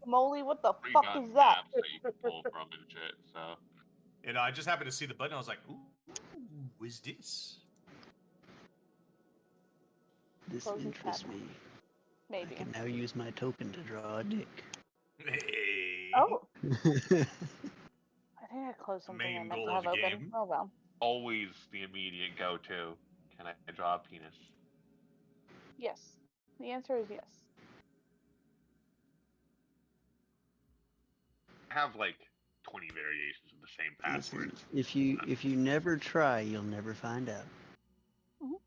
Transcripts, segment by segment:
Moly, what the Free fuck gun is that? maps that you can pull from and shit. So And I just happened to see the button. I was like, "Ooh, is this?" This Close his interests tab. me. I Maybe. can now use my token to draw a dick. Hey, Oh, I think I closed something I main meant to goal of have the open. game. Oh well. always the immediate go-to. Can I draw a penis? Yes. The answer is yes. I have like 20 variations of the same password. Listen, if you never try, you'll never find out. Mhm.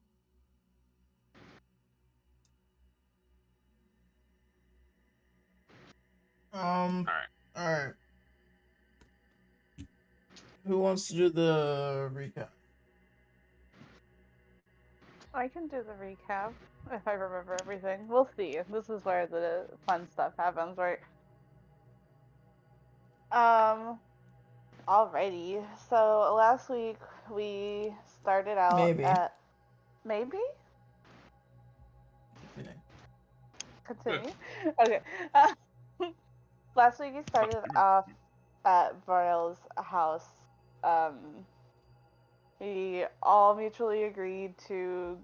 All right. All right. Who wants to do the recap? I can do the recap if I remember everything. We'll see. This is where the fun stuff happens, right? Um, alrighty. So last week we started out Maybe. at maybe Yeah. continue. Okay. Uh, last week we started off at Broil's house. Um, we all mutually agreed to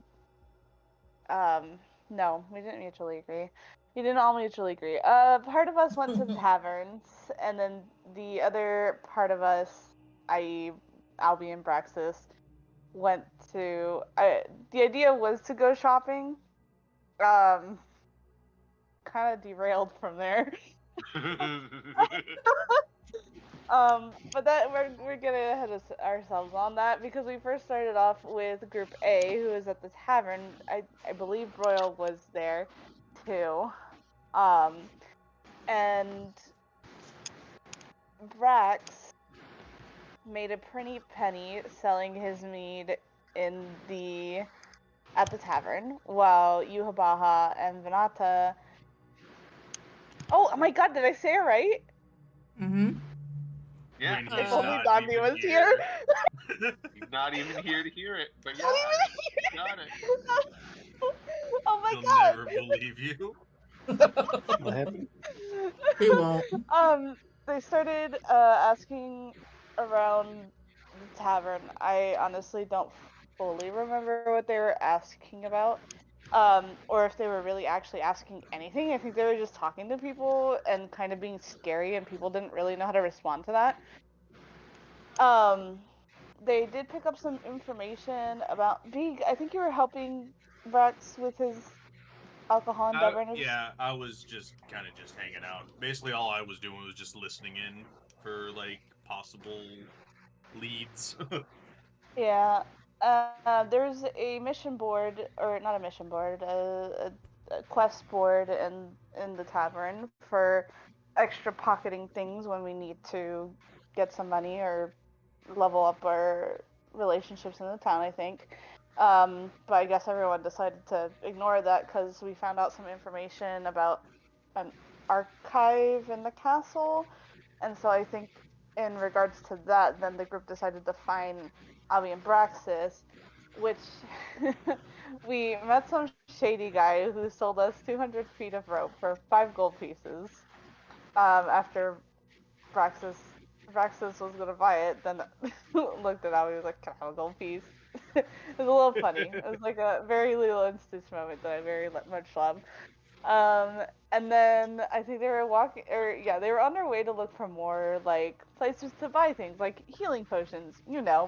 no, we didn't mutually agree. We didn't all mutually agree. Part of us went to the taverns, and then the other part of us, i.e., Albie and Braxis, went to. The idea was to go shopping. Um, kind of derailed from there. But that we're getting ahead of ourselves on that because we first started off with Group A, who was at the tavern. I believe Broil was there too. Um, and Brax made a pretty penny selling his mead in the at the tavern, while Yuhabaha and Venata. Oh my God! Did I say it right? Mm-hmm. Yeah, When If he's only not Gandhi even was here. here. he's not even here to hear it, but yeah, Not you got it. even. Oh my He'll God! never believe you. What happened? He won't. They started asking around the tavern. I honestly don't fully remember what they were asking about. Or if they were really actually asking anything. I think they were just talking to people and kind of being scary, and people didn't really know how to respond to that. Um, they did pick up some information about Big. I think you were helping Brax with his alcohol and beverages. Yeah, I was just kind of just hanging out. Basically, all I was doing was just listening in for like possible leads. Yeah. There's a mission board, or not a mission board, a quest board in the tavern for extra pocketing things when we need to get some money or level up our relationships in the town, I think. But I guess everyone decided to ignore that because we found out some information about an archive in the castle. And so I think in regards to that, then the group decided to find Avi and Braxis, which we met some shady guy who sold us 200 feet of rope for 5 gold pieces. After Braxis Braxis was gonna buy it, then looked at Avi and was like, "Can I have a gold piece?" It was a little funny. It was like a very Lilo and Stitch moment that I very much love. And then I think they were walking, or yeah, they were on their way to look for more like places to buy things, like healing potions,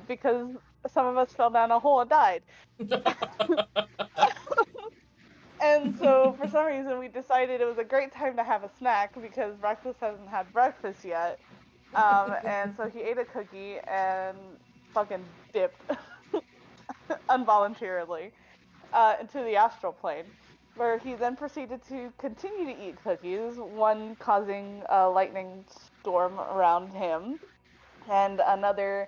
because some of us fell down a hole and died. And so for some reason we decided it was a great time to have a snack because breakfast hasn't had breakfast yet. And so he ate a cookie and fucking dipped involuntarily into the astral plane, where he then proceeded to continue to eat cookies, one causing a lightning storm around him, and another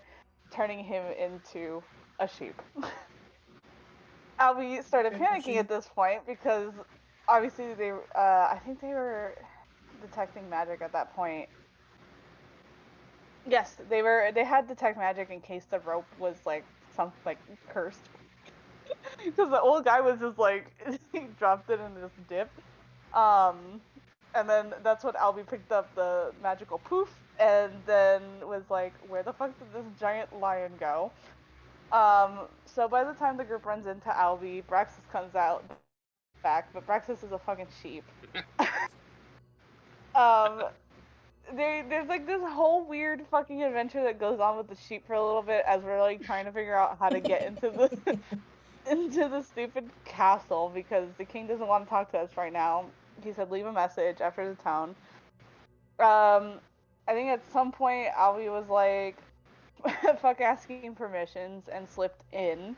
turning him into a sheep. Albie started panicking at this point because obviously I think they were detecting magic at that point. Yes, they had detect magic in case the rope was like something like cursed. Because the old guy was just like he dropped it and just dipped. Um And then that's when Albie picked up the magical poof, and then was like, "Where the fuck did this giant lion go?" So by the time the group runs into Albie, Braxis comes out back, but Braxis is a fucking sheep. um, there's like this whole weird fucking adventure that goes on with the sheep for a little bit as we're like trying to figure out how to get into the into the stupid castle because the king doesn't want to talk to us right now. He said leave a message after the town. I think at some point Albie was like, "Fuck asking permissions" and slipped in.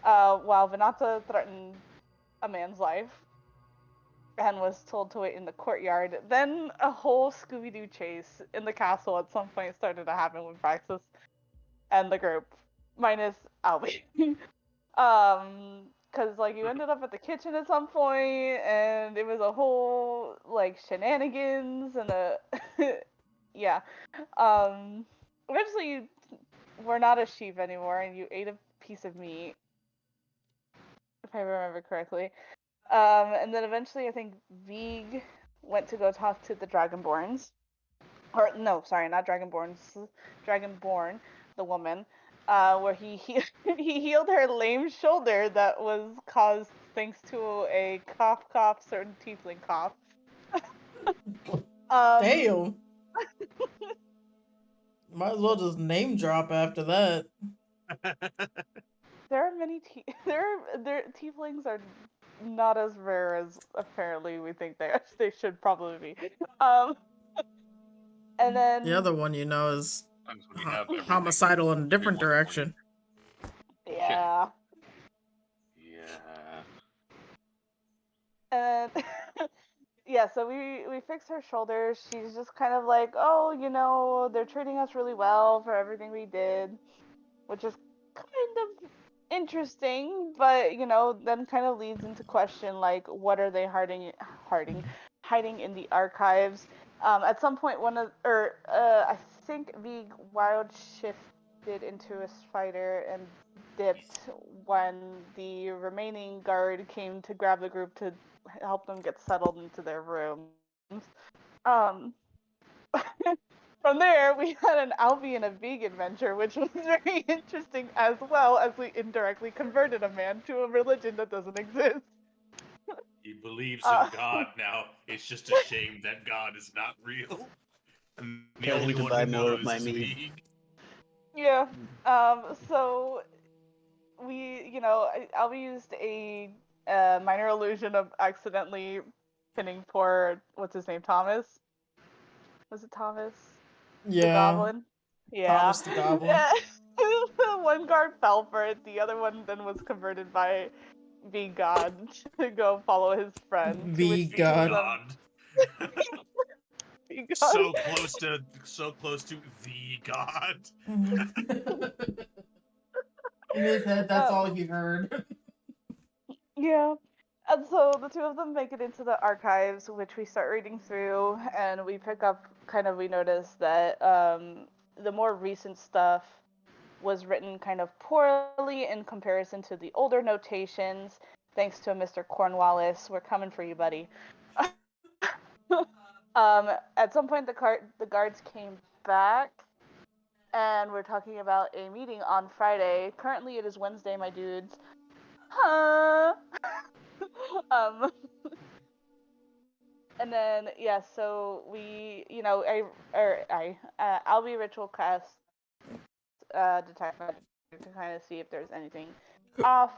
While Venata threatened a man's life and was told to wait in the courtyard. Then a whole Scooby-Doo chase in the castle at some point started to happen with Praxis and the group, minus Albie. Cause like you ended up at the kitchen at some point, and it was a whole like shenanigans and a yeah. Eventually you were not a sheep anymore, and you ate a piece of meat, if I remember correctly. And then eventually I think Vig went to go talk to the Dragonborns. Or no, sorry, not Dragonborns. Dragonborn, the woman, where he healed her lame shoulder that was caused thanks to a cough, certain tiefling cough. Damn. Might as well just name drop after that. There are many there tieflings are not as rare as apparently we think they should probably be. And then The other one, is Sometimes when you have everything, homicidal in a different everyone's direction. yeah. Yeah. And yeah, so we fixed her shoulder. She's just kind of like, oh, they're treating us really well for everything we did, which is kind of interesting, but then kind of leads into question like, what are they hiding in the archives? At some point, I think the wild shifted into a spider and dipped when the remaining guard came to grab the group to help them get settled into their rooms. Um, from there, we had an Albie and a vegan adventure, which was very interesting as well as we indirectly converted a man to a religion that doesn't exist. He believes in God now. It's just a shame that God is not real. And the Tell him only to one buy who more of knows my is meat. me. Yeah. So we, Albie used a minor illusion of accidentally pinning poor, what's his name, Thomas? Was it Thomas? The Yeah. goblin? Yeah. Thomas the Goblin. Yeah. One guard fell for it, the other one then was converted by the god to go follow his friend. To which The the two of god. them- God. the god. So close to the God. In his head, that's Um, all he heard. Yeah. And so the two of them make it into the archives, which we start reading through, and we pick up we notice that the more recent stuff was written kind of poorly in comparison to the older notations, thanks to Mr. Cornwallis. We're coming for you, buddy. At some point, the guards came back, and we're talking about a meeting on Friday. Currently, it is Wednesday, my dudes. Huh? um, and then yeah, so we, I'll be ritual cast detect magic to kind of see if there's anything off.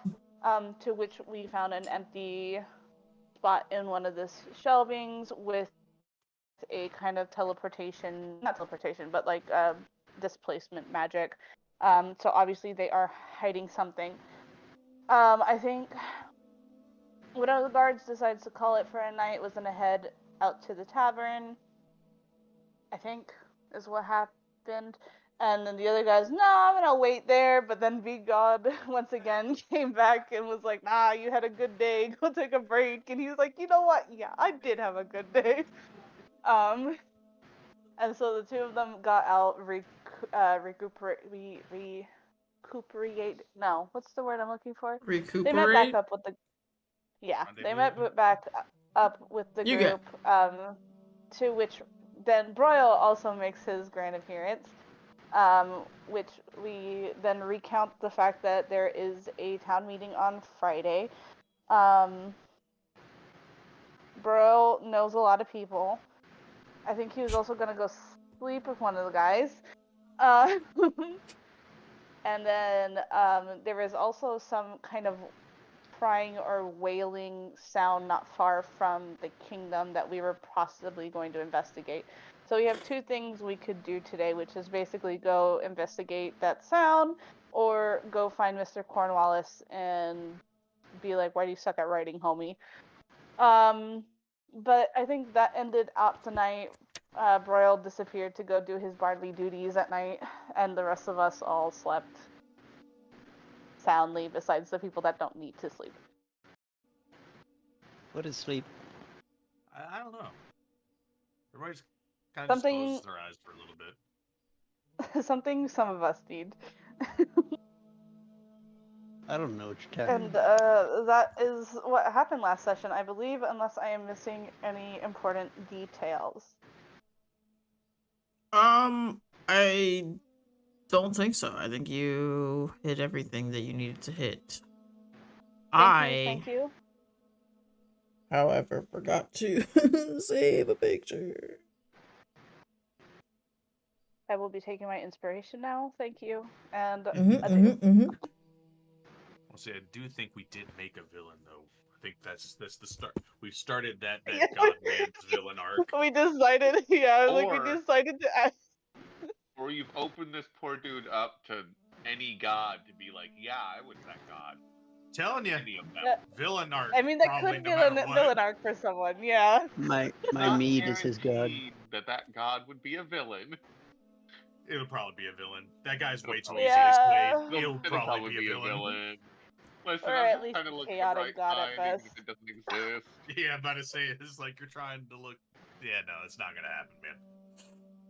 To which we found an empty spot in one of the shelvings with a kind of not teleportation, but like displacement magic. So obviously they are hiding something. I think one of the guards decides to call it for a night, was gonna head out to the tavern, I think, is what happened. And then the other guy's, no, I'm gonna wait there. But then V God once again came back and was like, nah, you had a good day, go take a break. And he was like, you know what? Yeah, I did have a good day. And so the two of them got out, recuperate. No, what's the word I'm looking for? They met back Recuperate? up with the. Yeah, they Rendezvous? met back up with the You get- group. to which then Broil also makes his grand appearance, which we then recount the fact that there is a town meeting on Friday. Broil knows a lot of people. I think he was also gonna go sleep with one of the guys. Uh, and then there is also some kind of crying or wailing sound not far from the kingdom that we were possibly going to investigate. So we have two things we could do today, which is basically go investigate that sound or go find Mr. Cornwallis and be like, why do you suck at writing, homie? But I think that ended out tonight. Broil disappeared to go do his barley duties at night, and the rest of us all slept soundly, besides the people that don't need to sleep. What is sleep? I don't know. Everybody's kind of just Something- closes their eyes for a little bit. Something some of us need. I don't know what you're talking And about. that is what happened last session, I believe, unless I am missing any important details. I don't think so. I think you hit everything that you needed to hit. Thank you. However, forgot to save a picture. I will be taking my inspiration now. Thank you. And Mhm, adieu. mhm, mhm. I'll say I do think we did make a villain though. I think that's the start. We've started that Yeah. God man's villain arc. We decided, yeah, like we Or- decided to ask. Or you've opened this poor dude up to any god to be like, yeah, I was that god. Telling you, Any of them. Yeah. villain arc. I mean, that probably could no be matter a what. villain arc for someone, yeah. My Not mead is his god. guaranteed that god would be a villain. It'll probably be a villain. That guy's way too Yeah. easily swayed. It'll He'll probably be a villain. Listen, Or I'm at just least trying to look at the chaotic bright god at side, even best. if it doesn't exist. Yeah, I'm about to say it's like you're trying to look. Yeah, no, it's not gonna happen, man.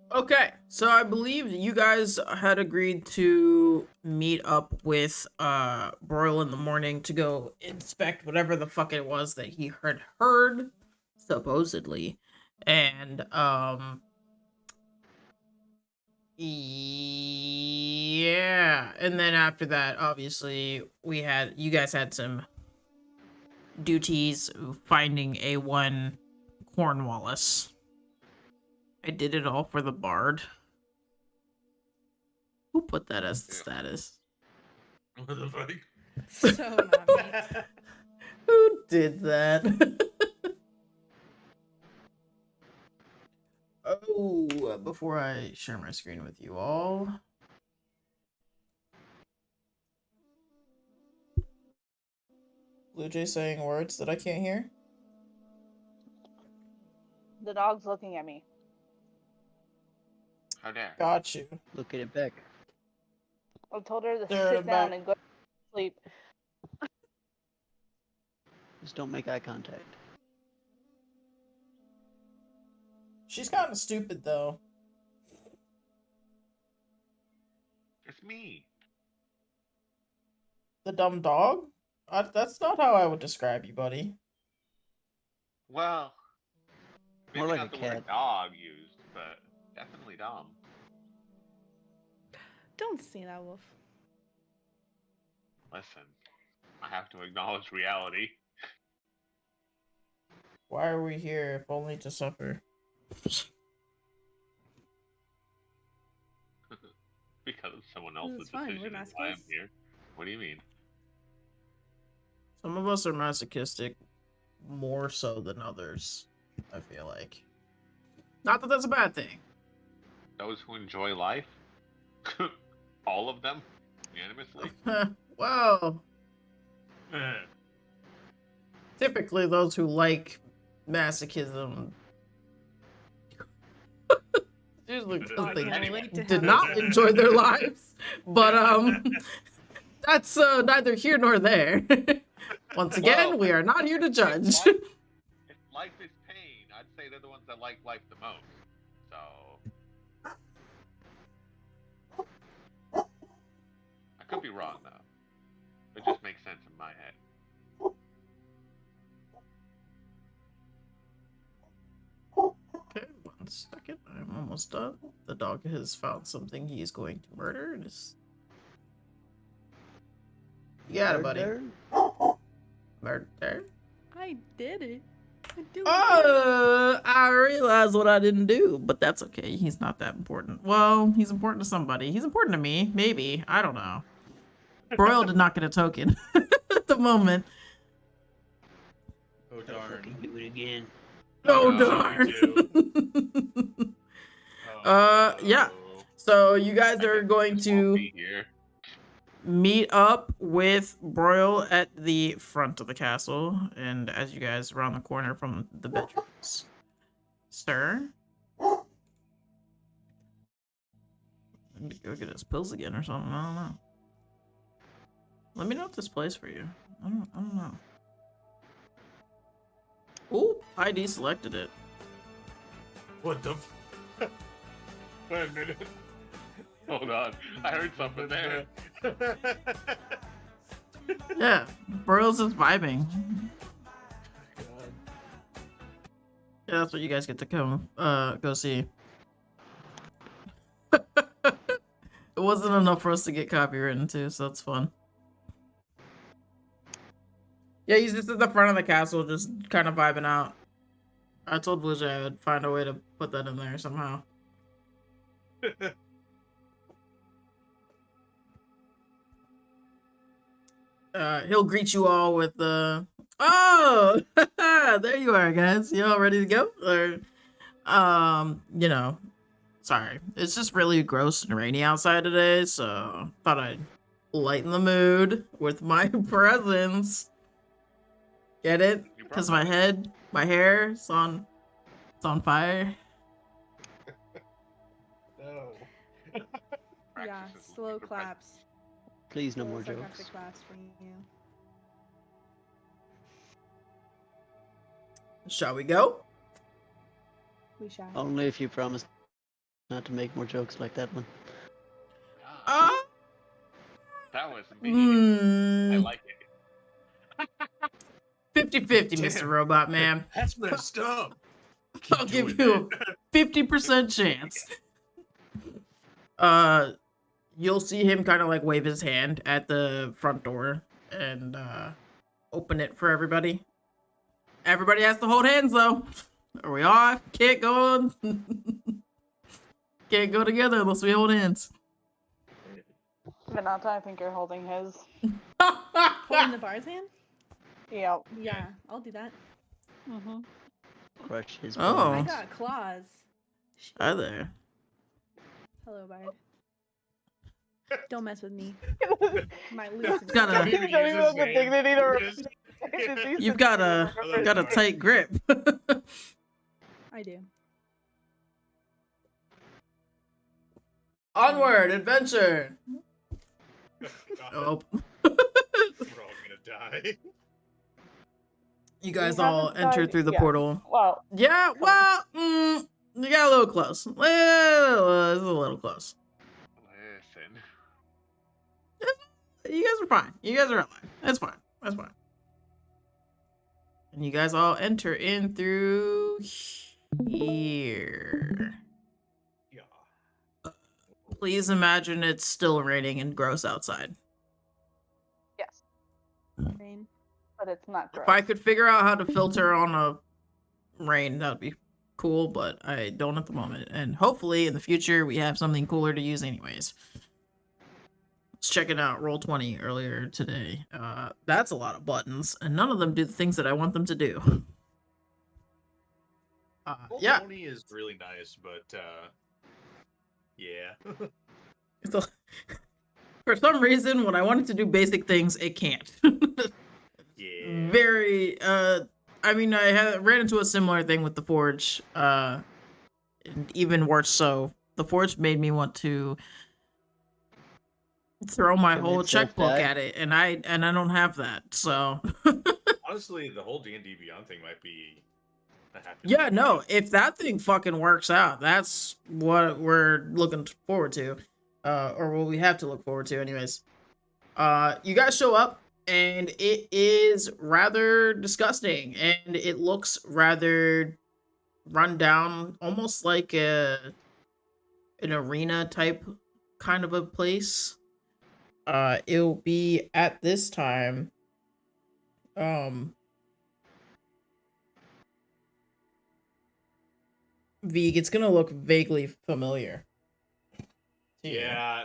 Okay, so I believe you guys had agreed to meet up with Broil in the morning to go inspect whatever the fuck it was that he heard supposedly. And yeah, and then after that, obviously, you guys had some duties finding A1 Cornwallis. I did it all for the bard. Who put that as the Yeah. status? What the fuck? So not me. Who did that? Oh, before I share my screen with you all. Blue Jay saying words that I can't hear. The dog's looking at me. How dare. Got you. Look at it back. I told her to There, sit down back. and go to sleep. Just don't make eye contact. She's kind of stupid though. It's me. The dumb dog? That's not how I would describe you, buddy. Well, maybe More like not a the word cat. dog used, but definitely dumb. Don't say that, Wolf. Listen, I have to acknowledge reality. Why are we here if only to suffer? Because of someone else's It's fine, we're decision is why I'm masochists. here. What do you mean? Some of us are masochistic more so than others, I feel like. Not that that's a bad thing. Those who enjoy life? All of them? Unanimously? Well, typically those who like masochism usually because I they can't relate to did him. not enjoy their lives. But that's neither here nor there. Once again, Well, we are not here to judge. If life is pain, I'd say they're the ones that like life the most. So. I could be wrong, though. It just makes sense in my head. Okay, 1 second. I'm almost done. The dog has found something he is going to murder. You got it, buddy. Murder. I did it. I do it. I realized what I didn't do, but that's okay. He's not that important. Well, he's important to somebody. He's important to me. Maybe. I don't know. Broil did not get a token at the moment. Oh darn. Do it again. Oh, no, darn. Oh, Yeah. So you guys are going to meet up with Broil at the front of the castle, and as you guys around the corner from the bedrooms. Sir? I need to go get his pills again or something. I don't know. Let me know if this plays for you. I don't know. Ooh, ID selected it. What the? Wait a minute. Hold on. I heard something there. Yeah, Broil's just vibing. Yeah, that's what you guys get to come go see. It wasn't enough for us to get copywritten too, so that's fun. Yeah, he's just at the front of the castle, just kind of vibing out. I told Blizzard I would find a way to put that in there somehow. He'll greet you all with the oh there you are, guys. You all ready to go? Or you know, sorry. It's just really gross and rainy outside today, so thought I'd lighten the mood with my presence. Get it? Because my head, my hair, it's on fire. No. Yeah, slow claps. Please, no Slow more sarcastic jokes. claps for you. Shall we go? We shall. Only if you promise not to make more jokes like that one. That was mean. I like it. 50-50, Damn. Mr. Robot Man. That's messed up. I'll give you a 50% chance. You'll see him kind of like wave his hand at the front door and open it for everybody. Everybody has to hold hands though. Or we all can't go on. Can't go together unless we hold hands. Vanata, I think you're holding his. Holding the bar's hand? Yep. Yeah, I'll do that. Mm-hmm. Crush his Oh. I bones. got claws. Hi there. Hello, Bard. Don't mess with me. My lose. Gotta- You don't even have the dignity to Just- You've got a tight grip. I do. Onward, adventure. Oh. We're all gonna die. You guys We all haven't enter died through the yet. portal. Well, Yeah, well, you got a little close. Well, it's a little close. Listen. You guys are fine. You guys are alive. That's fine. That's fine. And you guys all enter in through here. Yeah. Please imagine it's still raining and gross outside. yes, Rain. but it's not gross. If I could figure out how to filter on a rain, that would be cool, but I don't at the moment. And hopefully in the future we have something cooler to use anyways. Was checking out Roll20 earlier today. That's a lot of buttons, and none of them do the things that I want them to do. Yeah. Tony is really nice, but yeah. So, for some reason, when I want it to do basic things, it can't. Yeah. Very. I mean, I ran into a similar thing with the Forge. And even worse so. The Forge made me want to throw my Commit whole checkbook self-die. at it, and I don't have that. So Honestly, the whole D&D Beyond thing might be a happy yeah, thing. no, if that thing fucking works out, that's what we're looking forward to, or what we have to look forward to, anyways. You guys show up, and it is rather disgusting, and it looks rather run down, almost like an arena type kind of a place. It'll be at this time. Vig, it's gonna look vaguely familiar. to you. Yeah,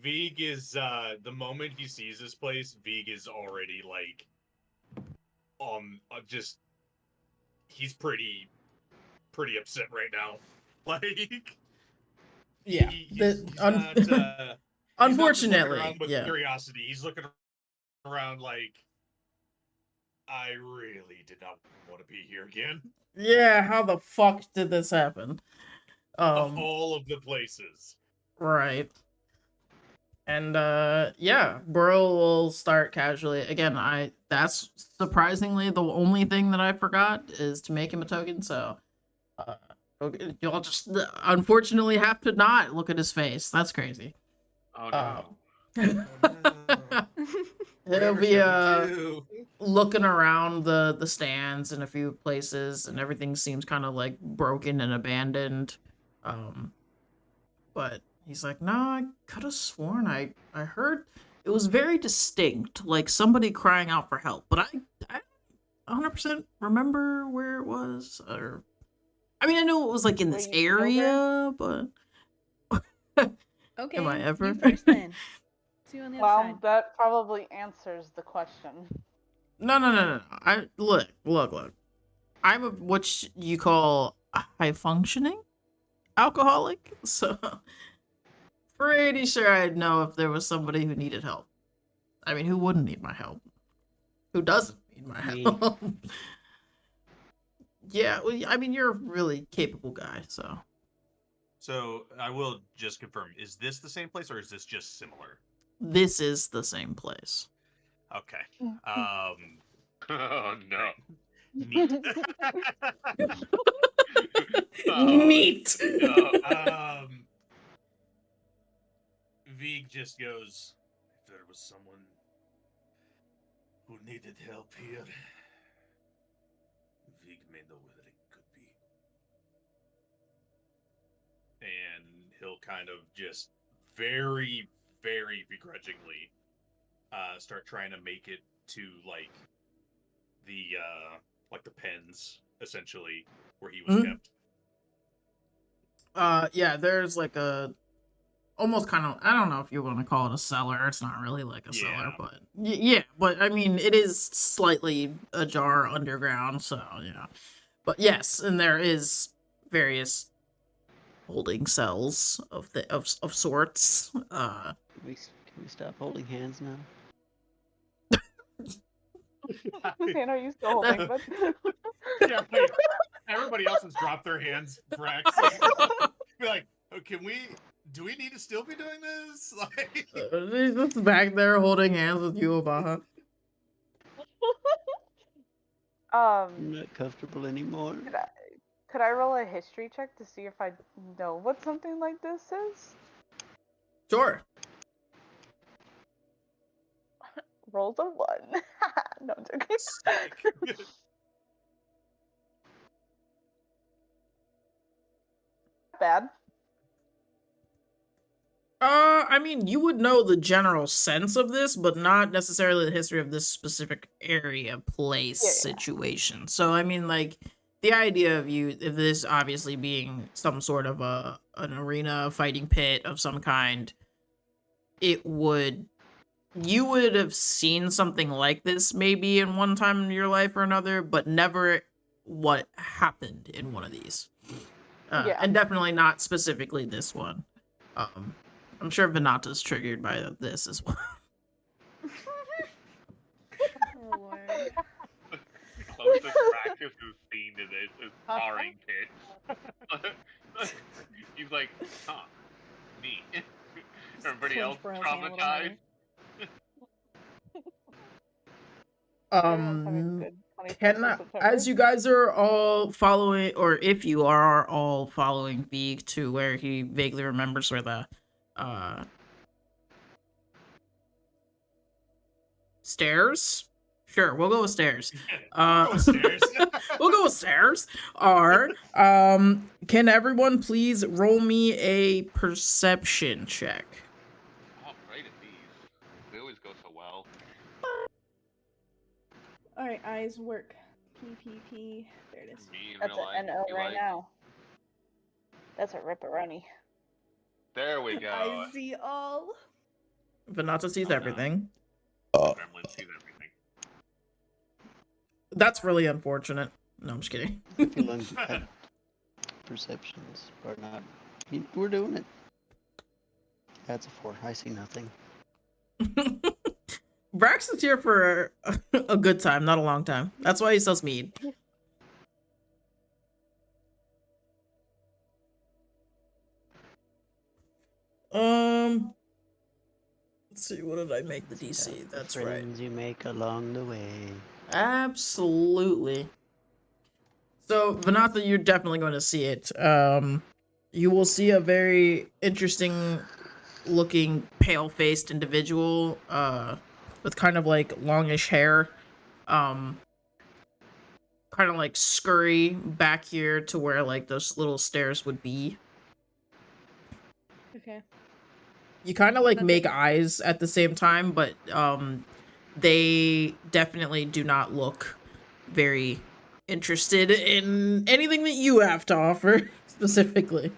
Vig is the moment he sees this place, Vig is already like just he's pretty upset right now. Like Yeah. he's not, he's not just Unfortunately, looking around with yeah. curiosity. He's looking around like I really did not want to be here again. Yeah, how the fuck did this happen? Of all of the places. Right. And yeah, Broil will start casually. Again, that's surprisingly the only thing that I forgot is to make him a token, so okay, you'll just unfortunately have to not look at his face. That's crazy. Oh no. He'll be looking around the stands in a few places, and everything seems kind of like broken and abandoned. But he's like, no, I could have sworn I heard it was very distinct, like somebody crying out for help. But I 100% remember where it was, or I mean, I know it was like in this area, but Okay. am I ever? You first then. See you on the other Well, side. that probably answers the question. No. I look. I'm what you call a high functioning alcoholic, so pretty sure I'd know if there was somebody who needed help. I mean, who wouldn't need my help? Who doesn't need my Me. help? Yeah, well, I mean, you're a really capable guy, so. So I will just confirm: is this the same place, or is this just similar? This is the same place. Okay. Oh no. Neat. Oh, Neat. no. Vig just goes, if there was someone who needed help here, Vig may know where it could be. And he'll kind of just very, very begrudgingly start trying to make it to like the pens, essentially, where he was kept. Yeah, there's like a almost kind of, I don't know if you want to call it a cellar. It's not really like a cellar, but yeah, but I mean, it is slightly ajar underground, so yeah. But yes, and there is various holding cells of sorts. Can we stop holding hands now? Dan, are you still holding? Yeah, wait. Everybody else has dropped their hands for access. Be like, oh, do we need to still be doing this? Like, He's just back there holding hands with you, Abaha. I'm not comfortable anymore. Could I roll a history check to see if I know what something like this is? Sure. Rolled a 1. No, I'm joking. Bad. I mean, you would know the general sense of this, but not necessarily the history of this specific area, place, situation. So, I mean, like, the idea of this obviously being some sort of an arena, fighting pit of some kind, you would have seen something like this maybe in one time in your life or another, but never what happened in one of these. And definitely not specifically this one. I'm sure Venata's triggered by this as well. Oh, Lord. The closest practice we've seen to this is sparring pits. He's like, huh, neat. Everybody else traumatized. As you guys are all following, or if you are all following Beak to where he vaguely remembers where the stairs? Sure, we'll go with stairs. stairs. we'll go with stairs. Are can everyone please roll me a perception check? Oh, great at these. They always go so well. All right, eyes work. P. There it is. Me in That's real life. an NO be right like, now. That's a ripperoni. There we go. I see all. Vanata sees Oh, no. everything. Gremlin sees everything. That's really unfortunate. No, I'm just kidding. Too long to cut perceptions or not. We're doing it. That's a 4. I see nothing. Braxton's here for a good time, not a long time. That's why he sells mead. Let's see, what did I make the DC? That's right. Friends you make along the way. Absolutely. So, Vanatha, you're definitely going to see it. You will see a very interesting looking pale-faced individual with kind of like longish hair, kind of like scurry back here to where like those little stairs would be. Okay. You kind of like That's make it. eyes at the same time, but they definitely do not look very interested in anything that you have to offer specifically.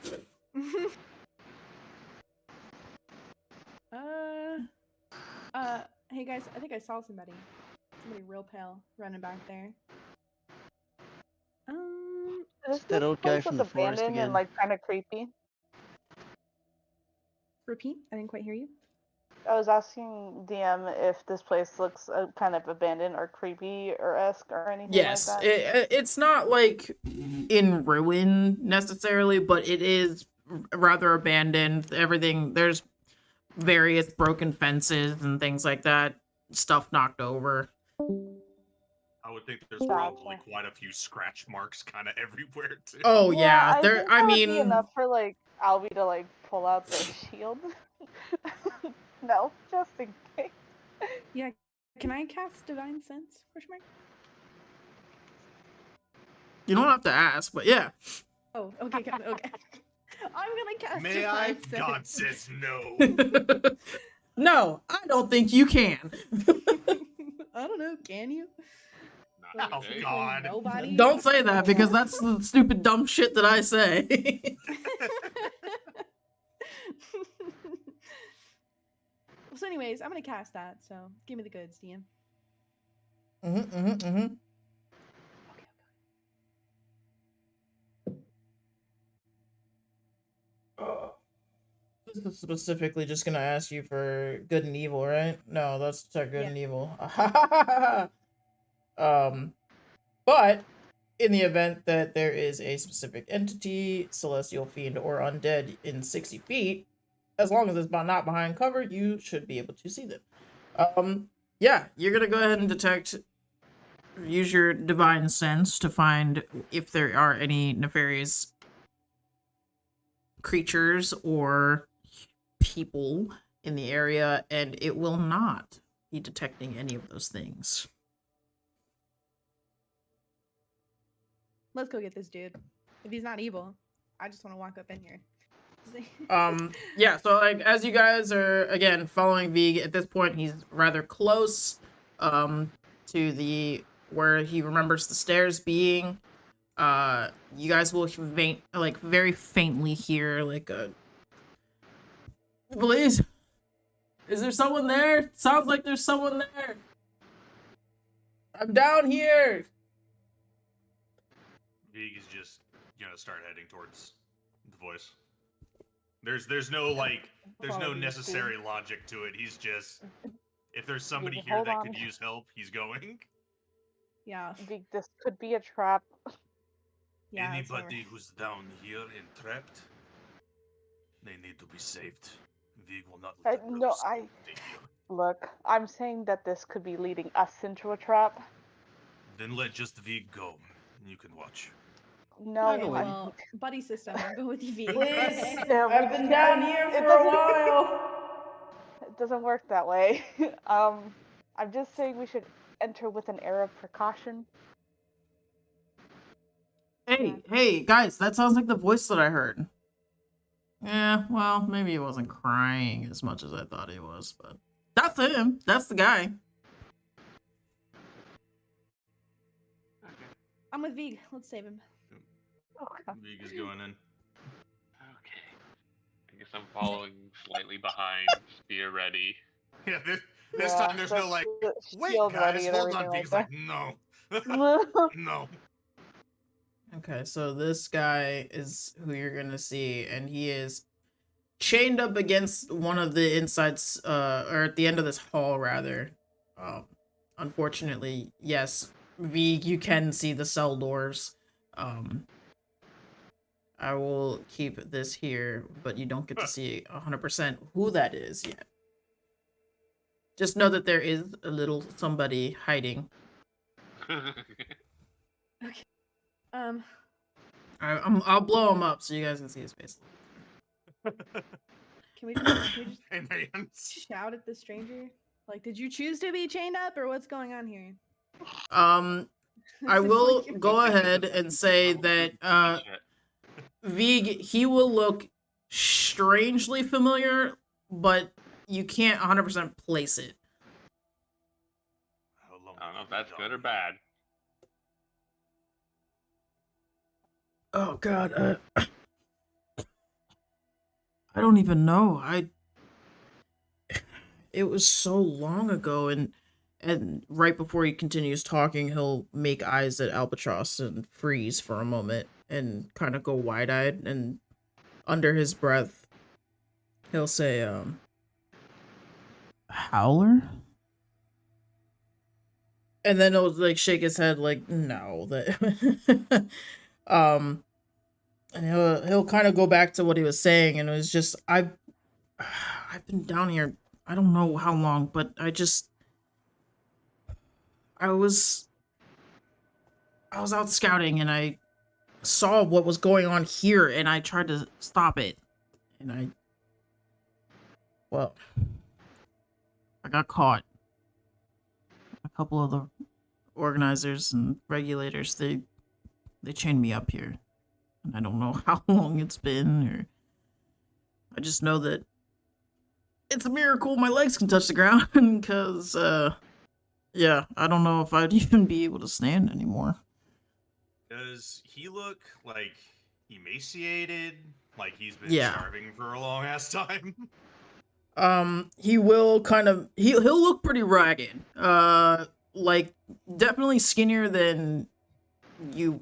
Hey guys, I think I saw somebody real pale running back there. Is that this old guy place from look the forest abandoned again? and like kind of creepy? Repeat. I didn't quite hear you. I was asking DM if this place looks kind of abandoned or creepy or esque or anything Yes, like that. it's not like in ruin necessarily, but it is rather abandoned. Everything, there's various broken fences and things like that, stuff knocked over. I would think there's Gotcha. probably quite a few scratch marks kind of everywhere too. Oh yeah, I there. think I that would be mean, enough for like Albie to like pull out the shield. No, just in case. Yeah. Can I cast Divine Sense? Question mark. you don't have to ask, but yeah. Oh, okay, okay. I'm gonna cast May I? Divine Sense. God says no. No, I don't think you can. I don't know. Can you? Not Oh, today. God. Nobody. Don't say that because that's the stupid dumb shit that I say. So, anyways, I'm gonna cast that. So, give me the goods, DM. Okay. This is specifically just gonna ask you for good and evil, right? No, that's detect good Yeah. and evil. But in the event that there is a specific entity, celestial fiend, or undead in 60 feet, as long as it's not behind cover, you should be able to see them. Yeah, you're gonna go ahead and detect. Use your divine sense to find if there are any nefarious creatures or people in the area, and it will not be detecting any of those things. Let's go get this dude. If he's not evil, I just want to walk up in here. Yeah, so like as you guys are again following Vig, at this point he's rather close to the where he remembers the stairs being. You guys will very faintly hear like a please. Is there someone there? Sounds like there's someone there. I'm down here. Vig is just gonna start heading towards the voice. There's no like there's no Follow me, necessary logic to it. He's just if there's somebody Vig, here hold that on. could use help, he's going. Yeah. This could be a trap. Yeah. that's what Anybody who's down here and trapped, they need to be saved. Vig will not let them No, stay here. Look, I'm saying that this could be leading us into a trap. Then let just Vig go. You can watch. No, Okay, away. well, buddy system. I'll go with you, V. Yeah, I've been down here it for a doesn't- while. It doesn't work that way. I'm just saying we should enter with an air of precaution. Hey, guys, that sounds like the voice that I heard. Yeah, well, maybe he wasn't crying as much as I thought he was, but that's him. That's the guy. Okay. I'm with Vig. Let's save him. Vig is going in. Okay. I guess I'm following slightly behind. Spear ready. Yeah, this Yeah, time there's no that's like, the wait, shield guys, ready and hold on. everything Vig's like like, no, that. no. Okay, so this guy is who you're gonna see, and he is chained up against one of the insides, or at the end of this hall, rather. Unfortunately, yes, V, you can see the cell doors. I will keep this here, but you don't get to see 100% who that is yet. Just know that there is a little somebody hiding. Um, I'll blow him up so you guys can see his face. can we just And hands. shout at the stranger? Like, did you choose to be chained up, or what's going on here? I This is will like- go ahead and say that Vig, he will look strangely familiar, but you can't 100% place it. How long I don't know have if that's you good or done bad. Oh god, I don't even know. It was so long ago, and right before he continues talking, he'll make eyes at Albatross and freeze for a moment and kind of go wide-eyed, and under his breath he'll say, Howler? And then he'll like shake his head like, no, that and he'll kind of go back to what he was saying, and it was just I've been down here I don't know how long, but I was out scouting, and I saw what was going on here, and I tried to stop it, and I got caught. A couple of the organizers and regulators, they chained me up here, and I don't know how long it's been, or I just know that it's a miracle my legs can touch the ground, because yeah, I don't know if I'd even be able to stand anymore. Does he look like emaciated? Like he's been Yeah. starving for a long ass time? He will kind of he'll look pretty ragged. Like definitely skinnier than you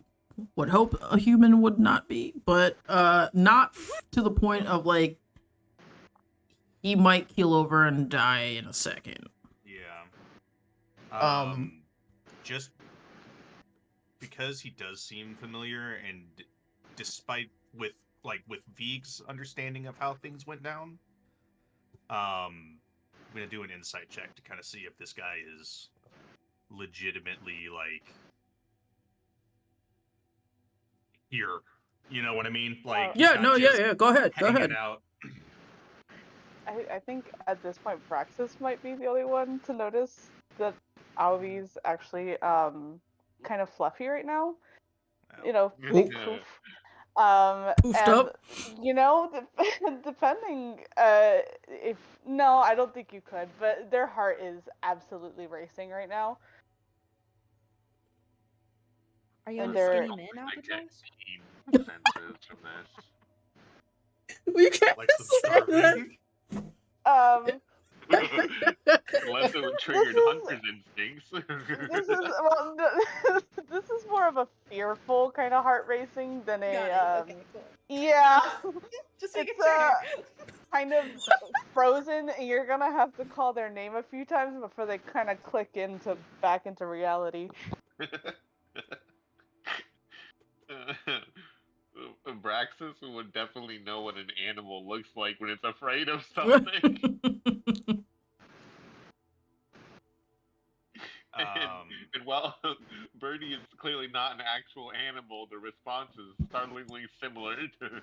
would hope a human would not be, but not to the point of like he might keel over and die in a second. Yeah. Just because he does seem familiar, and despite with Vig's understanding of how things went down, I'm gonna do an insight check to kind of see if this guy is legitimately like here. You know what I mean? Like he's Yeah, not no, just yeah. Go ahead. hanging out. I think at this point Praxis might be the only one to notice that Alvy's actually kind of fluffy right now. You know, big Oh. poof. Poofed And up. you know, depending, if no, I don't think you could, but their heart is absolutely racing right now. Are you And on they're- skinny man, I Albatross? get senses from this. You can't Like some say that. starving. Unless it triggered is- hunter's instincts. This is well, this is more of a fearful kind of heart racing than a Got it. Okay, cool. yeah. Just making It's sure. kind of frozen, and you're gonna have to call their name a few times before they kind of click back into reality. Braxis would definitely know what an animal looks like when it's afraid of something. And while Birdie is clearly not an actual animal, the response is startlingly similar to.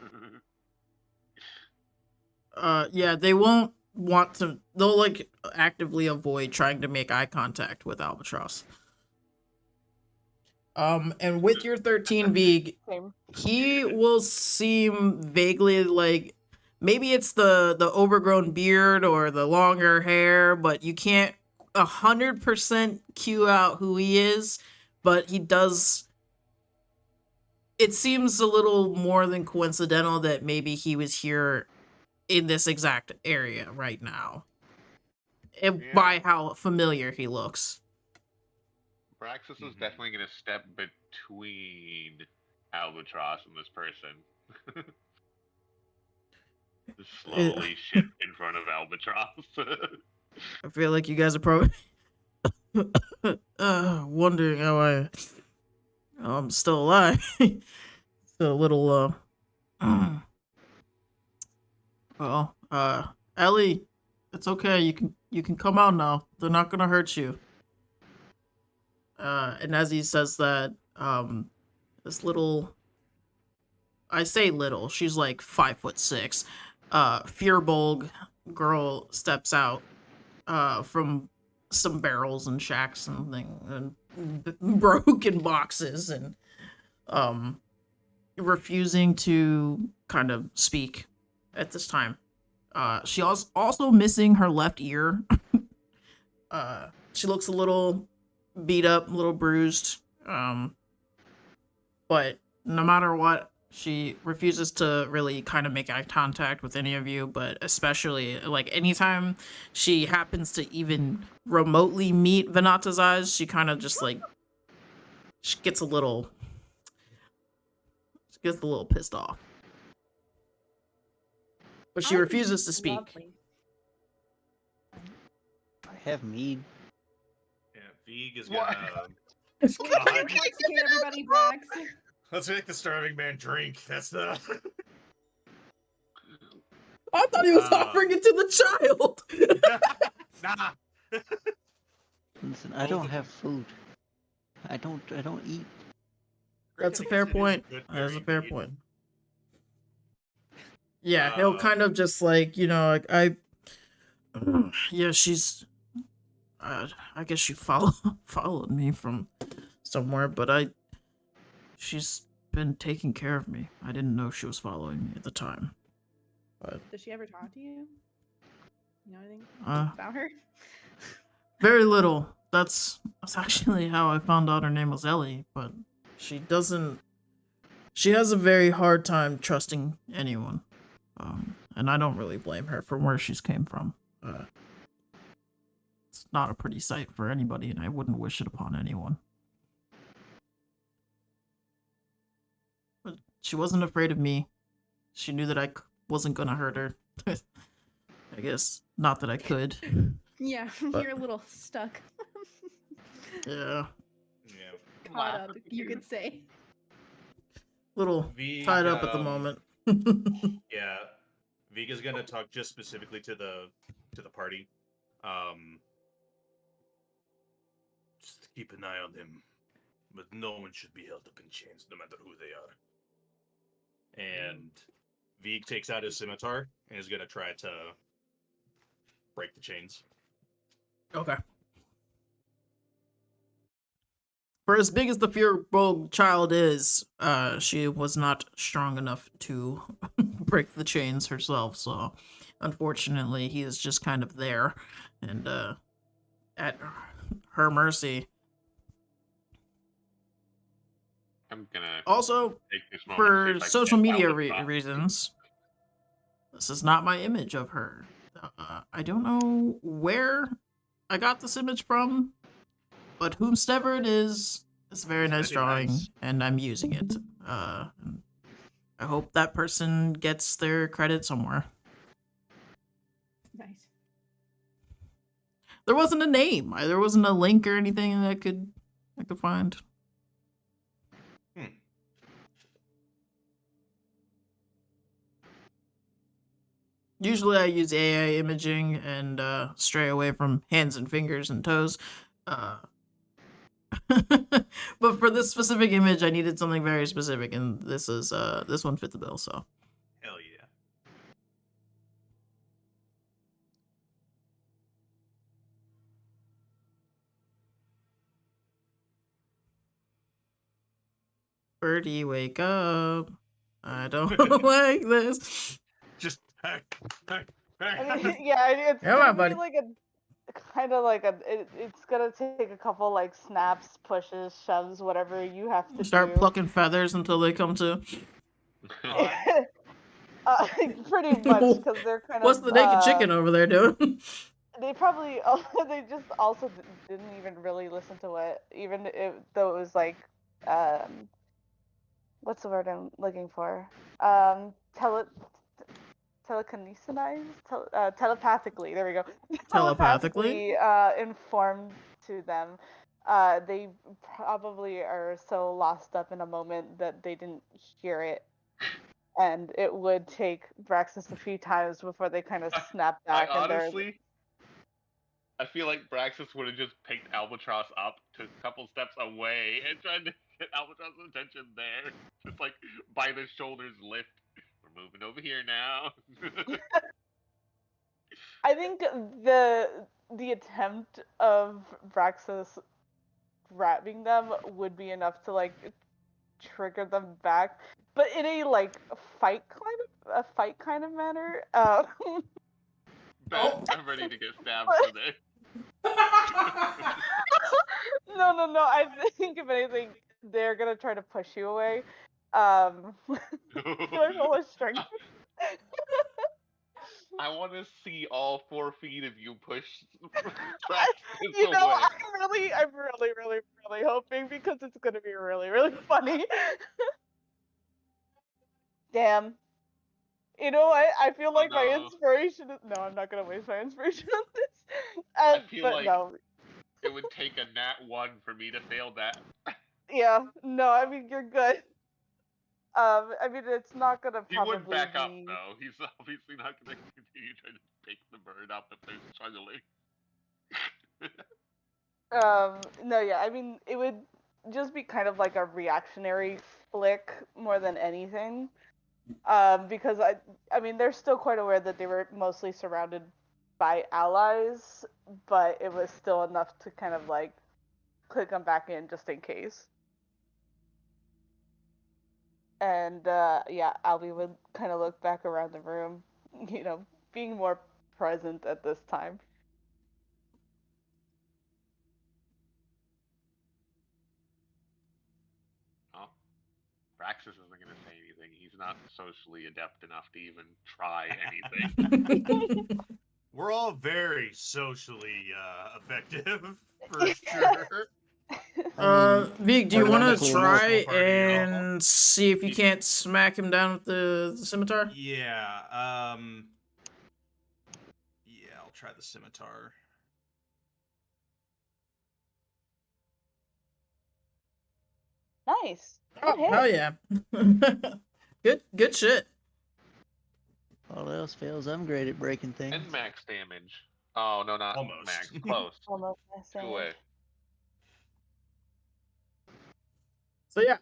Yeah, they won't want to. They'll like actively avoid trying to make eye contact with Albatross. And with your 13 Vig, Same. he will seem vaguely like maybe it's the overgrown beard or the longer hair, but you can't 100% cue out who he is. But he does. It seems a little more than coincidental that maybe he was here in this exact area right now, by Yeah. how familiar he looks. Praxis is Mhm. definitely going to step between Albatross and this person. Just slowly shift in front of Albatross. I feel like you guys are probably wondering how I'm still alive. It's a little well, Ellie, it's okay. You can come out now. They're not gonna hurt you. And as he says that, this little, I say little, she's like 5'6", Fearbolg girl steps out, from some barrels and shacks and broken boxes and, refusing to kind of speak at this time. She also missing her left ear. She looks a little beat up, a little bruised. But no matter what, she refuses to really kind of make eye contact with any of you, but especially like anytime she happens to even remotely meet Venata's eyes, she kind of just like she gets a little pissed off. But she I refuses to speak. Lovely. I have mead. Yeah, Vig is What? gonna. Intoxicate everybody, Brax. Let's make the starving man drink. That's the. I thought he was offering it to the child. Nah. Listen, I don't have food. I don't eat. That's a fair point. That's a fair point. Yeah, he'll kind of just like, like yeah, she's I guess she followed me from somewhere, but she's been taking care of me. I didn't know she was following me at the time. But Does she ever talk to you? You know anything about her? very little. That's actually how I found out her name was Ellie, but she has a very hard time trusting anyone. And I don't really blame her from where she's came from. It's not a pretty sight for anybody, and I wouldn't wish it upon anyone. But she wasn't afraid of me. She knew that I wasn't gonna hurt her. I guess not that I could. Yeah, But- you're a little stuck. Yeah, Yeah. Caught up, you could say. little Vig, tied up at the moment. Yeah, Vig is gonna talk just specifically to the party. Just keep an eye on them, but no one should be held up in chains, no matter who they are. And Vig takes out his scimitar and is gonna try to break the chains. Okay. For as big as the Fearbold child is, she was not strong enough to break the chains herself, so unfortunately he is just kind of there and at her mercy. I'm gonna Also, take this moment to see for if I can social get media Albatross. reasons, this is not my image of her. I don't know where I got this image from, but whomsoever it is, it's a very It's nice very drawing, nice. and I'm using it. I hope that person gets their credit somewhere. Nice. There wasn't a name. There wasn't a link or anything that I could find. Usually I use AI imaging and stray away from hands and fingers and toes. But for this specific image, I needed something very specific, and this one fit the bill, so. Hell yeah. Birdie, wake up. I don't like this. Just I mean, yeah, it's Come gonna on, be buddy. like a kind of like it's gonna take a couple like snaps, pushes, shoves, whatever you have to Start do. plucking feathers until they come to. Pretty much because they're kind What's of the naked chicken over there doing? they probably they just also didn't even really listen to what even if though it was like what's the word I'm looking for telepathically, there we go. Telepathically? Informed to them. They probably are so lost up in a moment that they didn't hear it, and it would take Braxis a few times before they kind of snap I back and they're honestly, I feel like Braxis would have just picked Albatross up to a couple steps away and tried to get Albatross's attention there. Just like by the shoulders lift. We're moving over here now. I think the attempt of Braxis grabbing them would be enough to like trigger them back, but in a like fight kind of manner. Ben, I'm ready to get stabbed for this. No. I think if anything, they're gonna try to push you away. Can I roll a strength? I want to see all 4 feet of you push Braxis You know, away. I'm really hoping because it's gonna be really funny. Damn. You know what? I feel like my no. inspiration is no. I'm not gonna waste my inspiration on this. I feel But like no. it would take a nat 1 for me to fail that. Yeah. No. I mean, you're good. I mean, it's not gonna He would probably back up be. though. He's obviously not going to continue trying to pick the bird up if they're struggling. No. Yeah. I mean, it would just be kind of like a reactionary flick more than anything. Because I mean, they're still quite aware that they were mostly surrounded by allies, but it was still enough to kind of like click them back in just in case. And yeah, Albie would kind of look back around the room, you know, being more present at this time. Oh, Braxis isn't going to say anything. He's not socially adept enough to even try anything. We're all very socially effective, for sure. Vic, do you want to technically try emotional party, and see if you can't smack him down with the scimitar? Yeah, yeah, I'll try the scimitar. Nice. Oh, Good hit. hell yeah. Good shit. All else fails, I'm great at breaking things. And max damage. Oh, no, not Almost. max. Close. Almost my 2 same. away. So yeah,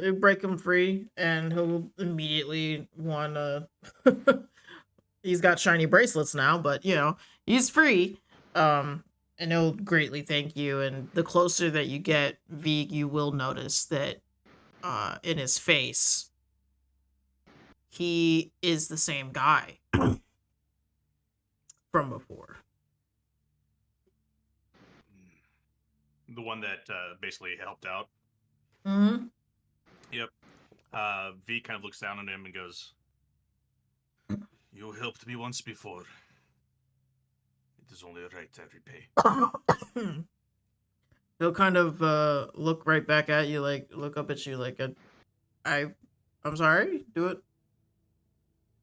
you break him free, and he'll immediately wanna. He's got shiny bracelets now, but you know he's free. And he'll greatly thank you. And the closer that you get, Vig, you will notice that, in his face, he is the same guy from before. The one that basically helped out. Mm-hmm. Yep. V kind of looks down on him and goes, "You helped me once before. It is only right to repay." He'll kind of look right back at you, like look up at you, like I'm sorry. Do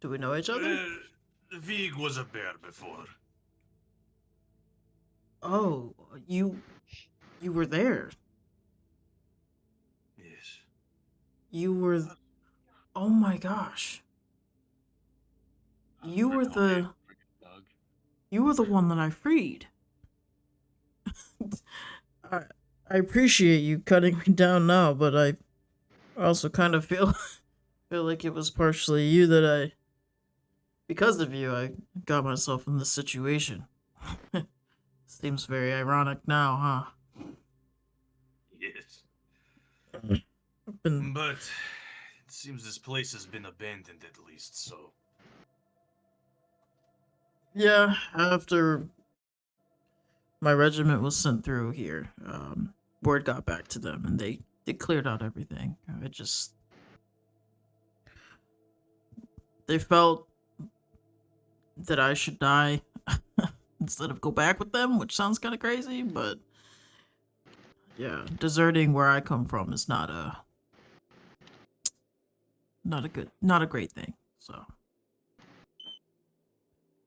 we know each other? Vig was a bear before. Oh, you were there. Yes. You were. Oh my gosh. You were the. Doug. You were the one that I freed. I appreciate you cutting me down now, but I also kind of feel like it was partially you that because of you, I got myself in this situation. Seems very ironic now, huh? Yes. Been But it seems this place has been abandoned at least, so. yeah. After my regiment was sent through here, word got back to them, and they cleared out everything. It just they felt that I should die instead of go back with them, which sounds kind of crazy, but yeah, deserting where I come from is not a not a great thing. So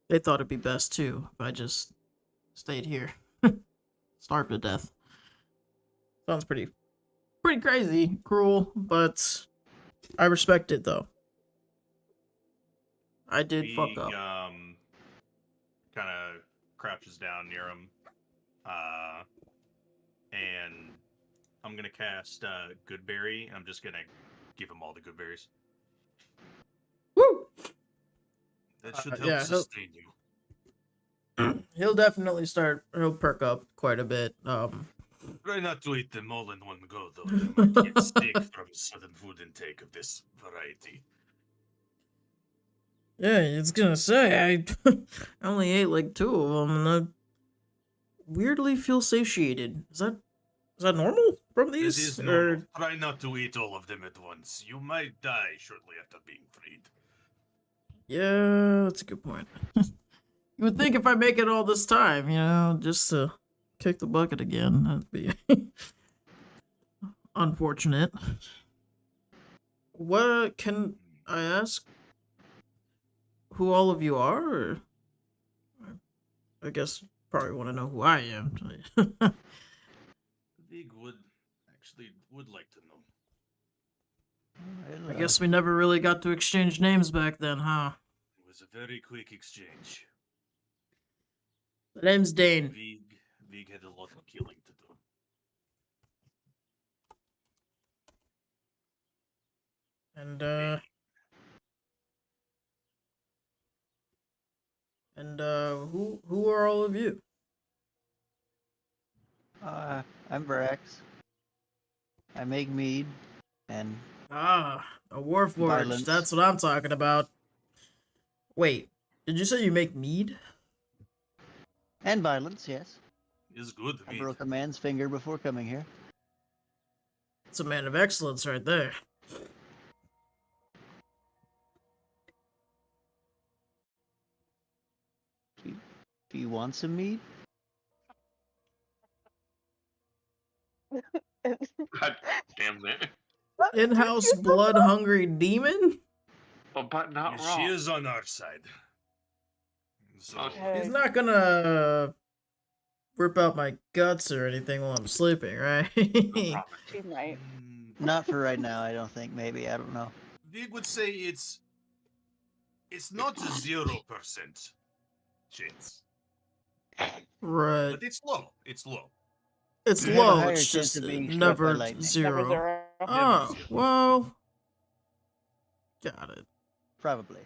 they thought it'd be best too if I just stayed here, starved to death. Sounds pretty crazy, cruel, but I respect it though. I did fuck up. Kind of crouches down near him, and I'm gonna cast Goodberry, and I'm just gonna give him all the good berries. Woo! That should help yeah, sustain you. He'll definitely he'll perk up quite a bit. Try not to eat them all in one go, though. You might get sick from sudden food intake of this variety. Yeah, it's gonna say I only ate like 2 of them, and I weirdly feel satiated. Is that normal from these? It is normal. Try not to eat all of them at once. You might die shortly after being freed. Yeah, that's a good point. You would think if I make it all this time, just to kick the bucket again, that'd be unfortunate. What can I ask? Who all of you are? Or I guess probably want to know who I am. Vig would like to know. I guess we never really got to exchange names back then, huh? It was a very quick exchange. The name's Dane. Vig had a lot of killing to do. And who are all of you? I'm Brax. I make mead and A Warforged. Violence. That's what I'm talking about. Wait, did you say you make mead? violence, yes. It's good I meat. broke a man's finger before coming here. It's a man of excellence right there. Do you want some mead? God damn it. In-house blood-hungry demon? But not wrong. She is on our side. So, Okay. He's not gonna rip out my guts or anything while I'm sleeping, right? No problem. She might. Not for right now, I don't think. Maybe, I don't know. Vig would say it's not a 0% chance, Right. but it's low. It's low. It's You have a low, higher it's chance just of being struck by never lightning. zero. Never zero. Oh, zero. well. Got it. Probably.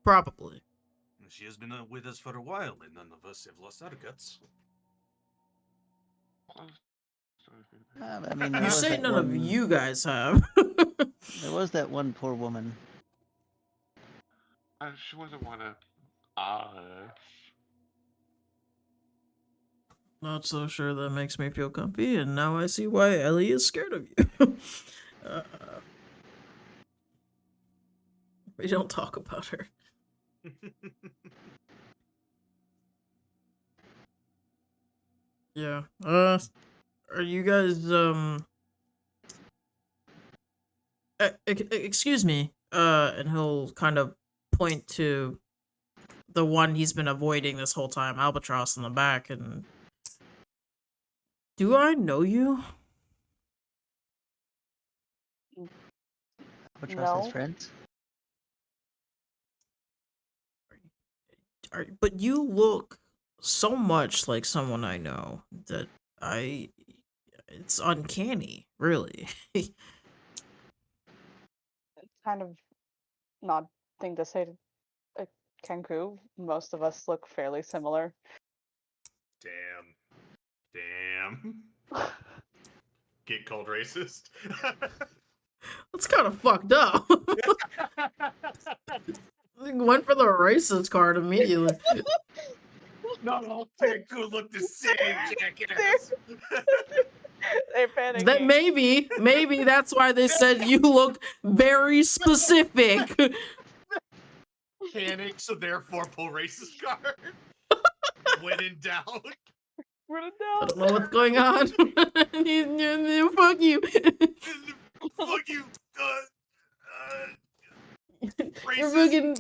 Probably. She has been with us for a while, and none of us have lost our guts. I mean, there You was say that none of one- you guys have. There was that one poor woman. She wasn't one of us. Not so sure that makes me feel comfy, and now I see why Ellie is scared of you. We don't talk about her. Yeah. Are you guys excuse me. And he'll kind of point to the one he's been avoiding this whole time, Albatross in the back, and do I know you? Albatross has No. friends. But you look so much like someone I know that it's uncanny, really. It's kind of an odd thing to say to a Kenku. Most of us look fairly similar. Damn. get called racist. That's kind of fucked up. Went for the racist card immediately. Not all Cancun look the same, jackass. They're panicking. That maybe that's why they said you look very specific. Panic, so therefore pull racist card. When in doubt. Run it I down. don't know what's going on. Fuck you. Fuck you. You're Racist. fucking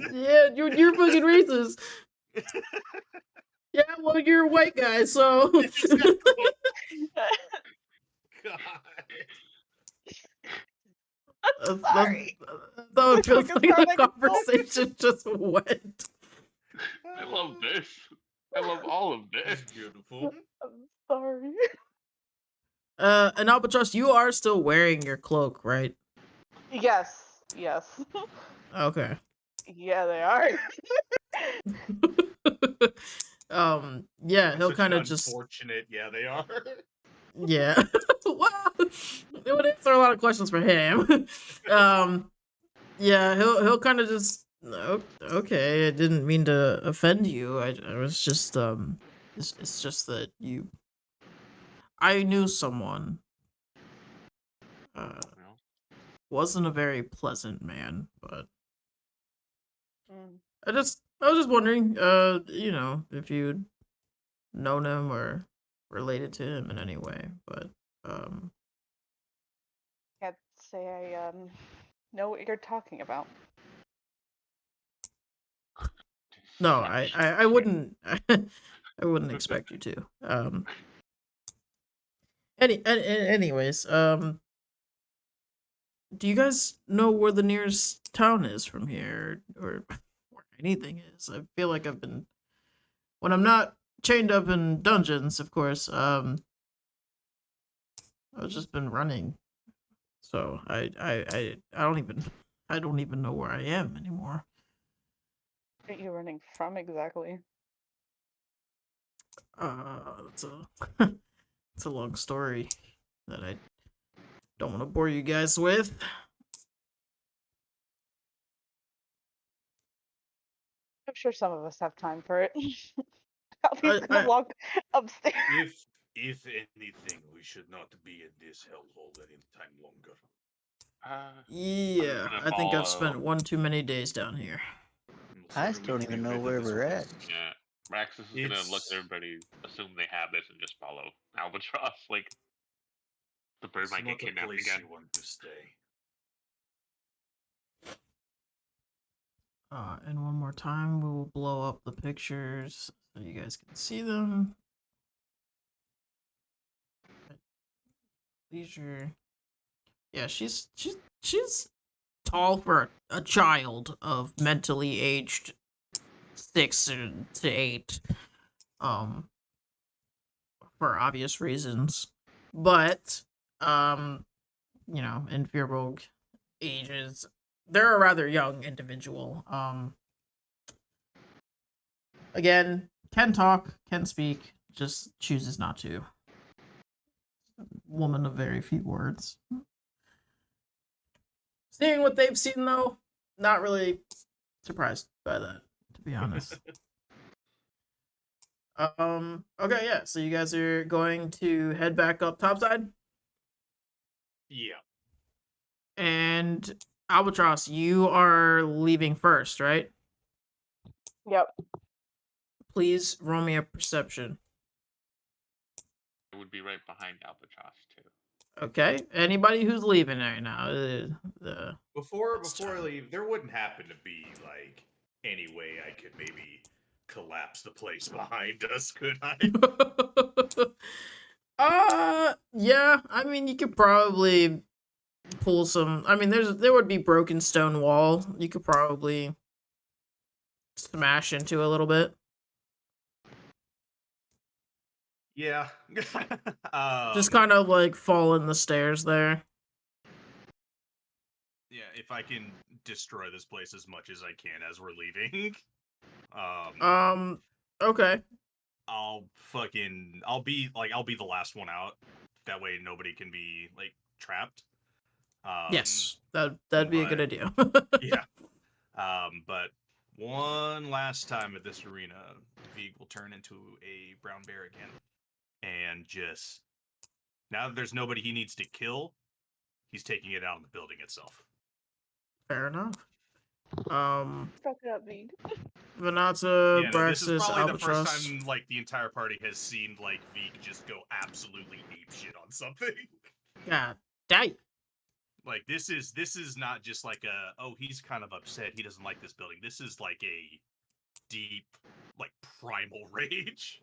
you're fucking racist. Yeah, well you're a white guy, so God. Sorry. Though it feels Fucking like the sound like a conversation just went. I love this. I love all of this. It's beautiful. I'm sorry. And Albatross, you are still wearing your cloak, right? Yes. Yes. Okay. Yeah, they are. Yeah, he'll Such kind an of just unfortunate. Yeah, they are. yeah. Wow. It would answer a lot of questions for him. Yeah, he'll kind of just okay. I didn't mean to offend you. I was just it's just that I knew someone. Well, Wasn't a very pleasant man, but Mm. I was just wondering, you know, if you'd known him or related to him in any way, but Can't say I know what you're talking about. no, I wouldn't I wouldn't expect you to. Anyways, do you guys know where the nearest town is from here, or where anything is? I feel like when I'm not chained up in dungeons, of course. I've just been running, so I don't even know where I am anymore. What are you running from exactly? It's a it's a long story that I don't want to bore you guys with. I'm sure some of us have time for it. Albie's I- gonna walk upstairs. If anything, we should not be in this hellhole any time longer. Yeah, gonna I think I've follow. spent one too many days down here. I still don't even know where we're at. Yeah, Raxus is gonna look It's- at everybody, assume they have this, and just follow Albatross. Like the bird It's might not get a kidnapped place again. you want to stay. And one more time, we will blow up the pictures so you guys can see them. Leisure. Yeah, she's tall for a child of mentally aged 6 to 8. For obvious reasons. But you know, in Firbolg ages, they're a rather young individual. Again, can talk, can speak, just chooses not to. Woman of very few words. Seeing what they've seen, though, not really surprised by that, to be honest. Okay, yeah, so you guys are going to head back up topside? Yeah. And Albatross, you are leaving first, right? Yep. Please roll me a perception. It would be right behind Albatross too. Okay. Anybody who's leaving right now? Before It's I time. leave, there wouldn't happen to be like any way I could maybe collapse the place behind us, could I? Yeah. I mean, you could probably pull some. I mean, there would be broken stone wall. You could probably smash into a little bit. Yeah. Just kind of like fall in the stairs there. Yeah, if I can destroy this place as much as I can as we're leaving. Okay. I'll be the last one out. that way nobody can be like trapped. Yes, that'd be a good but- idea. Yeah. But one last time at this arena, Vig will turn into a brown bear again, and just now that there's nobody he needs to kill, he's taking it out on the building itself. Fair enough. Fuck it up, Vig. Venata, Yeah, no, this is Braxis, probably the Albatross. first time like the entire party has seen like Vig just go absolutely apeshit on something. God damn. Like this is not just like he's kind of upset, he doesn't like this building. This is like a deep, like primal rage.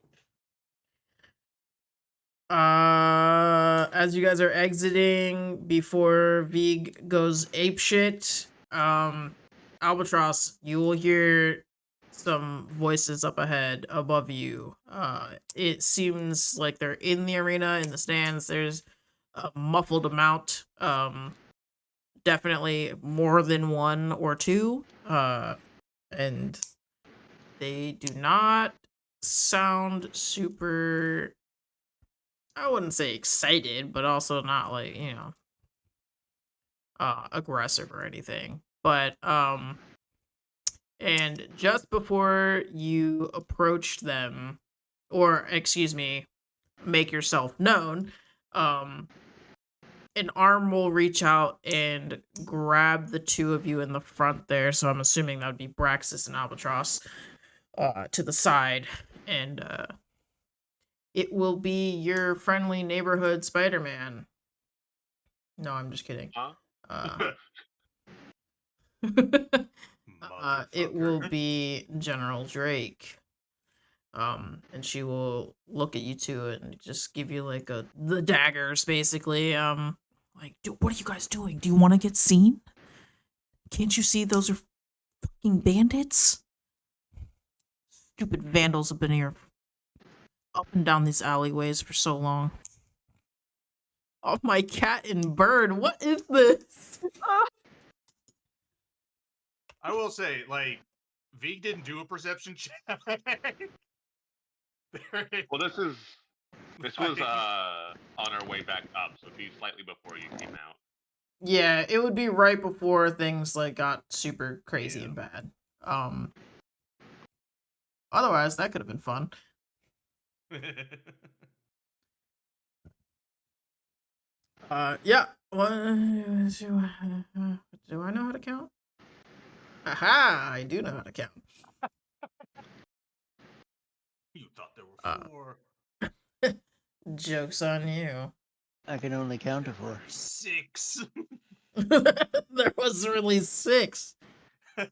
As you guys are exiting before Vig goes apeshit, Albatross, you will hear some voices up ahead above you. It seems like they're in the arena, in the stands. There's a muffled amount. Definitely more than one or two. And they do not sound super, I wouldn't say excited, but also not like, aggressive or anything. But and just before you approach them, or excuse me, make yourself known, an arm will reach out and grab the two of you in the front there. So I'm assuming that would be Braxis and Albatross, to the side, and it will be your friendly neighborhood Spider-Man. No, I'm just kidding. Huh? It will Motherfucker. be General Drake. And she will look at you two and just give you like the daggers, basically. Like, what are you guys doing? Do you want to get seen? Can't you see those are fucking bandits? Stupid vandals have been here up and down these alleyways for so long. Oh, my cat and bird, what is this? I will say, like, Vig didn't do a perception check. Well, this was on our way back up, so it'd be slightly before you came out. Yeah, it would be right before things like got super crazy and bad. Otherwise, that could have been fun. Yeah. Do I know how to count? Aha! I do know how to count. You thought there were 4. Joke's on you. I can only count to 4. 6. There was really 6. If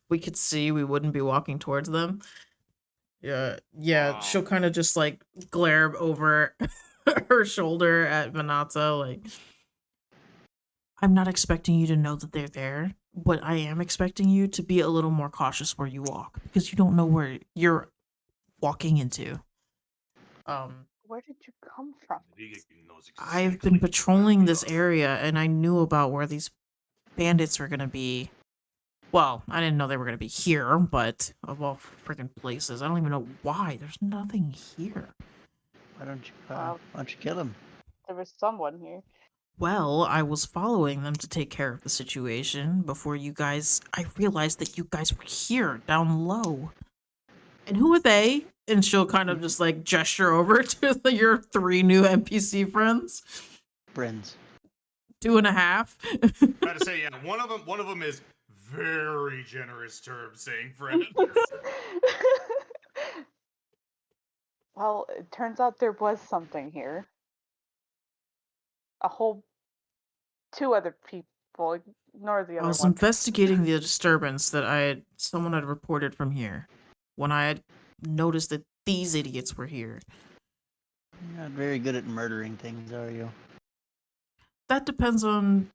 we could see, we wouldn't be walking towards them. Yeah, Wow. she'll kind of just like glare over her shoulder at Venata, like, I'm not expecting you to know that they're there, but I am expecting you to be a little more cautious where you walk, because you don't know where you're walking into. Where did you come from? I've been patrolling this area, and I knew about where these bandits were gonna be. Well, I didn't know they were gonna be here, but of all freaking places, I don't even know why. There's nothing here. Why don't you kill him? There was someone here. Well, I was following them to take care of the situation before you guys. I realized that you guys were here, down low. And who are they? And she'll kind of just like gesture over to your 3 new NPC friends. Friends. 2.5. Gotta say, yeah, one of them is very generous term saying friends. Well, it turns out there was something here. A whole 2 other people. Ignore the I other was one. investigating the disturbance that someone had reported from here when I had noticed that these idiots were here. You're not very good at murdering things, are you? That depends on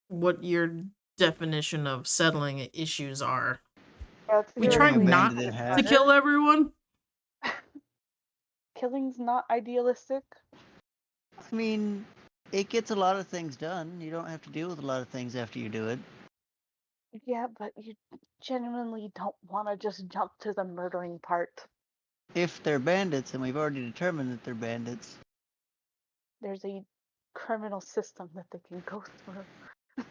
what your definition of settling issues are. Yeah, We it's try really not abandoned easy half. to kill everyone. Killing's not idealistic. I mean, it gets a lot of things done. You don't have to deal with a lot of things after you do it. Yeah, but you genuinely don't want to just jump to the murdering part. If they're bandits, and we've already determined that they're bandits, There's a criminal system that they can go through.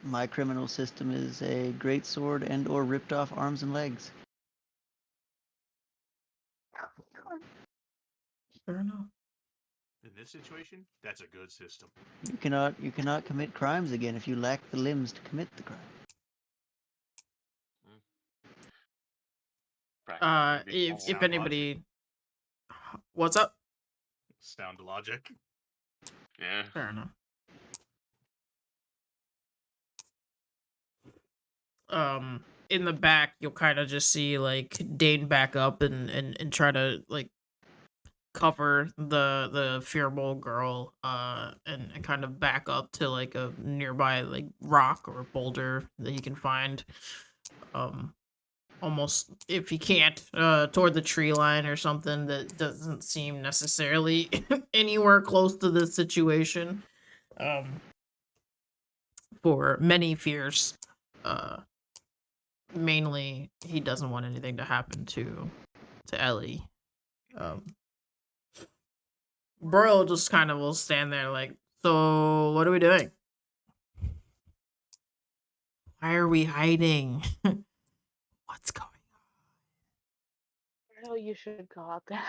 my criminal system is a great sword and/or ripped off arms and legs. Fair enough. In this situation, that's a good system. You cannot commit crimes again if you lack the limbs to commit the crime. If Sound anybody, what's up? Sound logic. Yeah. Fair enough. In the back, you'll kind of just see like Dane back up and try to like cover the fearful girl, and kind of back up to like a nearby like rock or boulder that he can find. Almost if he can't, toward the tree line or something that doesn't seem necessarily anywhere close to this situation. For many fears, mainly he doesn't want anything to happen to Ellie. Broil just kind of will stand there like, so what are we doing? Why are we hiding? What's going Well, you should go out there.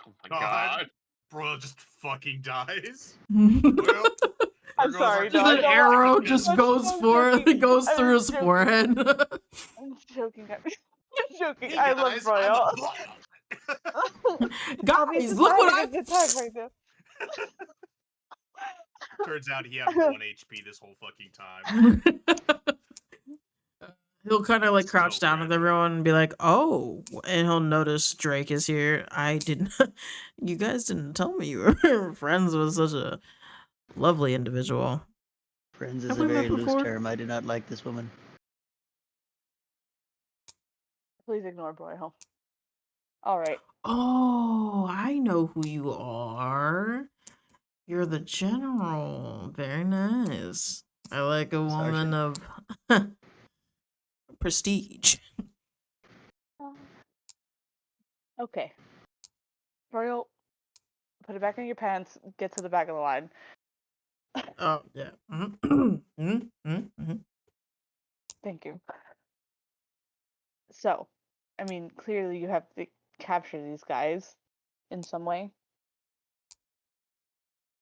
Oh my god. Bro just fucking dies. on? Well, I'm there goes sorry, our no, Just I an don't want- arrow I'm just I'm goes so for joking. goes I'm through his joking. forehead. I'm joking. I'm joking. Hey I love guys, Broil. I'll be Guys, look what having I a good time right now. Turns out he had 1 HP this whole fucking time. He'll kind of like So crouch down with random. everyone and be like, "Oh," and he'll notice Drake is here. I didn't. You guys didn't tell me you were friends with such a lovely individual. Friends is Have a we met very loose before? term. I do not like this woman. Please ignore Broil. All right. Oh, I know who you are. You're the general. Very nice. I like a woman of prestige. Okay. Broil, put it back in your pants. Get to the back of the line. Oh yeah. Thank you. So, I mean, clearly you have to capture these guys in some way.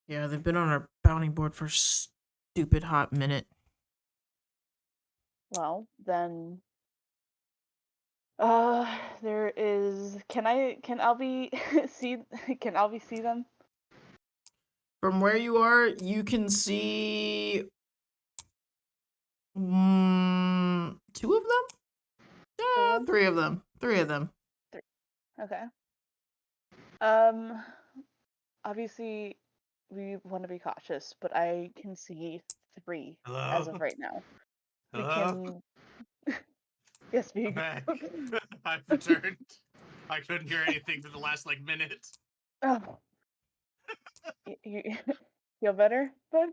Yeah, they've been on our bounty board for a stupid hot minute. Well, then there is can Albie see can Albie see them? From where you are, you can see two of them? Yeah, them? three of them. Three of them. Okay. Obviously we want to be cautious, but I can see 3 as Hello? of right now. We Hello? can Yes, I'm Big. back. I've returned. I couldn't hear anything for the last like minute. Oh. You feel better, bud?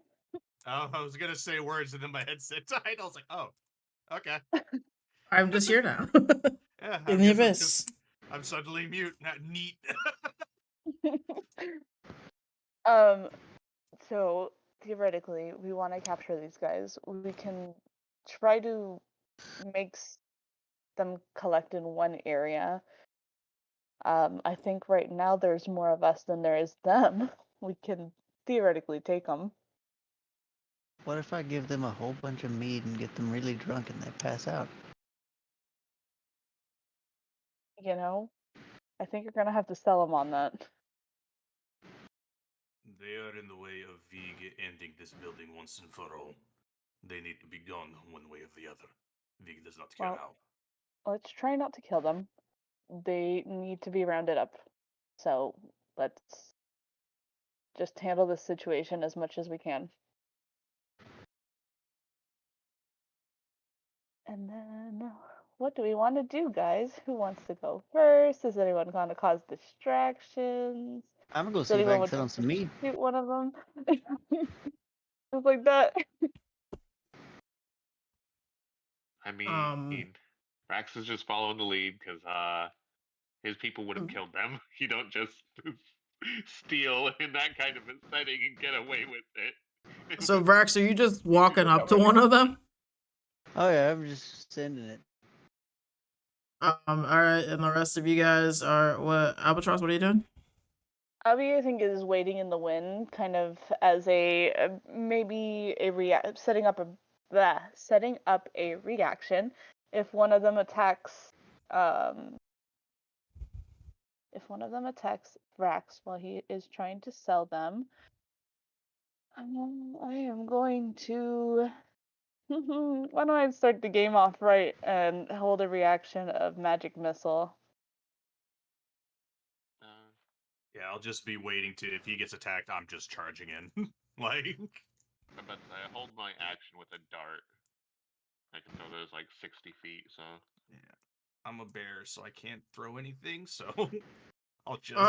Oh, I was gonna say words and then my headset died. I was like, oh, okay. I'm just here now. Yeah, In I the guess abyss. I'm suddenly mute. Not neat. So theoretically, we want to capture these guys. We can try to make them collect in one area. I think right now there's more of us than there is them. We can theoretically take them. What if I give them a whole bunch of mead and get them really drunk and they pass out? You know, I think you're gonna have to sell them on that. They are in the way of Vig ending this building once and for all. They need to be gone one way or the other. Vig does not care Well, how. let's try not to kill them. They need to be rounded up. So let's just handle this situation as much as we can. And then, what do we want to do, guys? Who wants to go first? Is anyone going to cause distractions? I'm gonna go Does see if I anyone can want sit to on some mead. shoot one of them? Just like that. I mean, Rax is just following the lead because his people would have killed them. You don't just steal in that kind of a setting and get away with it. So Vrax, are you just walking up to one of them? Oh yeah, I'm just sending it. All right, and the rest of you guys are what? Albatross, what are you doing? Abby, I think, is waiting in the wind, kind of as a maybe a setting up a reaction if one of them attacks. If one of them attacks Vrax while he is trying to sell them, I am going to. Why don't I start the game off right and hold a reaction of magic missile? Yeah, I'll just be waiting to if he gets attacked, I'm just charging in. Like I'm about to say, I hold my action with a dart. I can throw those like 60 feet, so. yeah. I'm a bear, so I can't throw anything, so I'll just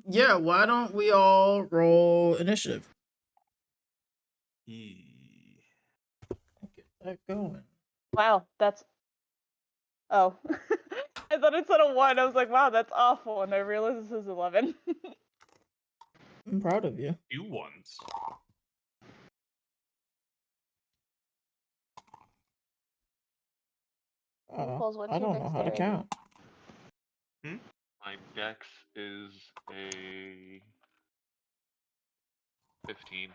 Yeah, why don't we all roll initiative? Eee. Get that going. Wow, that's. Oh. I thought it said a 1. I was like, wow, that's awful. And I realized this is 11. I'm proud of you. Few ones. Equals, what's I your don't know how to dexterity? count. My dex is a 15.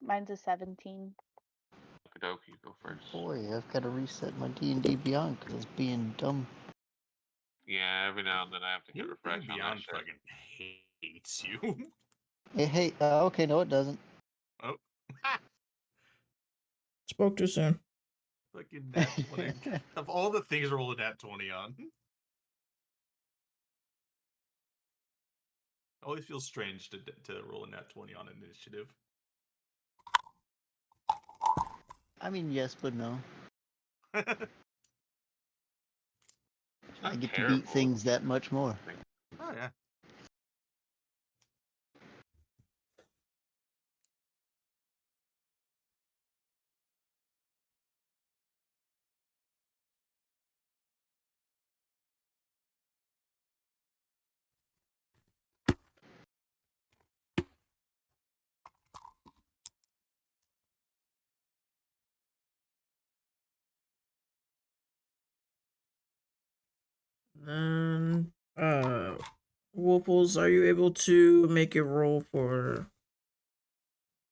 Mine's a 17. Okie you go first. Boy, I've got to reset my D&D Beyond because it's being dumb. Yeah, every now and then I have to hit You refresh on that Beyond shit. fucking hates you. Hey, okay, no, it doesn't. Oh. Spoke too soon. Fucking nat 20. Of all the things to roll a nat 20 on. Always feels strange to roll a nat 20 on initiative. I mean, yes, but no. I get to beat things that much more. Oh, yeah. Then, Wolfles, are you able to make a roll for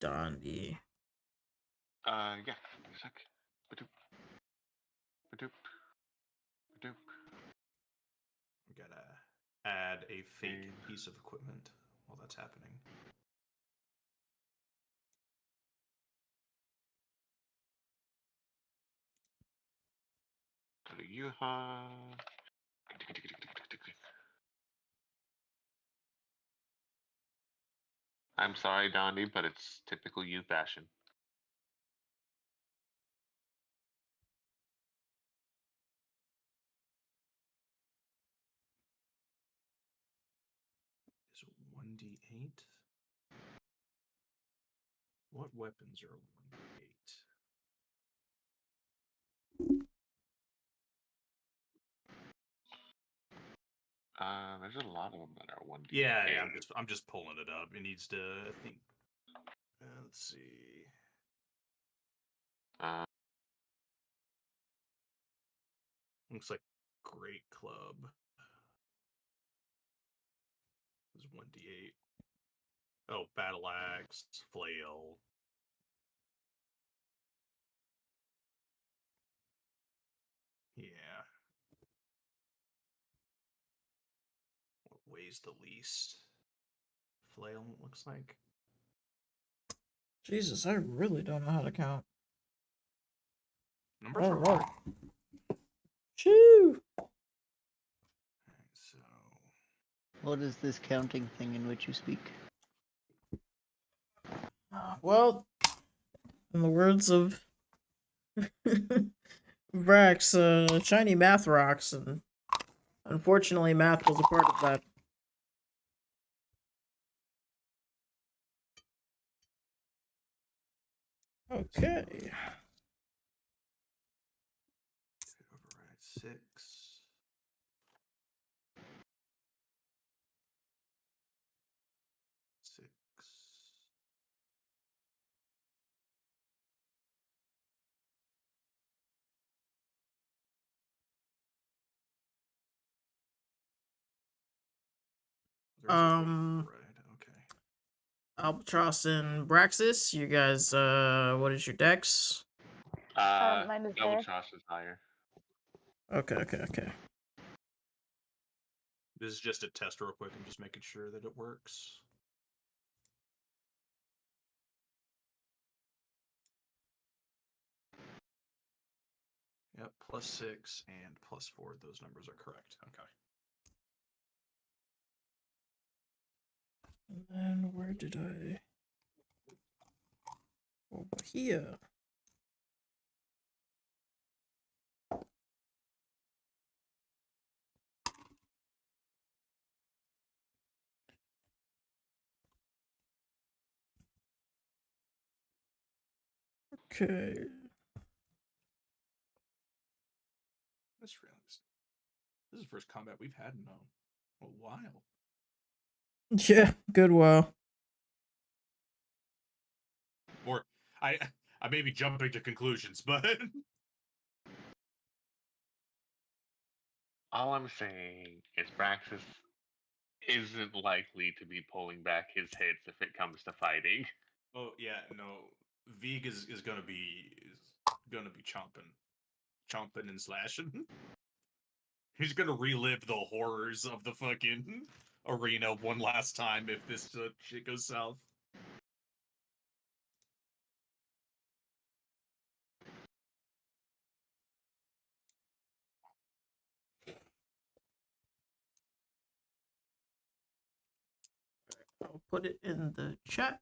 Dondi? Yeah, give me a sec. Badoop. Badoop. Badoop. We gotta add a fake piece of equipment while that's happening. Go to Yuha. I'm sorry, Dondi, but it's typical you fashion. Is it 1d8? What weapons are 1d8? There's a lot of them that are 1d8. Yeah, I'm just pulling it up. It needs to think. Let's see. Looks like Great Club is 1d8. Oh, Battle Axe, Flail. Yeah. What weighs the least? Flail, it looks like. Jesus, I really don't know how to count. Numbers are Alright. hard. Shoo! So, What is this counting thing in which you speak? Well, in the words of Vrax, shiny math rocks, and unfortunately, math was a part of that. Okay. Right. Okay. Albatross and Braxis, you guys, what is your dex? Mine is higher. Albatross is higher. Okay. This is just a test real quick. I'm just making sure that it works. Yep, +6 and +4. Those numbers are correct. Okay. And then where did I? Over here. Okay. This is the first combat we've had in a while. Yeah, good while. Or I may be jumping to conclusions, but All I'm saying is Braxis isn't likely to be pulling back his hits if it comes to fighting. oh yeah, no. Vig is gonna be chomping and slashing. He's gonna relive the horrors of the fucking arena one last time if this shit goes south. I'll put it in the chat.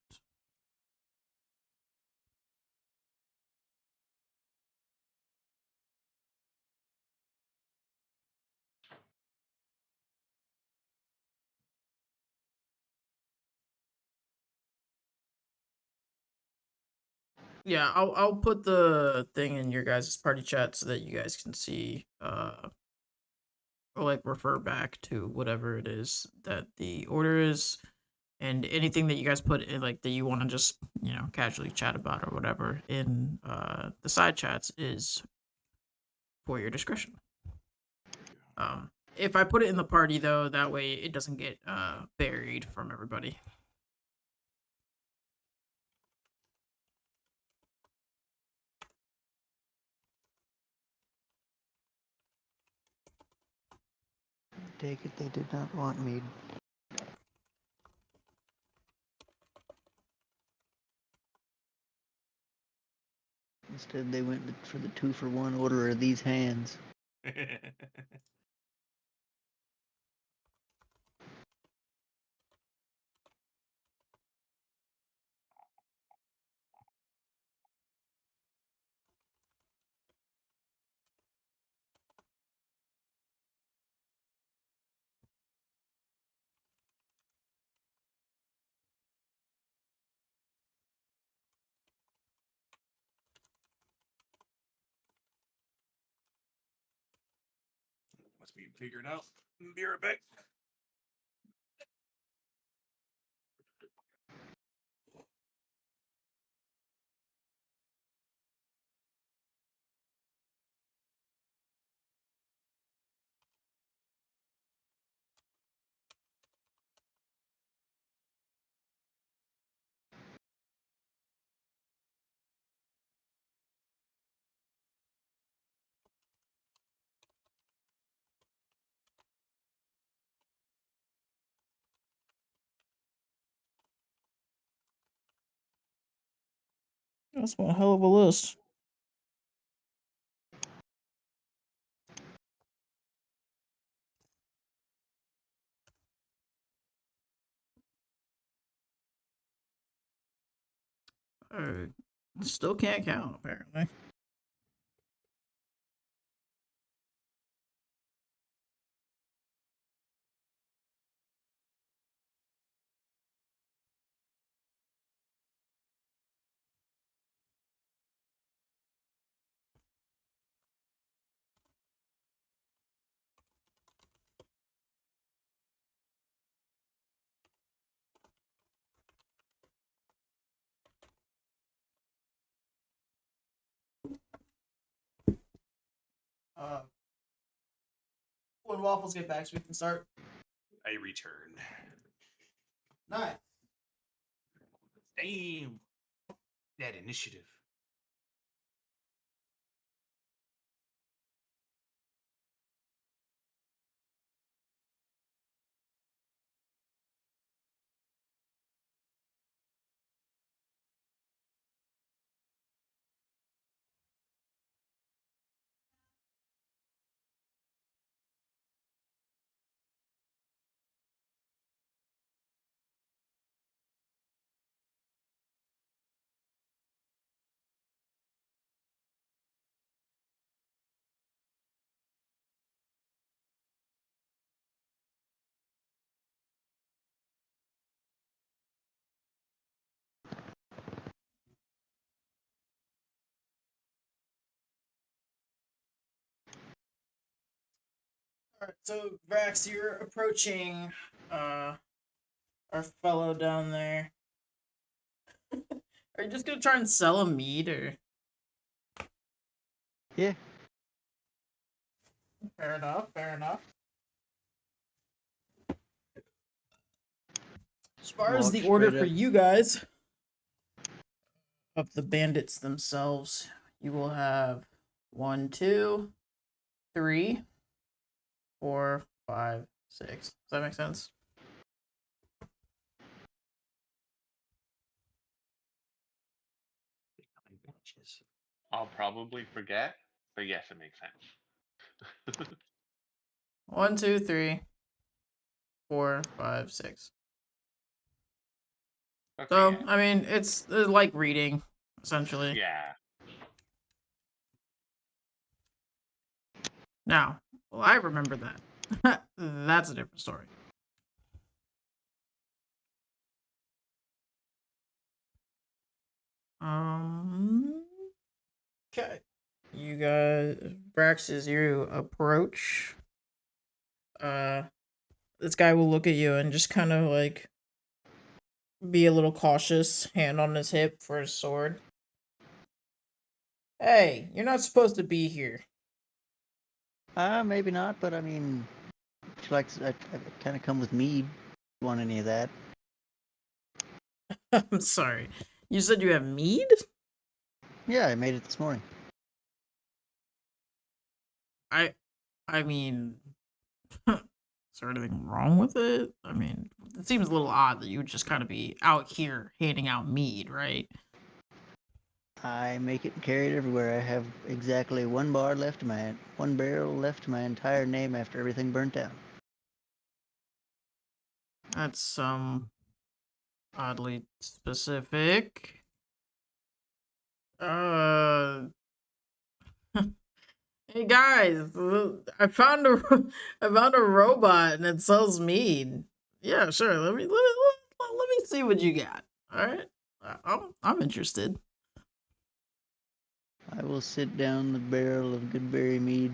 Yeah, I'll put the thing in your guys' party chat so that you guys can see or like refer back to whatever it is that the order is, and anything that you guys put in like that you want to just casually chat about or whatever in the side chats is for your discretion. If I put it in the party though, that way it doesn't get buried from everybody. Take it they did not want mead. Instead, they went for the 2-for-1 order of these hands. Must be figured out. Be right back. That's one hell of a list. Still can't count apparently. When waffles get back, so we can start. I return. Nice. Damn. That initiative. Alright, so Brax, you're approaching our fellow down there. Are you just gonna try and sell a meat or? Yeah. Fair enough, fair enough. As far as Walk the order straight for up. you guys of the bandits themselves, you will have 1, 2, 3, 4, 5, 6. Does that make sense? I'll probably forget, but yes, it makes sense. 1, 2, 3, 4, 5, 6. Okay, So, yeah. I mean, it's like reading, essentially. Yeah. Now, well, I remember that. That's a different story. Okay. You guys, Brax, as you approach, this guy will look at you and just kind of like be a little cautious, hand on his hip for his sword. Hey, you're not supposed to be here. Maybe not, but I mean, would you like to, I kind of come with me. Want any of that? I'm sorry. You said you have mead? Yeah, I made it this morning. I mean, is there anything wrong with it? I mean, it seems a little odd that you would just kind of be out here handing out mead, right? I make it and carry it everywhere. I have exactly one barrel left to my entire name after everything burnt down. That's oddly specific. Hey guys, I found a robot and it sells mead. Yeah, sure. Let me see what you got. All right, I'm interested. I will sit down the barrel of goodberry mead.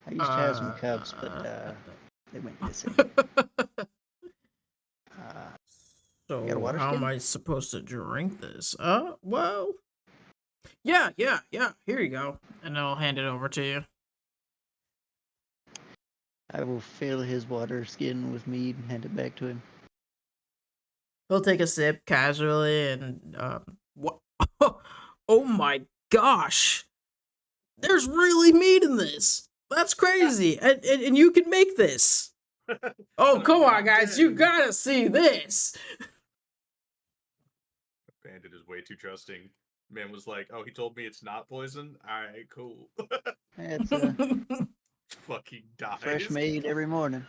I used to have some cups, but they went missing. You got a So water how am skin? I supposed to drink this? Well, yeah. Here you go, and I'll hand it over to you. I will fill his water skin with mead and hand it back to him. He'll take a sip casually, and what? Oh my gosh! There's really meat in this. That's crazy, and you can make this. Oh, come on, guys! You gotta see this. Bandit is way too trusting. Man was like, "Oh, he told me it's not poison. All right, cool." It's Fucking dies. fresh made every morning.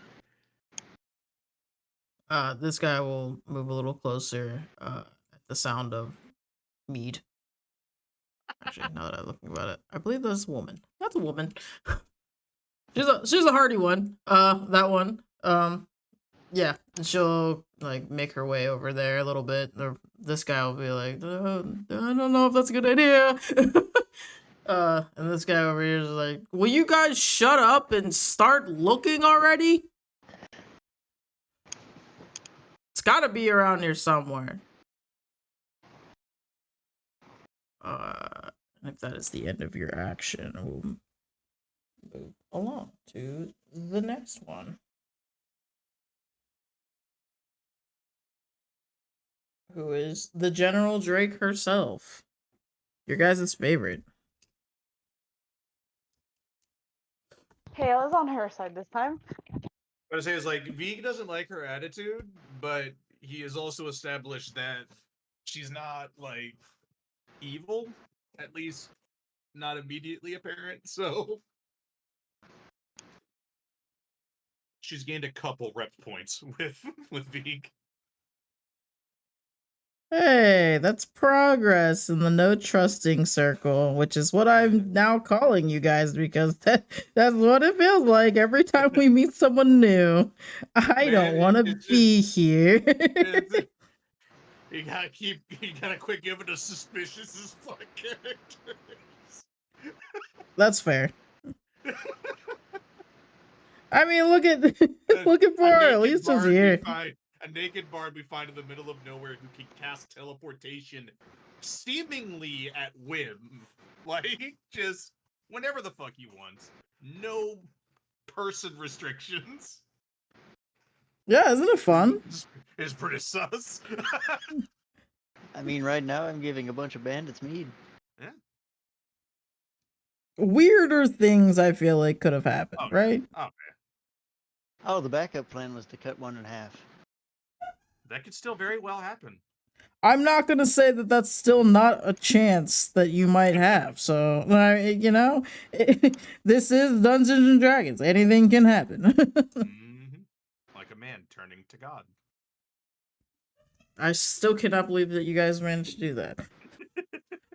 This guy will move a little closer. At the sound of mead. Actually, now that I'm looking about it, I believe that's a woman. That's a woman. she's a hardy one. That one. Yeah, and she'll like make her way over there a little bit. This guy will be like, I don't know if that's a good idea. And this guy over here is like, will you guys shut up and start looking already? It's gotta be around here somewhere. And if that is the end of your action, we'll move along to the next one. Who is the General Drake herself? Your guys' favorite. Hey, I was on her side this time. What I say is like Vig doesn't like her attitude, but he has also established that she's not like evil, at least not immediately apparent. So she's gained a couple rep points with Vig. Hey, that's progress in the no trusting circle, which is what I'm now calling you guys because that's what it feels like every time we meet someone new. I don't want to be here. You gotta quit giving us suspicious as fuck characters. That's fair. I mean, look at Broil. He's just here. A naked bard we find in the middle of nowhere who can cast teleportation seemingly at whim. Like, just whenever the fuck he wants. No person restrictions. Yeah, isn't it fun? It's pretty sus. I mean, right now I'm giving a bunch of bandits mead. Yeah. Weirder things I feel like could have happened, right? Oh, the backup plan was to cut one in half. That could still very well happen. I'm not gonna say that that's still not a chance that you might have. So, you know, this is Dungeons and Dragons. Anything can happen. Like a man turning to God. I still cannot believe that you guys managed to do that.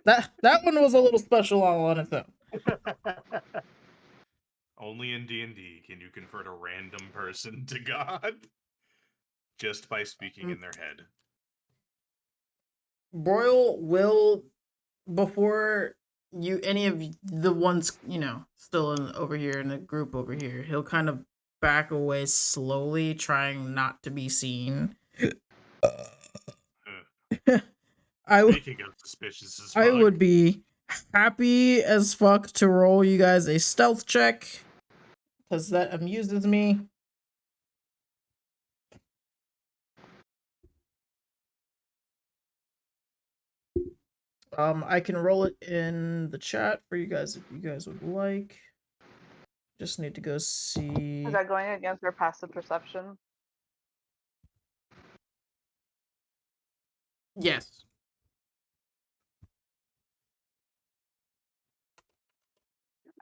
That one was a little special all on its own. Only in D&D can you convert a random person to God just by speaking in their head. Broil will, before any of the ones, still over here in the group over here, he'll kind of back away slowly, trying not to be seen. I would be happy as fuck to roll you guys a stealth check, because that amuses me. I can roll it in the chat for you guys if you guys would like. Just need to go see. Is that going against our passive perception? Yes.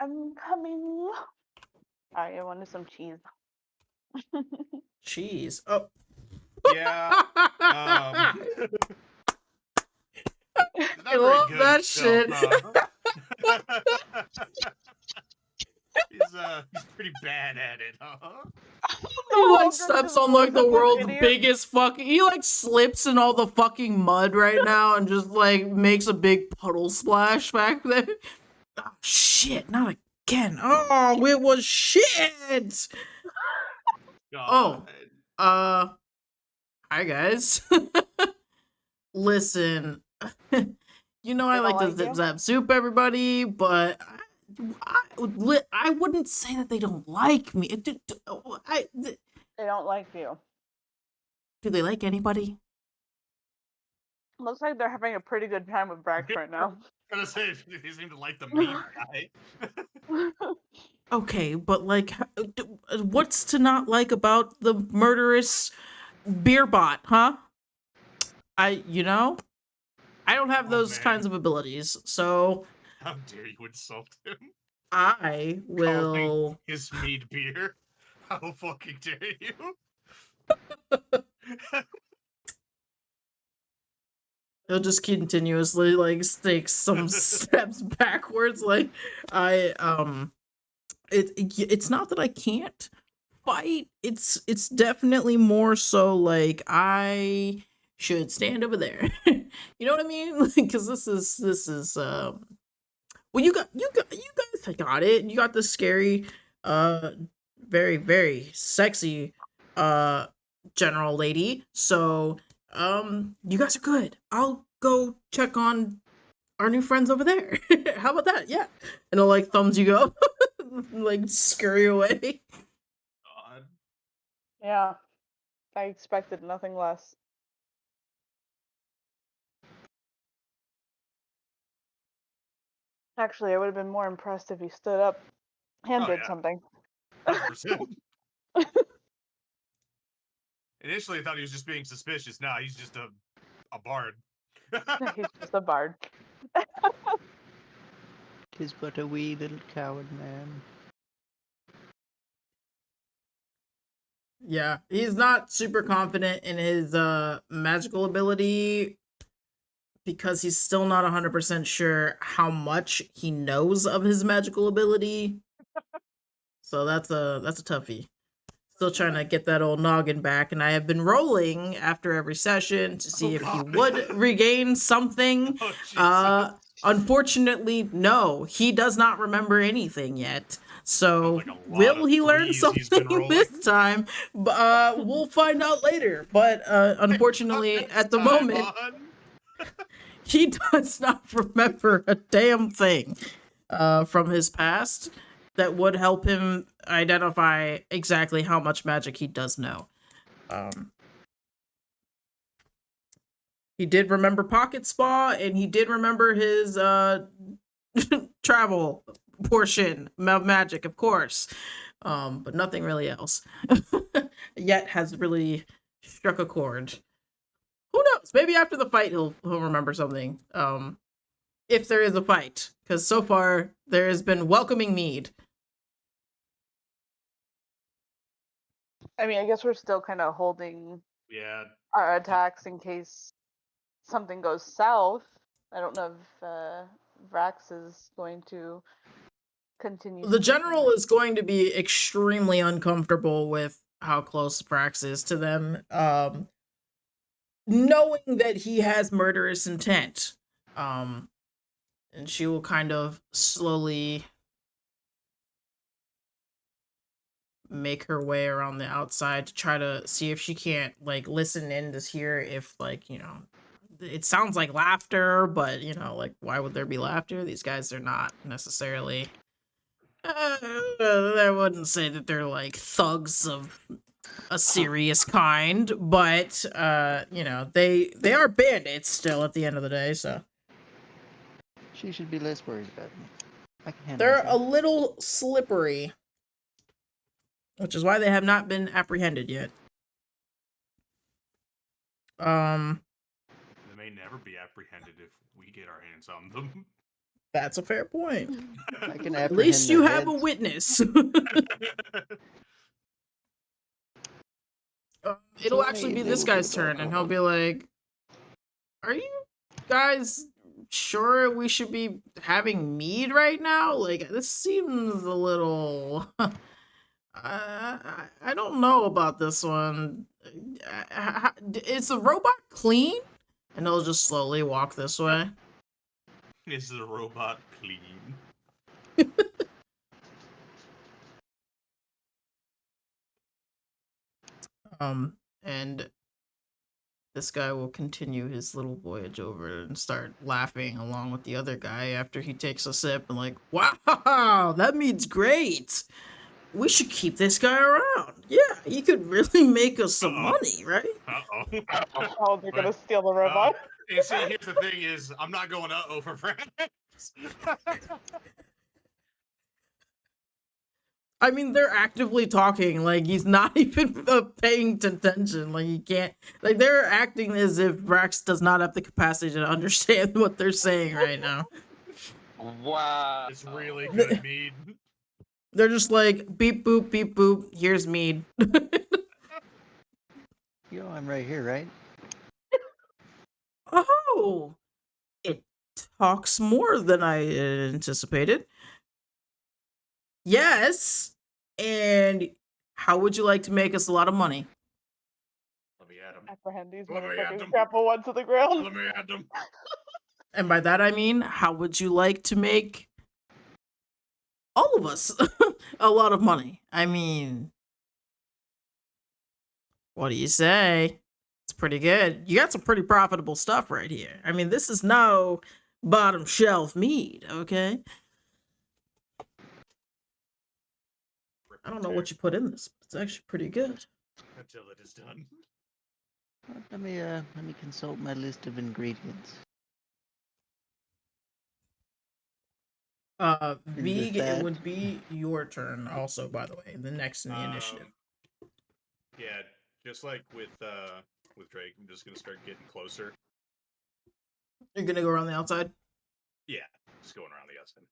I'm coming. Alright, I wanted some cheese. Cheese. Oh. Yeah. I love that shit. He's pretty bad at it, huh? He like steps on like the world's biggest fucking. He like slips in all the fucking mud right now and just like makes a big puddle splash back there. Oh shit! Not again. Oh, it was shit. God. Oh, hi guys. Listen, you know I like to zip zap soup everybody, but I wouldn't say that they don't like me. They don't like you. Do they like anybody? Looks like they're having a pretty good time with Brax right now. I was gonna say they seem to like the mean guy. Okay, but like, what's to not like about the murderous beer bot, huh? I don't have those kinds of abilities, so. How dare you insult him? I will. Calling his mead beer. How fucking dare you? He'll just continuously like take some steps backwards. Like it's not that I can't fight. It's definitely more so like I should stand over there. You know what I mean? Because this is well, you guys got it. You got the scary, very, very sexy, general lady. So, you guys are good. I'll go check on our new friends over there. How about that? Yeah. And I'll like thumbs you go like scurry away. God. Yeah. I expected nothing less. Actually, I would have been more impressed if he stood up and Oh, did yeah. something. 100%. Initially, I thought he was just being suspicious. Nah, he's just a bard. He's just a bard. Tis but a wee little coward man. Yeah, he's not super confident in his magical ability because he's still not 100% sure how much he knows of his magical ability. So that's a toughie. Still trying to get that old noggin back, and I have been rolling after every session to see if he would regain something. Oh, Unfortunately, no, he does not remember anything yet. So, Sounds like a lot will of he learn threes he's been something rolling. this time? We'll find out later. But unfortunately, at the moment, he does not remember a damn thing from his past that would help him identify exactly how much magic he does know. He did remember Pocket Spa, and he did remember his travel portion of magic, of course. But nothing really else yet has really struck a chord. Who knows? Maybe after the fight he'll remember something. If there is a fight, because so far there has been welcoming mead. I mean, I guess we're still kind of holding Yeah. our attacks in case something goes south. I don't know if Vrax is going to continue. The general is going to be extremely uncomfortable with how close Vrax is to them, knowing that he has murderous intent. And she will kind of slowly make her way around the outside to try to see if she can't like listen in to hear if like, you know, it sounds like laughter, but you know, like why would there be laughter? These guys are not necessarily I wouldn't say that they're like thugs of a serious kind, but you know, they are bandits still at the end of the day, so She should be less worried about me. I can handle they're a myself. little slippery, which is why they have not been apprehended yet. They may never be apprehended if we get our hands on them. That's a fair point. I can At apprehend least you their have a heads. witness. It'll So actually be they this will guy's get about turn, and he'll be like, "Are you guys sure we should be having mead right now? Like, this seems a little. I don't know about this one. Is the robot clean?" And he'll just slowly walk this way. Is the robot clean? And this guy will continue his little voyage over and start laughing along with the other guy after he takes a sip and like, wow, that means great. We should keep this guy around. Yeah, he could really make us some money, right? Uh-oh. Oh, they're gonna steal the robot. And see, here's the thing is, I'm not going uh-oh for France. I mean, they're actively talking. Like, he's not even paying attention. Like, he can't. Like, they're acting as if Brax does not have the capacity to understand what they're saying right now. Wow. It's really good mead. They're just like, beep boop, here's mead. You know I'm right here, right? Oh, it talks more than I anticipated. Yes, and how would you like to make us a lot of money? Let me at him. Apprehend these Let me at motherfuckers. them. Grapple one to the ground. Let me at them. And by that I mean, how would you like to make all of us a lot of money? I mean, what do you say? It's pretty good. You got some pretty profitable stuff right here. I mean, this is no bottom shelf mead, okay? I don't know what you put in this. But it's actually pretty good. Until it is done. Let me consult my list of ingredients. And with Vig, it that, would be your turn. Also, by the way, the next in the initiative. Yeah, just like with Drake, I'm just gonna start getting closer. You're gonna go around the outside. Yeah, just going around the outside.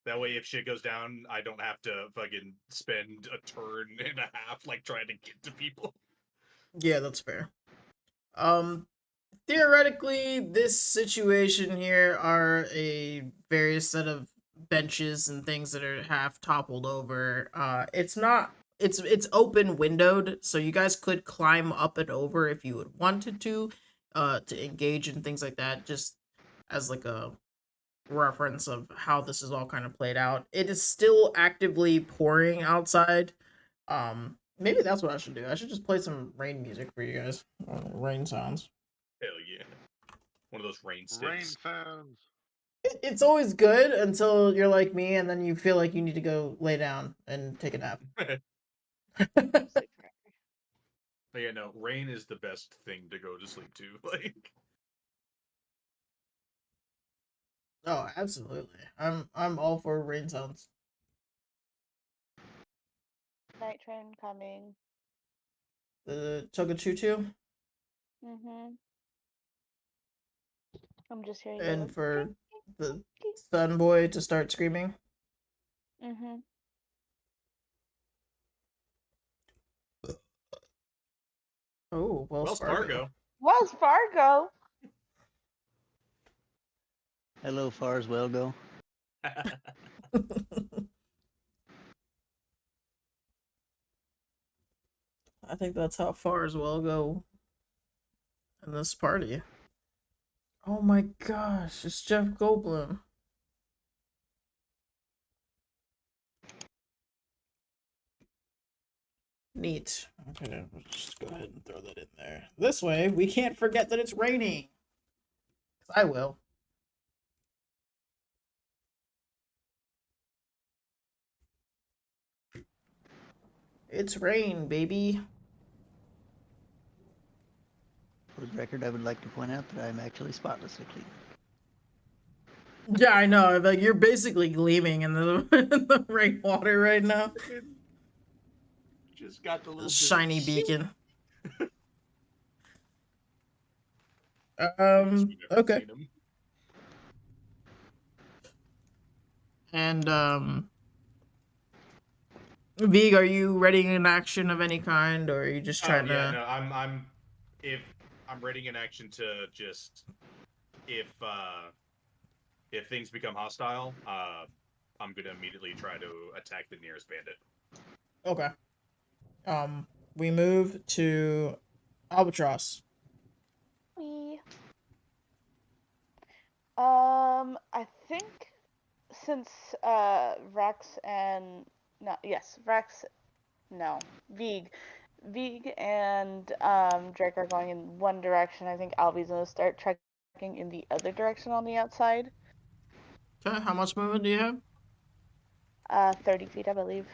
That way, if shit goes down, I don't have to fucking spend a turn and a half like trying to get to people. Yeah, that's fair. Theoretically, this situation here are a various set of benches and things that are half toppled over. It's not. It's open windowed, so you guys could climb up and over if you would wanted to engage in things like that. Just as like a reference of how this is all kind of played out. It is still actively pouring outside. Maybe that's what I should do. I should just play some rain music for you guys. Rain sounds. Hell yeah. One of those rain sticks. Rain sounds. It's always good until you're like me and then you feel like you need to go lay down and take a nap. Sleep forever. But yeah, no, rain is the best thing to go to sleep to. Like, Oh, absolutely. I'm all for rain sounds. Night train coming. The Chugga Choo Choo. Mhm. I'm just hearing And for the sun boy to start screaming. Mhm. Oh, Wells Fargo. Wells Fargo. hello, far as well go. I think that's how far as well go in this party. Oh my gosh, it's Jeff Goldblum. Neat. Okay, let's just go ahead and throw that in there. This way, we can't forget that it's raining. 'Cause I will. It's rain, baby. For the record, I would like to point out that I'm actually spotlessly clean. Yeah, I know. Like you're basically gleaming in the in the rainwater right now. Just got the little Shiny bit. beacon. I guess we never Okay. seen him. And Vig, are you readying an action of any kind, or are you just trying yeah, to? no, if I'm ready in action to just if things become hostile, I'm gonna immediately try to attack the nearest bandit. Okay. We move to Albatross. Me. I think since Rex and Rex, no, Vig, Vig and Drake are going in one direction. I think Albie's gonna start trekking in the other direction on the outside. Okay, how much movement do you have? 30 feet, I believe.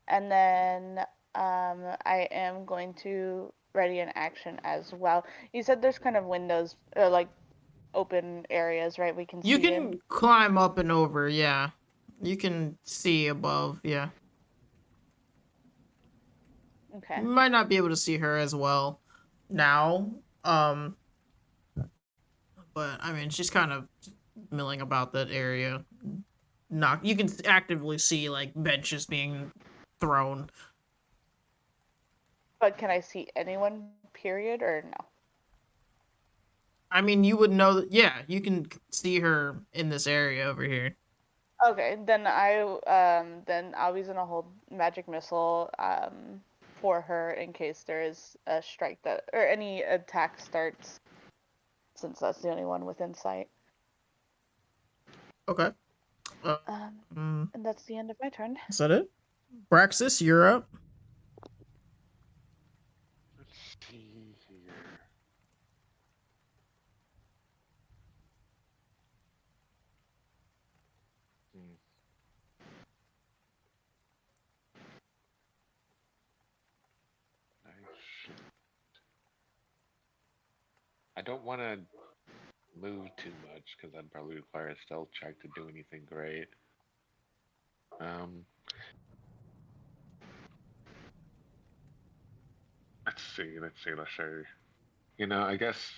And then I am going to ready an action as well. You said there's kind of windows, like open areas, right? We can You see can in. climb up and over, yeah. You can see above, yeah. Okay. You might not be able to see her as well now. But I mean she's kind of milling about that area. Not you can actively see like benches being thrown. But can I see anyone, period, or no? I mean you would know that yeah, you can see her in this area over here. Okay, then then Albie's gonna hold magic missile for her in case there is a strike that or any attack starts, since that's the only one within sight. Okay. And that's the end of my turn. Is that it? Braxis, you're up. Let's see here. I don't want to move too much because I'd probably require a stealth check to do anything great. Let's see. You know, I guess.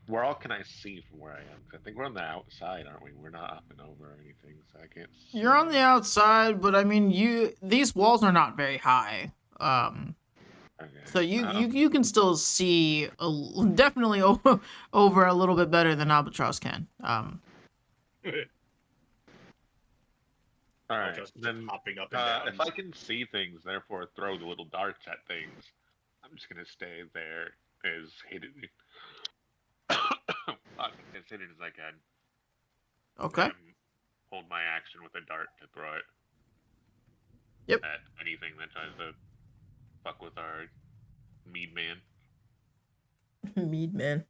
Where all can I see from where I am? 'Cause I think we're on the outside, aren't we? We're not up and over or anything, so I can't see. You're on the outside, but I mean, these walls are not very high. Okay. So you can still see definitely over a little bit better than Albatross can. All right, Just then hopping up and down. if I can see things, therefore throw the little darts at things, I'm just gonna stay there as hidden, as hidden as I can. Okay. And hold my action with a dart to throw it. Yep. At anything that tries to fuck with our mead man. Mead man.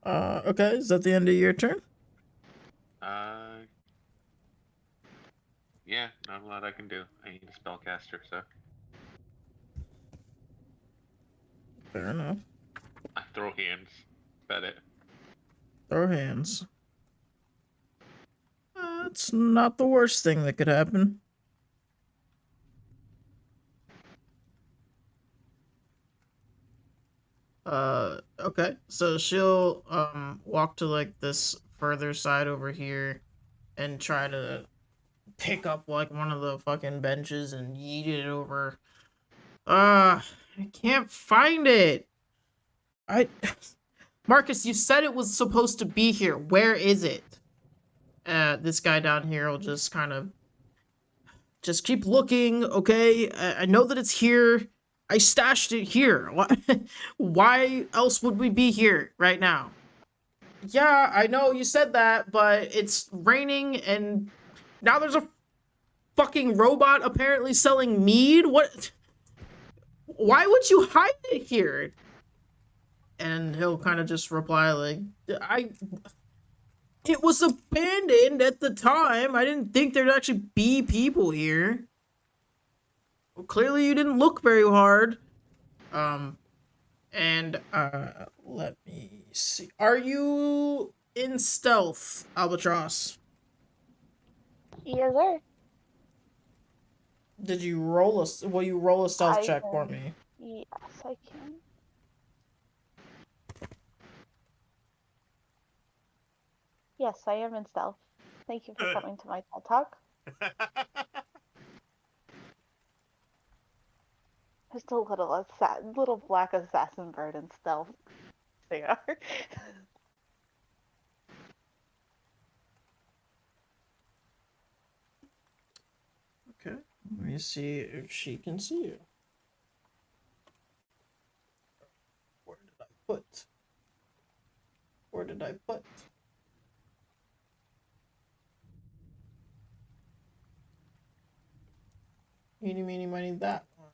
Okay, is that the end of your turn? Yeah, not a lot I can do. I need a spellcaster, so. Fair enough. I throw hands. Is that it? Throw hands. It's not the worst thing that could happen. Okay. So she'll walk to like this further side over here and try to pick up like one of the fucking benches and yeet it over. I can't find it. Marcus, you said it was supposed to be here. Where is it? This guy down here will just kind of just keep looking, okay? I know that it's here. I stashed it here. Why else would we be here right now? Yeah, I know you said that, but it's raining and now there's a fucking robot apparently selling mead? What? Why would you hide it here? And he'll kind of just reply like, it was abandoned at the time. I didn't think there'd actually be people here. Well, clearly you didn't look very hard. Let me see. Are you in stealth, Albatross? Yes, sir. Did you roll a... Will you roll a stealth check for can. me? Yes, I can. Yes, I am in stealth. Thank you for coming to my TED Talk. Just a little black assassin bird in stealth. They are. Okay. Let me see if she can see you. Where did I put? Eeny, meeny, miny, that one.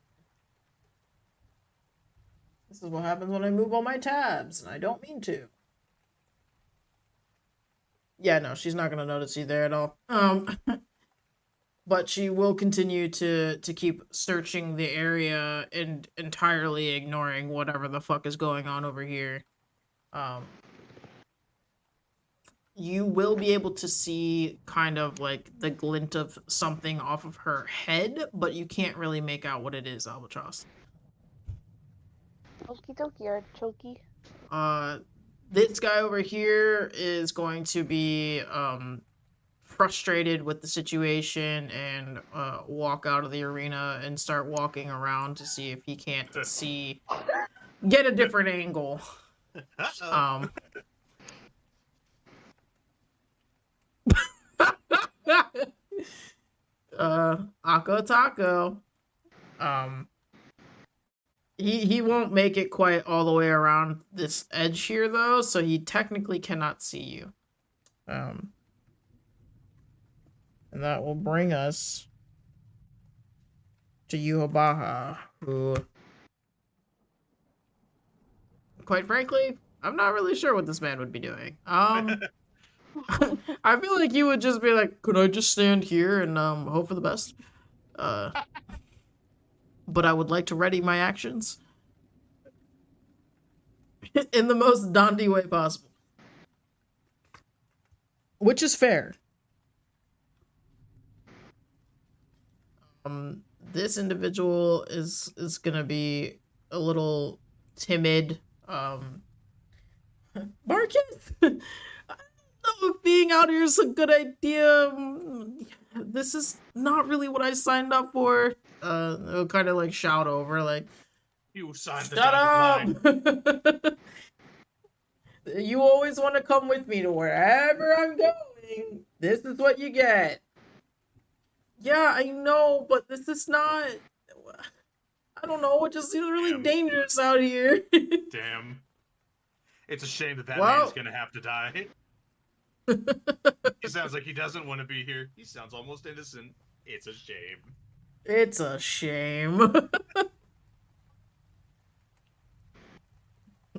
This is what happens when I move all my tabs, and I don't mean to. Yeah, no, she's not gonna notice you there at all. But she will continue to keep searching the area and entirely ignoring whatever the fuck is going on over here. You will be able to see kind of like the glint of something off of her head, but you can't really make out what it is, Albatross. Okie dokie, artichoke. This guy over here is going to be frustrated with the situation and walk out of the arena and start walking around to see if he can't get a different angle. Akko Taco. He won't make it quite all the way around this edge here though, so he technically cannot see you. And that will bring us to Yuhabaha, who, quite frankly, I'm not really sure what this man would be doing. I feel like you would just be like, could I just stand here and hope for the best? But I would like to ready my actions. in the most dandy way possible. Which is fair. This individual is gonna be a little timid. Marcus, I don't know if being out here is a good idea. This is not really what I signed up for. They'll kind of like shout over, like, You signed the shut dotted line. up! You always want to come with me to wherever I'm going. This is what you get. Yeah, I know, but this is not. I don't know. It just seems really Damn. dangerous out here. Damn. It's a shame that Well- man's gonna have to die. He sounds like he doesn't want to be here. He sounds almost innocent. It's a shame. It's a shame.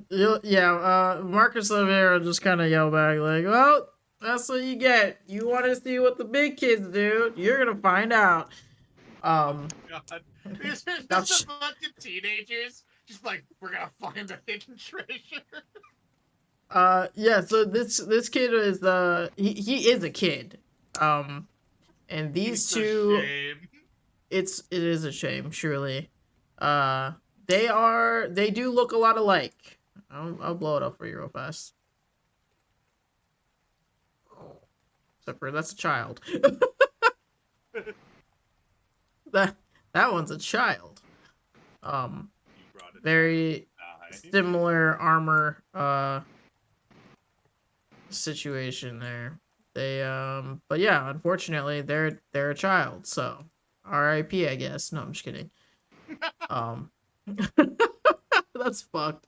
Yeah, Marcus Oliveira just kind of yelled back, like, well, that's what you get. You want to see what the big kids do? You're gonna find out. God. This is Now just a bunch of teenagers. Just like, we're gonna find the hidden treasure. Yeah, so this kid is, he is a kid. And these It's two, a shame. it is a shame, surely. They do look a lot alike. I'll blow it up for you real fast. Except for that's a child. that one's a child. You brought it Very down. similar armor situation there. They but yeah, unfortunately they're a child, so R.I.P. I guess. No, I'm just kidding. That's fucked.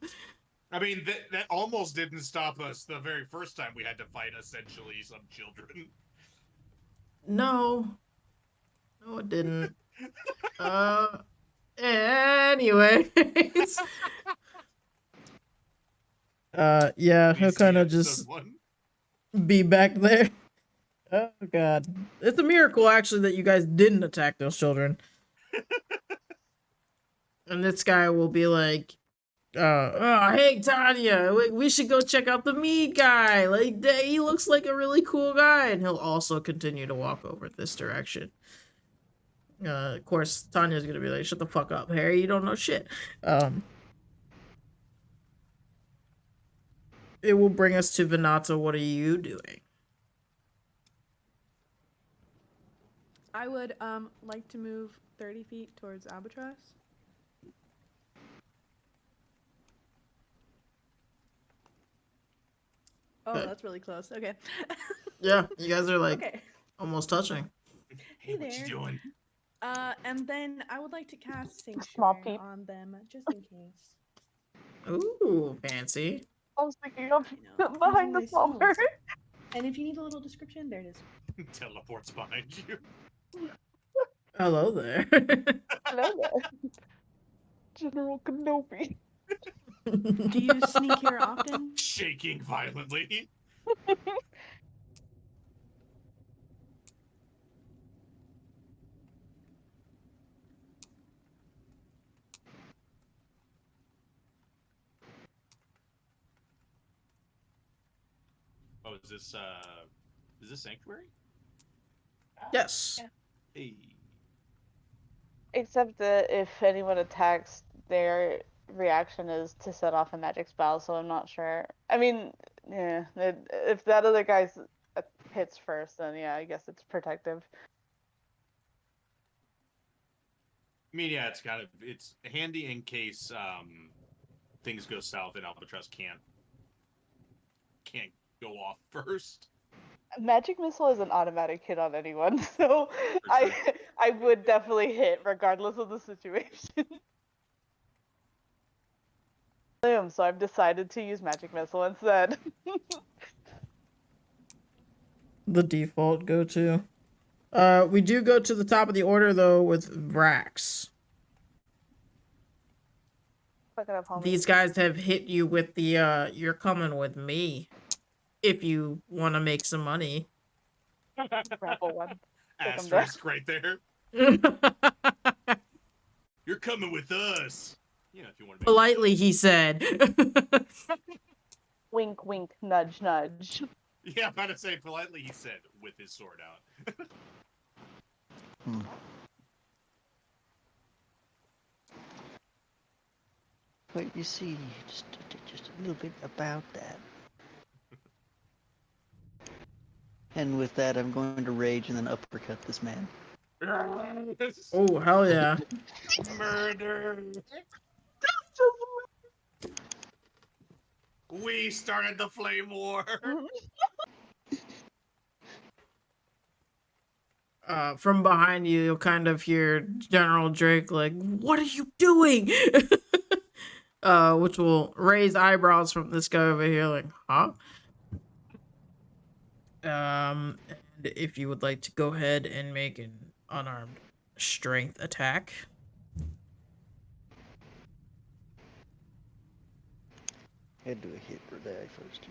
I mean, that almost didn't stop us the very first time we had to fight essentially some children. No, it didn't. Anyways. Yeah, he'll kind of just be back there. Oh god, it's a miracle actually that you guys didn't attack those children. And this guy will be like, oh, hey Tanya, we should go check out the meat guy. Like, he looks like a really cool guy. And he'll also continue to walk over this direction. Of course, Tanya's gonna be like, shut the fuck up, Harry, you don't know shit. It will bring us to Venata. What are you doing? I would like to move 30 feet towards Albatross. Oh, Okay. that's really close. Okay. Yeah, you guys are like Okay. almost touching. Hey, what you there. doing? And then I would like to cast Small Sanctuary peep. on them, just in case. Ooh, fancy. I was thinking of You know, behind the using my small skills. bird. And if you need a little description, there it is. Teleports behind you. Hello there. Hello there. General Kenobi. Do you sneak here often? Shaking violently. Oh, is this Sanctuary? Yes. Hey. Except that if anyone attacks, their reaction is to set off a magic spell, so I'm not sure. I mean, yeah, if that other guy's hits first, then yeah, I guess it's protective. I mean, yeah, it's handy in case things go south and Albatross can't go off first. Magic missile is an automatic hit on anyone, so For I sure. I would definitely hit regardless of the situation. So I've decided to use magic missile instead. The default go-to. We do go to the top of the order though with Vrax. Fuck it up, homie. These guys have hit you with the you're coming with me if you want to make some money. Grapple one. Take 'em Asterisk right there. You're coming with us. You know, if you want to make Politely, he said. Wink, wink, nudge, nudge. Yeah, I'm about to say politely. He said with his sword out. Hmm. But you see, just a little bit about that. And with that, I'm going to rage and then uppercut this man. Oh, hell yeah. Murder. We started the flame war. From behind you, you'll kind of hear General Drake like, "What are you doing?" Which will raise eyebrows from this guy over here, like, huh? And if you would like to go ahead and make an unarmed strength attack. I'd do a hit or die first.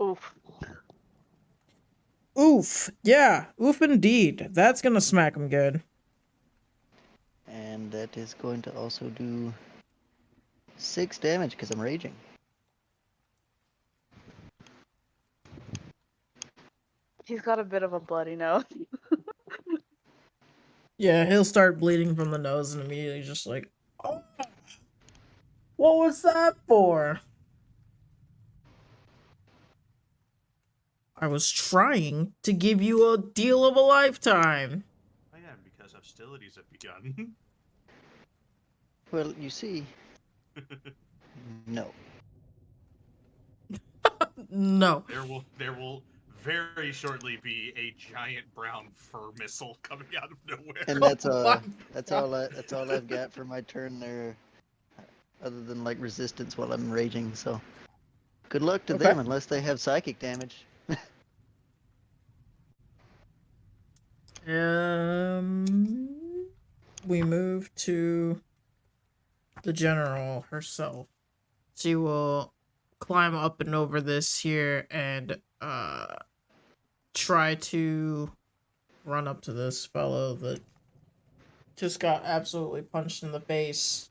Oof. Oof. Yeah. Oof indeed. That's gonna smack him good. And that is going to also do 6 damage because I'm raging. He's got a bit of a bloody nose. Yeah, he'll start bleeding from the nose and immediately just like, oh, what was that for? I was trying to give you a deal of a lifetime. I am, because hostilities have begun. Well, you see, no. No. There will very shortly be a giant brown fur missile coming out of nowhere. And that's Oh my that's all I've got for my turn there, other than like resistance while I'm raging. So, good luck to Okay. them unless they have psychic damage. We move to the general herself. She will climb up and over this here and try to run up to this fellow that just got absolutely punched in the face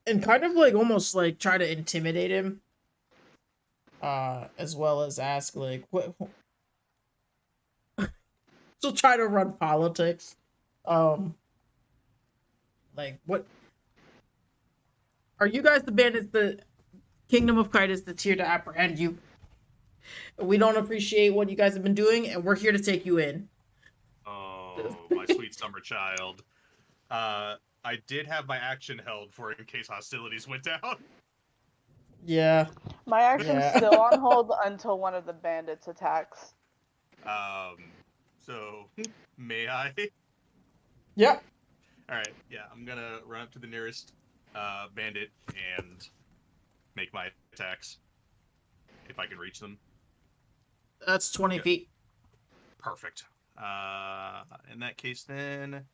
and kind of like almost like try to intimidate him, as well as ask like what. She'll try to run politics. Like, what? Are you guys the bandits? The Kingdom of Kitus that's here to apprehend you. We don't appreciate what you guys have been doing, and we're here to take you in. Oh, my sweet summer child. I did have my action held for in case hostilities went down. Yeah. My action's Yeah. still on hold until one of the bandits attacks. So may I? Yep. All right, yeah, I'm gonna run up to the nearest bandit and make my attacks if I can reach them. That's 20 Okay. feet. Perfect. In that case, then,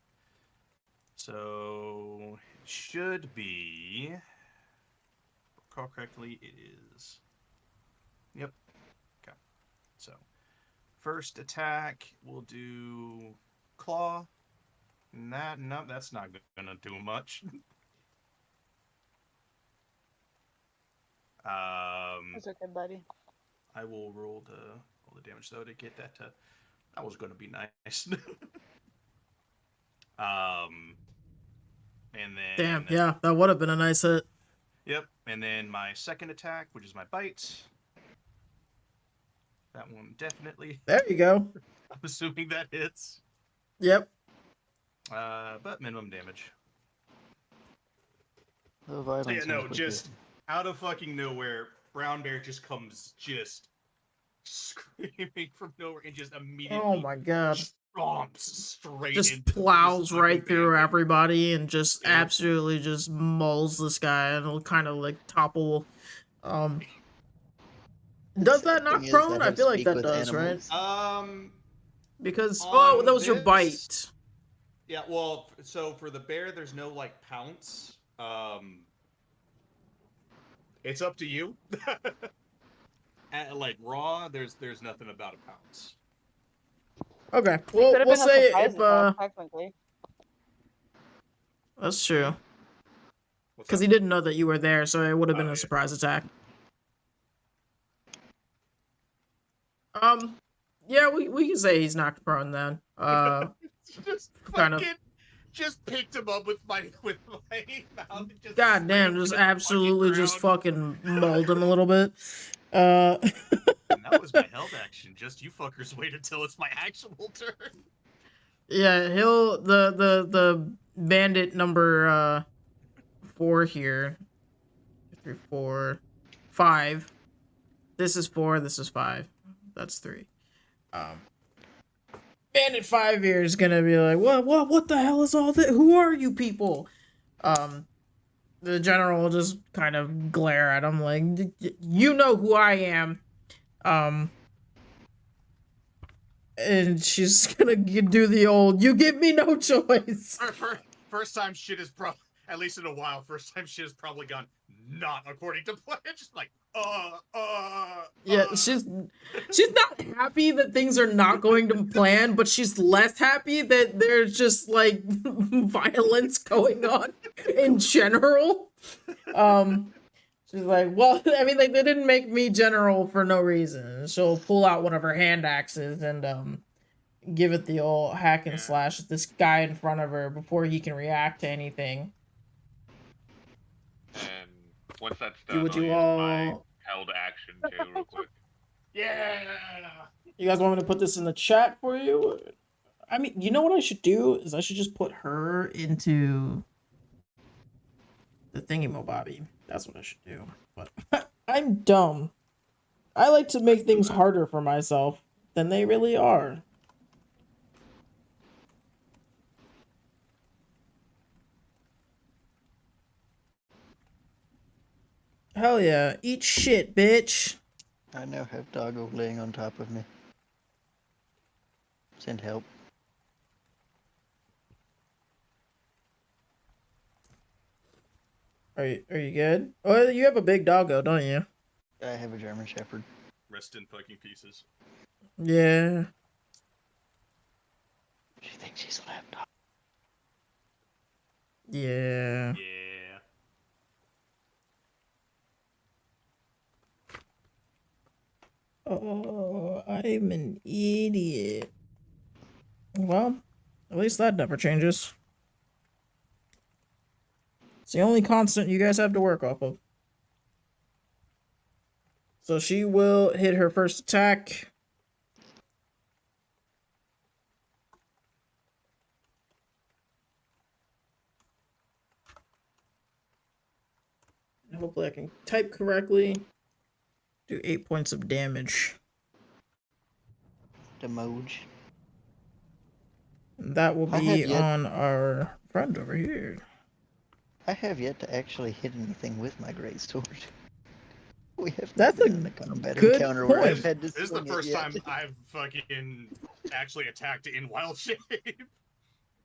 so it should be. If I recall correctly, it is. Yep. Okay. So, first attack, we'll do claw. No, that's not gonna do much. That's okay, buddy. I will roll the damage though to get that to. That was gonna be nice. And then. Damn, yeah, that would have been a nice hit. Yep, and then my second attack, which is my bite. That one definitely. There you go. I'm assuming that hits. Yep. But minimum damage. No violence. So yeah, no, sounds quite just out of fucking nowhere, Brown Bear just comes just screaming from nowhere and just immediately Oh my god. stomps straight Just into plows this right fucking through bandit. everybody and just Yep. absolutely just mauls this guy and it'll kind of like topple. Does Sad that knock thing is, prone? I I have feel like speak that with does, animals. right? Because On that was your this- bite. Yeah, well, so for the bear, there's no like pounce. It's up to you. Like raw, there's nothing about a pounce. Okay, It well, could have we'll been a say surprise if attack, technically. that's true, What's because up? he didn't know that you were there, so it would have been Oh, a yeah. surprise attack. Yeah, we can say he's knocked prone then. Just kind of. fucking just picked him up with my mouth. And just God damn, slammed just him in the absolutely fucking just ground. fucking mauled him a little bit. And that was my held action. Just you fuckers wait until it's my actual turn. Yeah, he'll the bandit number 4 here. 3, 4, 5. This is 4, this is 5. That's 3. Bandit 5 here is gonna be like, what the hell is all this? Who are you people? The general will just kind of glare at him like, you know who I am. And she's gonna do the old, you give me no choice. First time shit is at least in a while, first time shit has probably gone not according to plan. Just like, Yeah, she's not happy that things are not going to plan, but she's less happy that there's just like violence going on in general. She's like, well, I mean, like, they didn't make me general for no reason. She'll pull out one of her hand axes and give it the old hack and slash at this guy in front of her before he can react to anything. And once that's Do done, what I'll you use my all. held action too, real quick. yeah. You guys want me to put this in the chat for you? I mean, you know what I should do is I should just put her into the thingy-mobobby. That's what I should do. But I'm dumb. I like to make things harder for myself than they really are. Hell yeah. Eat shit, bitch. I now have Doggo laying on top of me. Send help. Are you good? Oh, you have a big doggo, don't you? I have a German Shepherd. Rest in fucking pieces. Yeah. She thinks she's a lapdog. Yeah. Yeah. Oh, I'm an idiot. Well, at least that never changes. It's the only constant you guys have to work off of. So she will hit her first attack. Hopefully I can type correctly. Do 8 points of damage. Demoge. That will I have be yet- on our friend over here. I have yet to actually hit anything with my great sword. We have That's not a been in a combat good encounter where point. I've had to This is the swing it first yet. time I've fucking actually attacked in wild shape.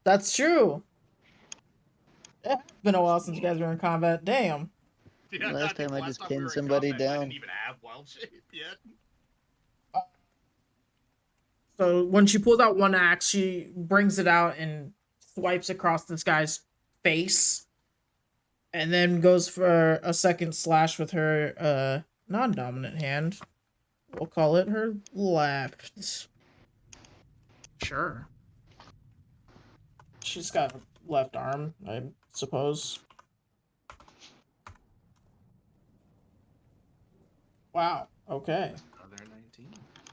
That's true. It's been a while since you guys were in combat. Damn. Yeah, Last think time I just we pinned were in somebody combat, I down. didn't even have wild shape yet. So when she pulls out one axe, she brings it out and swipes across this guy's face. And then goes for a second slash with her non-dominant hand. We'll call it her left. Sure. She's got a left arm, I suppose. Wow. Okay. Another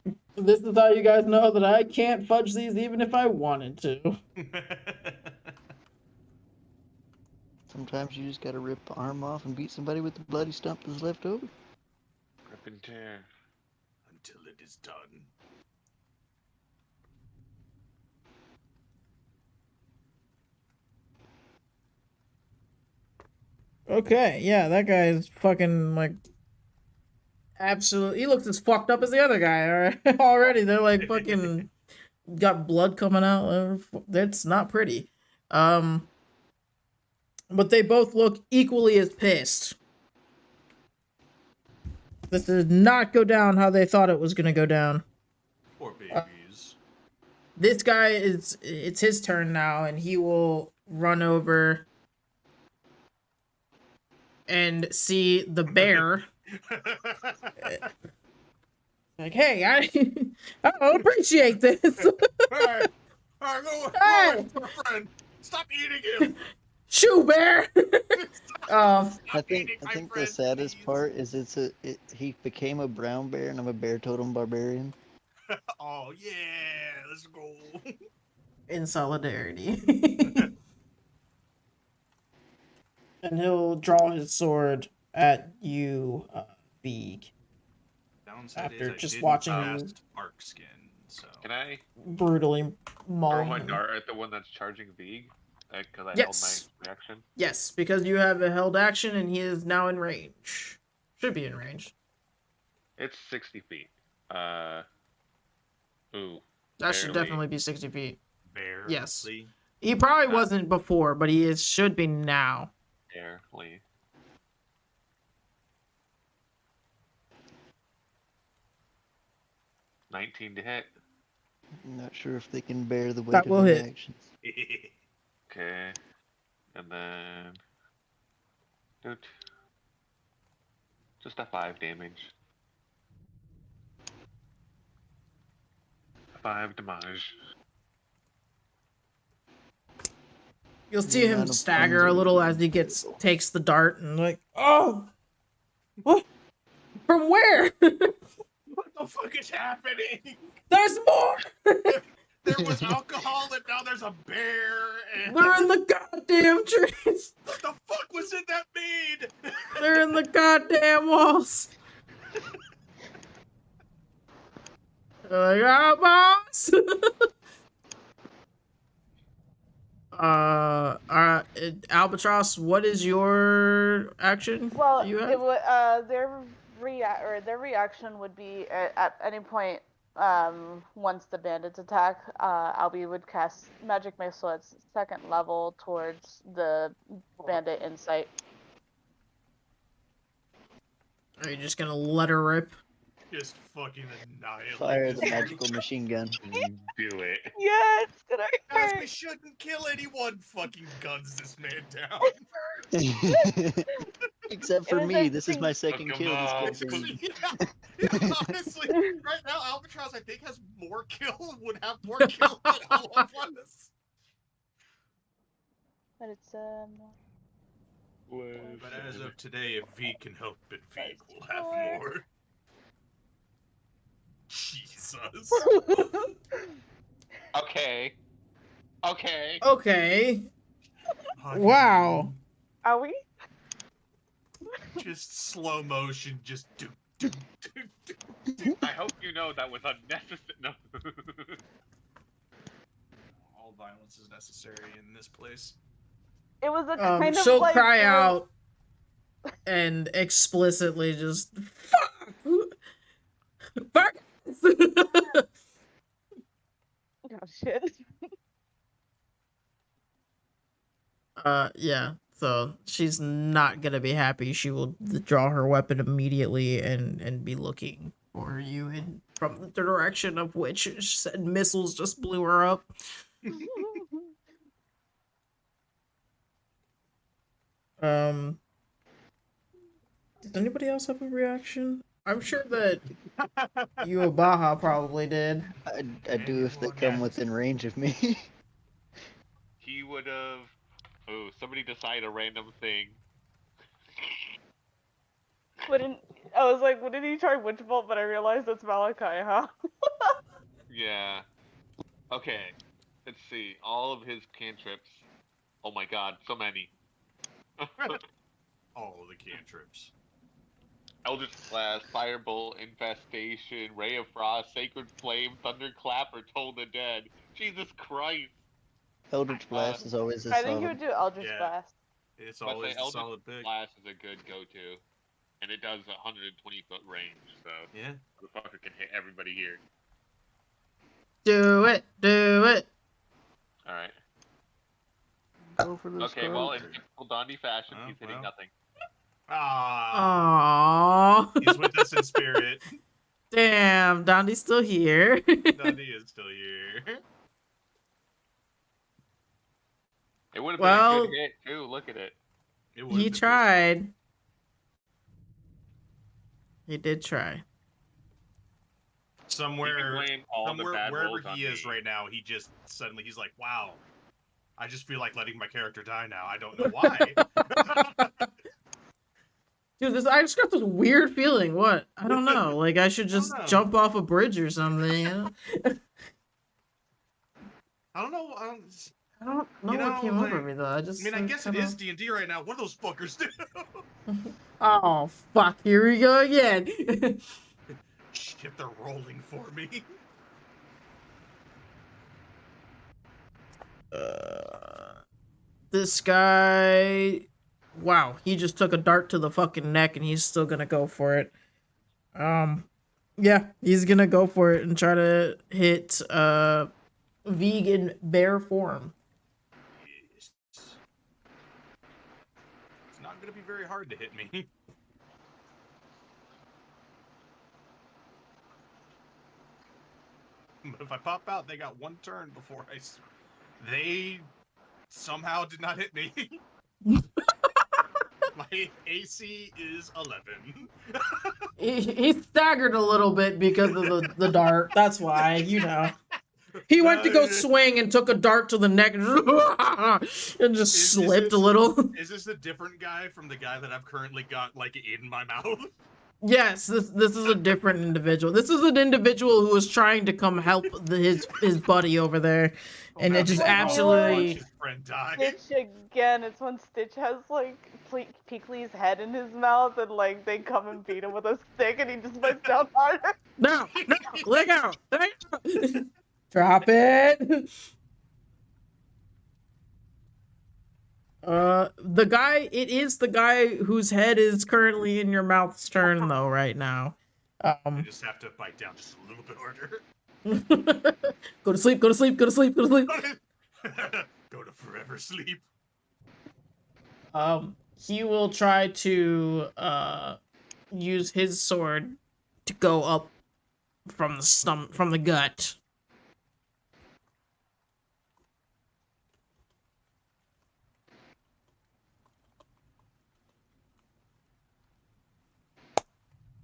19. This is how you guys know that I can't fudge these even if I wanted to. Sometimes you just gotta rip the arm off and beat somebody with the bloody stump that's left over. Rip and tear. Until it is done. Okay, yeah, that guy is fucking like absolutely. He looks as fucked up as the other guy. Already, they're like fucking got blood coming out. That's not pretty. But they both look equally as pissed. This did not go down how they thought it was gonna go down. Poor babies. this guy it's his turn now, and he will run over and see the bear. Like, hey, I don't appreciate this. Hey, go Hey! away from a friend. Stop eating him. Shoo, bear. I Stop think eating my the friend, saddest please. part is he became a brown bear and I'm a bear totem barbarian. Oh yeah, let's go. In solidarity. And he'll draw his sword at you, Beeg. Downside After is I just didn't watching cast Arc Skin, so Can I brutally maul throw a him. dart at the one that's charging Vig? Because I Yes. held my reaction. Yes, because you have a held action and he is now in range. Should be in range. It's 60 feet. Ooh. That should Barely. definitely be 60 feet. barely. Yes. He probably Ah. wasn't before, but should be now. Barely. $19 to hit. I'm not sure if they can bear the weight That of will their hit. actions. Okay. And then... Doot. Just a 5 damage. 5 damage. You'll The see him amount of stagger puns a are little as he incredible. takes the dart and like, oh, what? From where? What the fuck is happening? There's more. There was alcohol and now there's a bear. And They're in the goddamn trees. what the fuck was in that mead? They're in the goddamn walls. They're like, oh, boss. Albatross, what is your action? Well, that you have? it would their reaction would be at any point once the bandits attack, Albie would cast magic missile at second level towards the bandit in sight. Are you just gonna let her rip? Just fucking annihilate. Fire this the dude. magical machine gun. Do it. Yeah, it's gonna Guys, hurt. we shouldn't kill anyone. Fucking guns this man down. Except for It was me, a this is my second Come kill this on. campaign. Yeah, honestly, right now Albatross I think has more kills. Would have more kills than all of us. But it's But as of today, if V can help it, V will have Four. more. Jesus. Okay. Okay. Okay. Fucking Wow. Are we? Just slow motion, just do, do, do, do. I hope you know that was unnecessary. No. All violence is necessary in this place. It was a kind of She'll like cry out and explicitly just fuck. Fuck. Oh shit. Yeah. So she's not gonna be happy. She will draw her weapon immediately and be looking for you in from the direction of which said missiles just blew her up. Did anybody else have a reaction? I'm sure that you and Baja probably did. I do if they come within range of me. He would have. Oh, somebody decide a random thing. I was like, what did he try Witch Bolt? But I realized it's Malachi, huh? Yeah. Okay. Let's see. All of his cantrips. Oh my god, so many. All of the cantrips. Eldritch Blast, Firebolt, Infestation, Ray of Frost, Sacred Flame, Thunderclap, or Toll the Dead. Jesus Christ. Eldritch Blast is always a I think you solid. would do Eldritch Yeah. Blast. It's But always the a Eldritch solid pick. Blast is a good go-to. And it does 120-foot range, so Yeah. the fucker can hit everybody here. Do it. Do it. Alright. Go for the Okay, well, in stroke. typical Dondy fashion, Oh, he's hitting well. nothing. Ah. Aww. He's with us in spirit. Damn, Dondi's still here. Dundee is still here. It would have been a Well, good hit too. Look at it. It would've he been tried. He did try. somewhere, blame all the bad wherever rolls on he is me. right now, he just suddenly he's like, "Wow, I just feel like letting my character die now. I don't know why." Dude, I just got this weird feeling. What? I don't know. Like I should just know. jump off a bridge or something. You know? I don't know. I don't know You what know, came like, over me though. I I just. mean, I like, guess it kinda- is D&D right now. What do those fuckers do? Oh fuck! Here we go again. Shit, they're rolling for me. This guy. Wow, he just took a dart to the fucking neck, and he's still gonna go for it. Yeah, he's gonna go for it and try to hit vegan bear form. It's not gonna be very hard to hit me. But if I pop out, they got one turn before they somehow did not hit me. My AC is 11. He staggered a little bit because of the dart. That's why, you know. He went to go swing and took a dart to the neck and just slipped a little. Is this a different guy from the guy that I've currently got like in my mouth? Yes, this is a different individual. This is an individual who was trying to come help his buddy over there, and Oh, it just no, absolutely. his friend died. Stitch again. It's when Stitch has like Peakley's head in his mouth, and like they come and beat him with a stick, and he just bites down harder. No, let go. Drop it. It is the guy whose head is currently in your mouth's turn though right now. I just have to bite down just a little bit harder. Go to sleep, go to sleep, go to sleep, go to sleep. Go to forever sleep. He will try to use his sword to go up from the gut.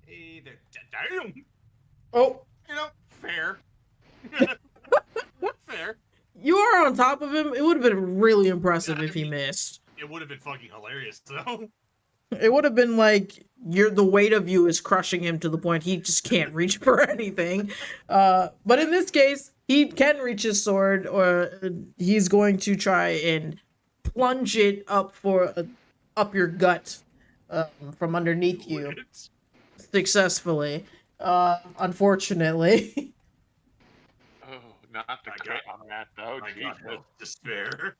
Hey there. Damn. Oh, You know, fair. Fair. you are on top of him. It would have been really impressive if he missed. It would have been fucking hilarious though. It would have been like the weight of you is crushing him to the point he just can't reach for anything. But in this case, he can reach his sword, or he's going to try and plunge it up up your gut from underneath you successfully. Unfortunately. Oh, not the I crit got- on that though. I Jesus. got no despair.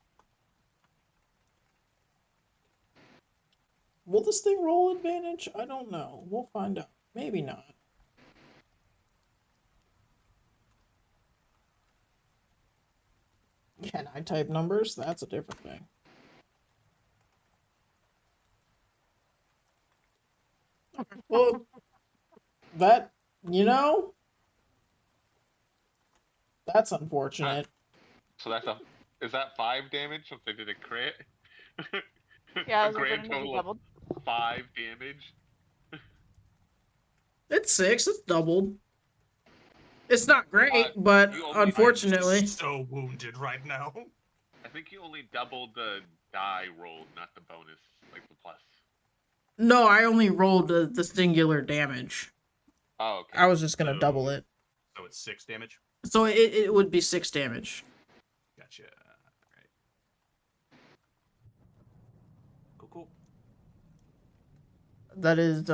Will this thing roll advantage? I don't know. We'll find out. Maybe not. Can I type numbers? That's a different thing. Well, that, you know, that's unfortunate. So is that 5 damage if they did a crit? Yeah, a I was grand hoping to be total doubled. of 5 damage. It's 6. It's doubled. It's not great, Uh, but you only- unfortunately. I'm so wounded right now. I think you only doubled the die roll, not the bonus, like the plus. No, I only rolled the singular damage. Oh, okay. I was just gonna So- double it. So it's 6 damage. So it would be 6 damage. Gotcha. Alright. Cool. That is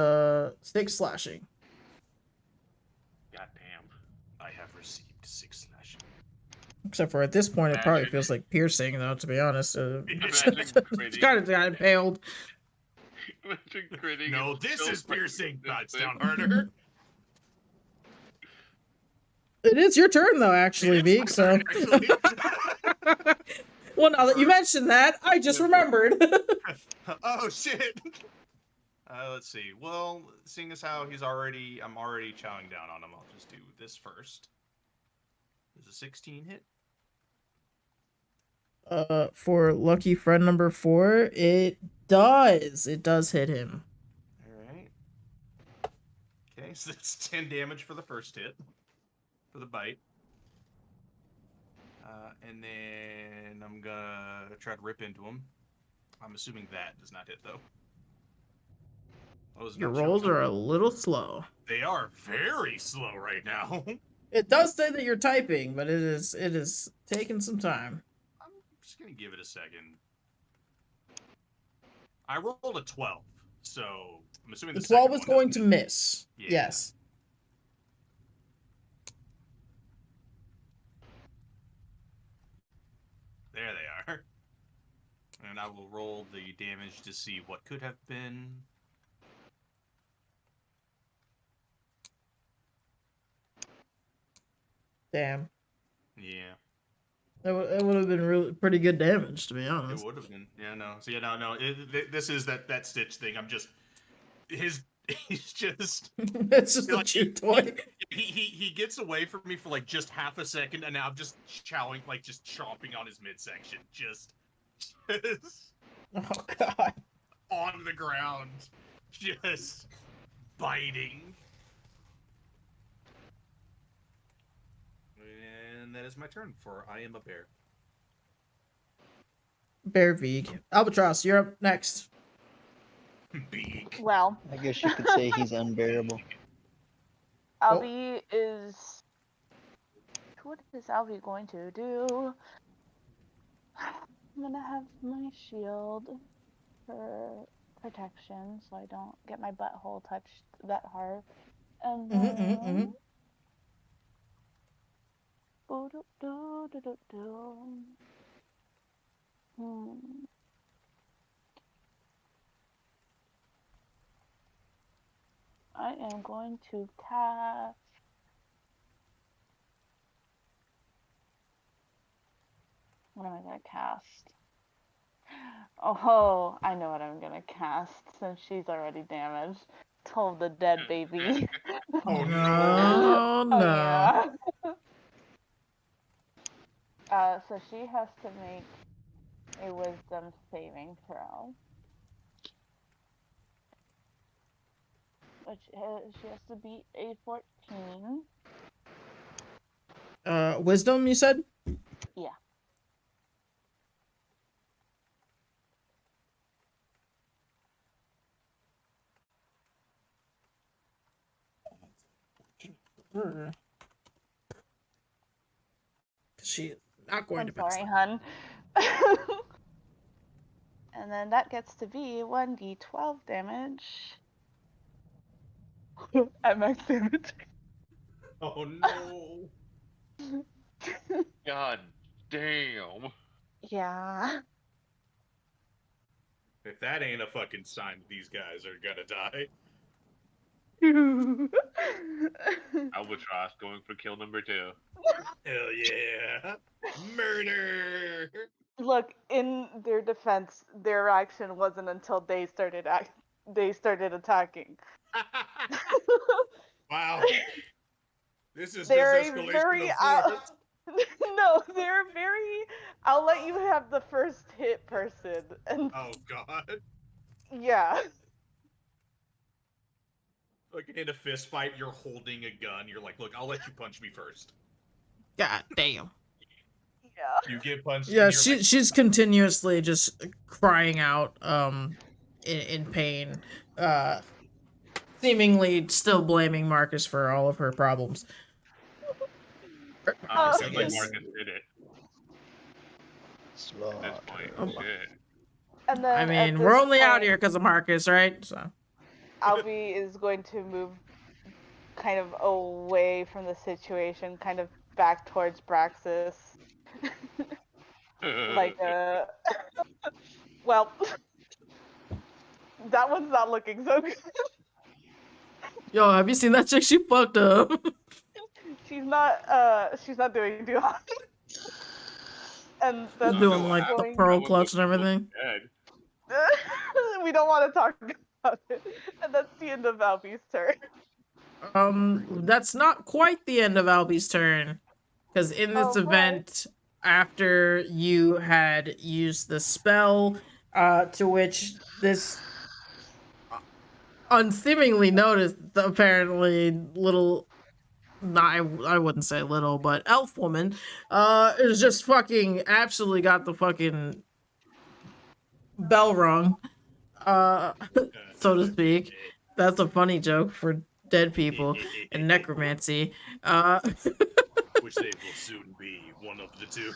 6 slashing. God damn. I have received 6 slashing. Except for at this point, it probably feels like piercing, though. To be honest, Imagine it's critting. kind of got impaled. Imagine critting No, and this still is fucking piercing. this Bites thing. down harder. It is your turn, though, actually, It's Veek. my So, turn, actually. well, now that you mentioned that, I just remembered. Oh shit. Let's see. Well, seeing as how I'm already chowing down on him, I'll just do this first. Does a 16 hit? For lucky friend number 4, it does. It does hit him. All right. Okay, so that's 10 damage for the first hit, for the bite. And then I'm gonna try to rip into him. I'm assuming that does not hit though. Your rolls are a little slow. They are very slow right now. It does say that you're typing, but it is taking some time. I'm just gonna give it a second. I rolled a 12, so I'm assuming the 12 is going to miss. Yeah. Yes. There they are. And I will roll the damage to see what could have been. Damn. Yeah. It would have been really pretty good damage, to be honest. It would have been. Yeah, no. So yeah, no. This is that Stitch thing. I'm just he's just It's just a chew toy. He gets away from me for like just half a second, and now I'm just chomping on his midsection, just Oh god. on the ground, just biting. And that is my turn for I am a bear. Bear Vig. Albatross, you're up next. Beak. Well, I guess you could say he's unbearable. Albie is. What is Albie going to do? I'm gonna have my shield for protection, so I don't get my butthole touched that hard. And then. I am going to cast. What am I going to cast? Oh, I know what I'm going to cast since she's already damaged. Toll the Dead baby. Oh no! Oh, yeah. So she has to make a wisdom saving throw. Which she has to beat a 14. Wisdom, you said? Yeah. She's not going to pass. Sorry, hun. And then that gets to be 1d12 damage. At max damage. Oh no! God damn. Yeah. If that ain't a fucking sign that these guys are gonna die. Albatross going for kill number 2. Hell yeah! Murder! Look, in their defense, their reaction wasn't until they started attacking. Wow. This is They're just escalation very of force. No, they're very. I'll let you have the first hit, person. And Oh god. yeah. Like in a fist fight, you're holding a gun. You're like, look, I'll let you punch me first. God damn. Yeah. You get punched. Yeah, and you're like, she's continuously just crying out in pain, seemingly still blaming Marcus for all of her problems. Oh, Sounds like yes. Marcus did it at this point. Oh, Shit. And then I at mean, this we're only out point, here because of Marcus, right? So Albie is going to move kind of away from the situation, kind of back towards Braxis. Like, well, that one's not looking so good. yo, have you seen that chick? She fucked up. She's not doing too hot. And that's She's doing like the going- pearl clutch and everything. Dead. We don't want to talk about it. And that's the end of Albie's turn. That's not quite the end of Albie's turn, because in this Oh, boy. event, after you had used the spell, to which this unseemingly noticed apparently little, not I wouldn't say little, but elf woman is just fucking absolutely got the fucking bell rung, so to speak. That's a funny joke for dead people and necromancy. Which they will soon be one of the two.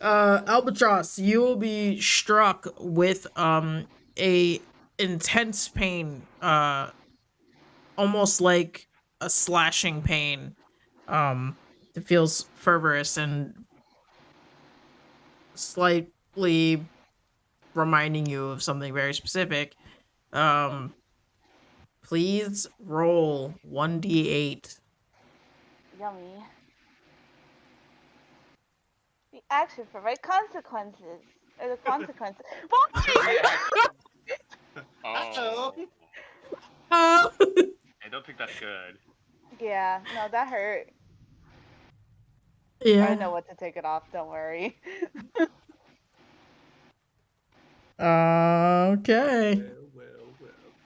Albatross, you will be struck with a intense pain, almost like a slashing pain. It feels fervorous and slightly reminding you of something very specific. Um, please roll 1d8. Yummy. The action provides consequences. Or the consequences. Why? Oh, Oh. I don't think that's good. Yeah, no, that hurt. I Yeah. know what to take it off. Don't worry. Okay.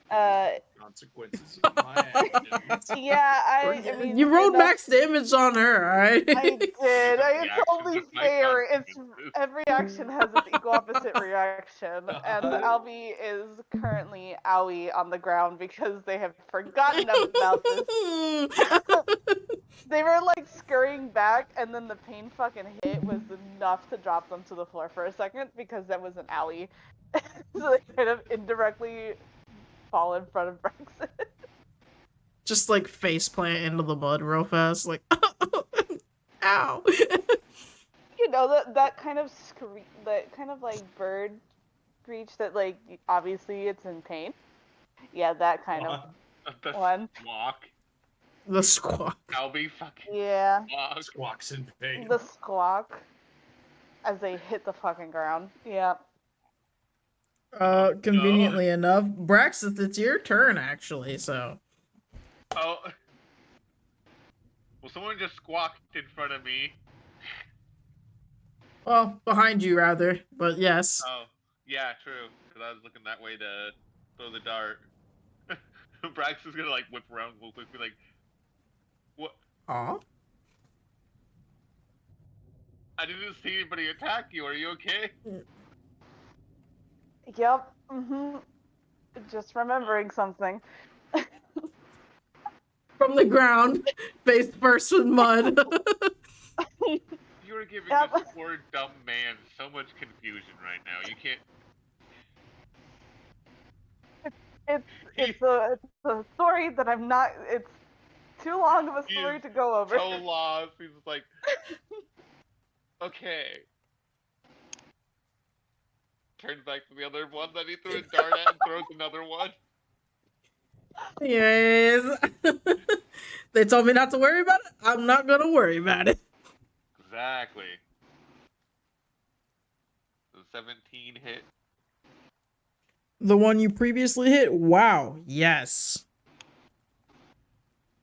Well. Consequences of my actions. Yeah, I mean, You rolled enough- max damage on her, alright? I did. It's Reaction only to my fair. It's consequences. every action has its equal opposite reaction, and Albie is currently owie on the ground because they have forgotten about this. They were like scurrying back, and then the pain fucking hit was enough to drop them to the floor for a second because that was an owie. So they kind of indirectly fall in front of Brexit. Just like face plant into the mud real fast, like ow. You know that kind of that kind of like bird screech that like obviously it's in pain. Yeah, that kind of The one. squawk. The squawk. I'll be fucking Yeah, squawk. Squawks in pain. the squawk as they hit the fucking ground. Yeah. Conveniently enough, Braxis, it's your turn actually, so. Oh. Well, someone just squawked in front of me. Well, behind you rather, but yes. Oh, yeah, true. Because I was looking that way to throw the dart. Brax is gonna like whip around real quick, be like, "What? Aw. I didn't see anybody attack you. Are you okay?" Yep. Just remembering something. From the ground, face first with mud. You are giving Yep. this poor dumb man so much confusion right now. You can't. It's a story that I'm not. It's too long of a story He's to go over. so lost. He's like, okay. Turns back to the other one that he threw a dart at and throws another one. Yes. They told me not to worry about it. I'm not gonna worry about it. Exactly. The 17 hit. The one you previously hit? Wow. Yes.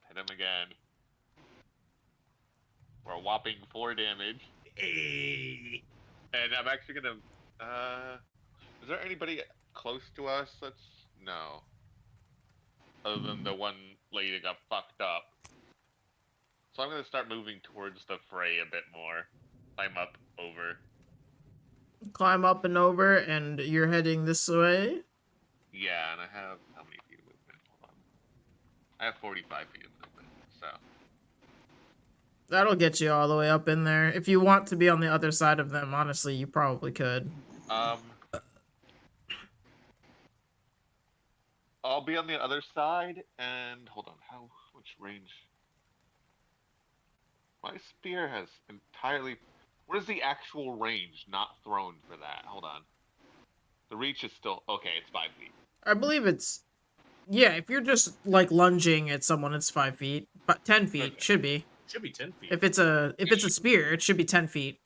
Hit him again. For a whopping 4 damage. Hey. And I'm actually gonna. Is there anybody close to us? No. Other than the one lady that got fucked up. So I'm gonna start moving towards the fray a bit more. Climb up over. Climb up and over, and you're heading this way. Yeah, and I have how many feet of movement? Hold on. I have 45 feet of movement, so. That'll get you all the way up in there. If you want to be on the other side of them, honestly, you probably could. I'll be on the other side, and hold on, which range? My spear has entirely. What is the actual range not thrown for that? Hold on. The reach is still okay. It's 5 feet. I believe it's. Yeah, if you're just like lunging at someone, it's 5 feet. But 10 feet Okay. should be. Should be 10 feet. If it's a spear, it should be 10 feet.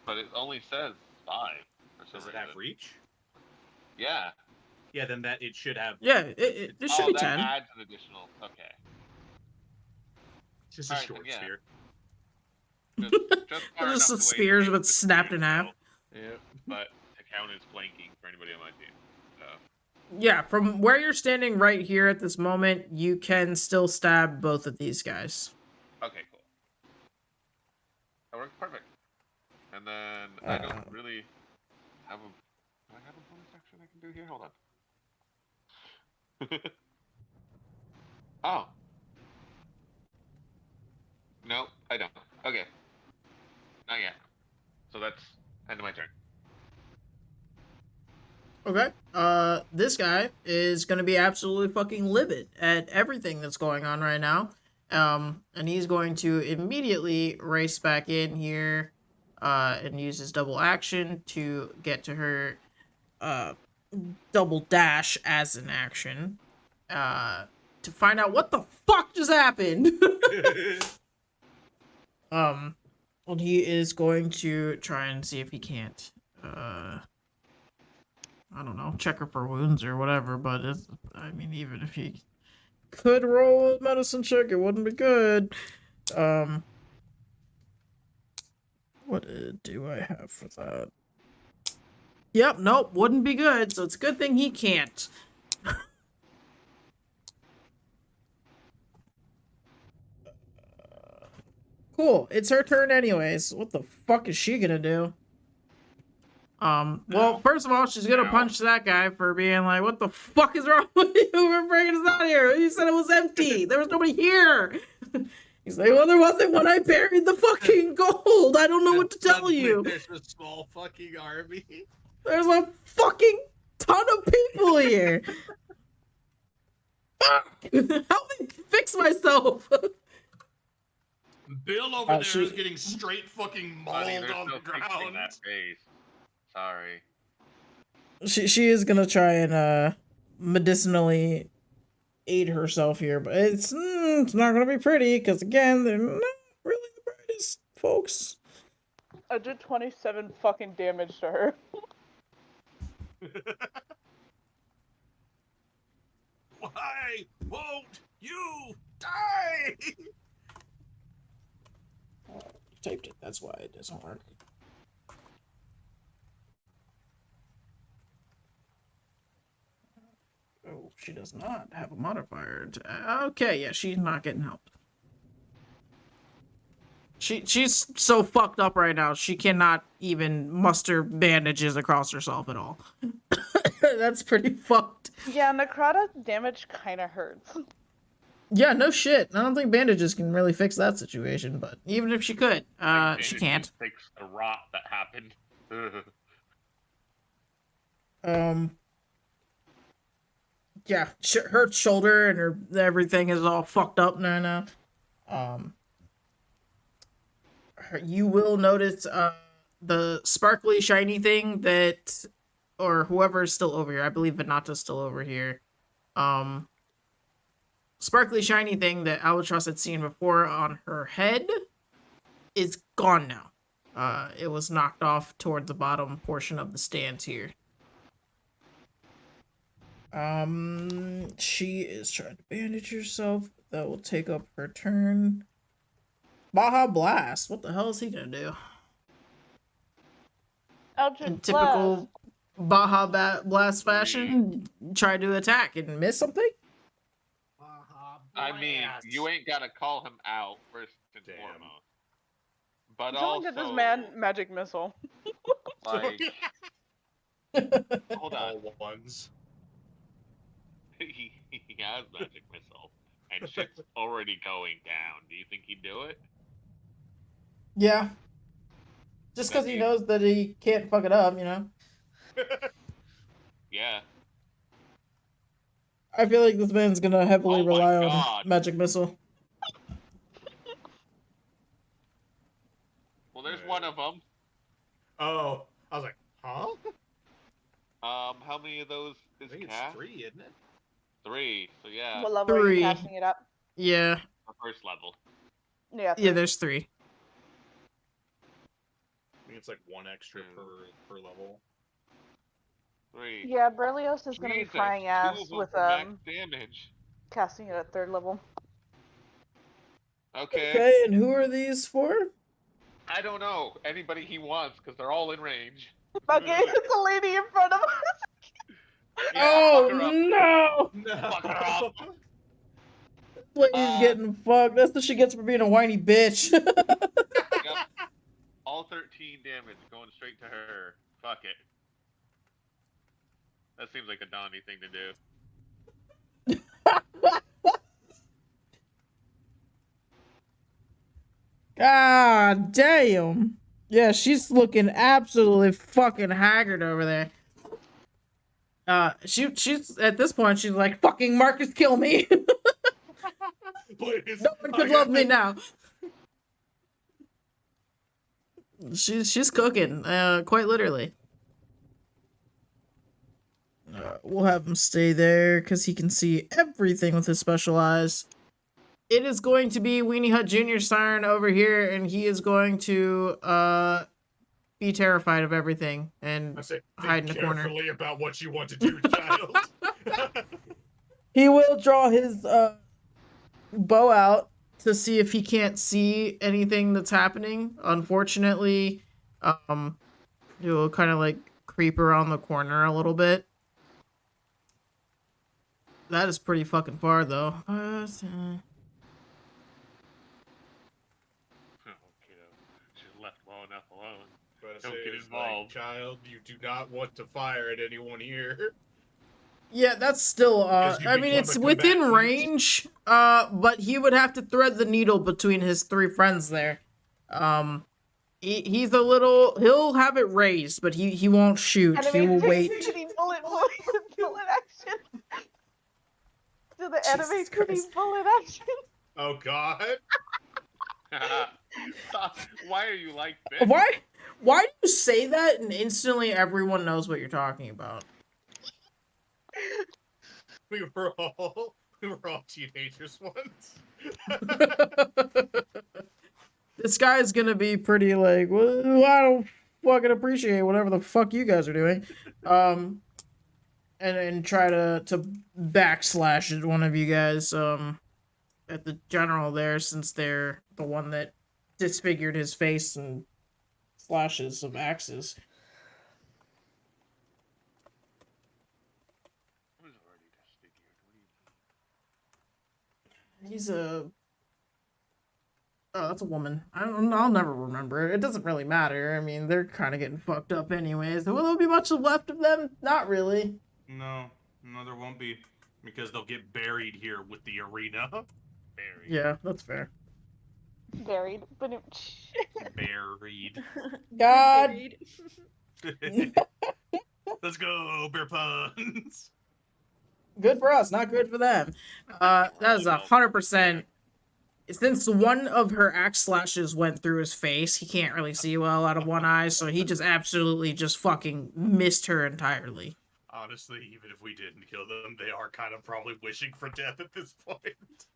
But it only says 5. For some Does it have reason. reach? Yeah. Yeah, then that it should have. Yeah, it should be that 10. adds an additional. Okay. It's just a Alright, short then, yeah. spear. Just far Just enough away to spears, be but able to snapped see in it, half. so- Yep. But to count as flanking for anybody on my team. So. Yeah, from where you're standing right here at this moment, you can still stab both of these guys. Okay, cool. That works perfect. And then I don't really have a. Do I have a bonus action I can do here? Hold on. Oh. No, I don't. Okay. Not yet. So that's end of my turn. Okay. This guy is gonna be absolutely fucking livid at everything that's going on right now. And he's going to immediately race back in here, and use his double action to get to her, double dash as an action, to find out what the fuck just happened. And he is going to try and see if he can't, I don't know, check her for wounds or whatever, but I mean, even if he could roll a medicine check, it wouldn't be good. What do I have for that? Yep, nope, wouldn't be good, so it's a good thing he can't. Cool, it's her turn anyways. What the fuck is she gonna do? Well, first of all, she's gonna punch that guy for being like, what the fuck is wrong with you? We're bringing us out here. You said it was empty. There was nobody here. He's like, well, there wasn't when I buried the fucking gold. I don't know what to tell you. There's a small fucking army. There's a fucking ton of people here. Fuck! Help me fix myself. Bill over there is getting straight fucking Buddy, mauled there's on no the fixing ground. that face. Sorry. She is gonna try and medicinally aid herself here, but it's not gonna be pretty because again, they're not really the brightest folks. I did 27 fucking damage to her. Why won't you die? Taped it. That's why it doesn't work. Oh, she does not have a modifier. Okay, yeah, she's not getting help. She's so fucked up right now. She cannot even muster bandages across herself at all. That's pretty fucked. Yeah, necrotic damage kind of hurts. Yeah, no shit. I don't think bandages can really fix that situation, but even if she could, she can't. Fix the rot that happened. Yeah, her shoulder and her everything is all fucked up now. You will notice the sparkly shiny thing that, or whoever is still over here. I believe Venata's still over here. Sparkly shiny thing that Albatross had seen before on her head is gone now. It was knocked off toward the bottom portion of the stands here. She is trying to bandage herself. That will take up her turn. Baja Blast. What the hell is he gonna do? In typical Baja Blast fashion, try to attack and miss something? I mean, you ain't gotta call him out first and foremost. But Someone also, get this man magic missile. like, hold on. All ones. He has magic missile, and shit's already going down. Do you think he'd do it? Yeah. Just because he knows that he can't fuck it up, you know? Yeah. I feel like this man's gonna heavily Oh my rely on God. magic missile. Well, there's one of them. Oh, I was like, huh? How many of those is I think it's cast? 3, isn't it? 3. So yeah, What level are 3. you casting it up? Yeah. the first level. Yeah. Yeah, there's 3. I think it's like 1 extra per level. 3. Yeah, Berlioz is gonna be Jesus, frying 2 ass of them with for max damage. casting it at 3rd level. Okay. Okay, and who are these for? I don't know. Anybody he wants, because they're all in range. Okay, it's a lady in front of us. Yeah, Oh fuck her up. no! No. Fuck her up. Lady's getting fucked. That's what she gets for being a whiny bitch. Yep. All 13 damage going straight to her. Fuck it. That seems like a Donnie thing to do. God damn. Yeah, she's looking absolutely fucking haggard over there. She's at this point she's like, fucking Marcus, kill me. Please. No one could love me now. She's cooking, quite literally. We'll have him stay there because he can see everything with his special eyes. It is going to be Weenie Hut Jr.'s turn over here, and he is going to be terrified of everything and I say, hide in think the corner. carefully about what you want to do, child. He will draw his bow out to see if he can't see anything that's happening. Unfortunately, he will kind of like creep around the corner a little bit. That is pretty fucking far, though. Oh, kiddo. She's left well enough alone. But I Don't say get it's like, involved. child, you do not want to fire at anyone here. Yeah, that's still, Because you I mean, become it's a within combatant. range, but he would have to thread the needle between his three friends there. He's a little, he'll have it raised, but he won't shoot. He will wait. Bullet action. Do the Jesus anime Christ. bullet action? Oh, God. Stop. Why are you like this? Why do you say that and instantly everyone knows what you're talking about? We were all teenagers once. This guy's gonna be pretty like, well, I don't fucking appreciate whatever the fuck you guys are doing. And try to backslash at one of you guys, at the general there, since they're the one that disfigured his face and slashes some axes. I was already disfigured. What do you mean? He's a... Oh, that's a woman. I'll never remember. It doesn't really matter. I mean, they're kind of getting fucked up anyways. Will there be much left of them? Not really. No, there won't be. Because they'll get buried here with the arena. Buried. Yeah, that's fair. Buried. Buried. God. Agreed. Let's go, bear puns. Good for us, not good for them. That is 100%. Since one of her axe slashes went through his face, he can't really see well out of one eye, so he just absolutely just fucking missed her entirely. Honestly, even if we didn't kill them, they are kind of probably wishing for death at this point.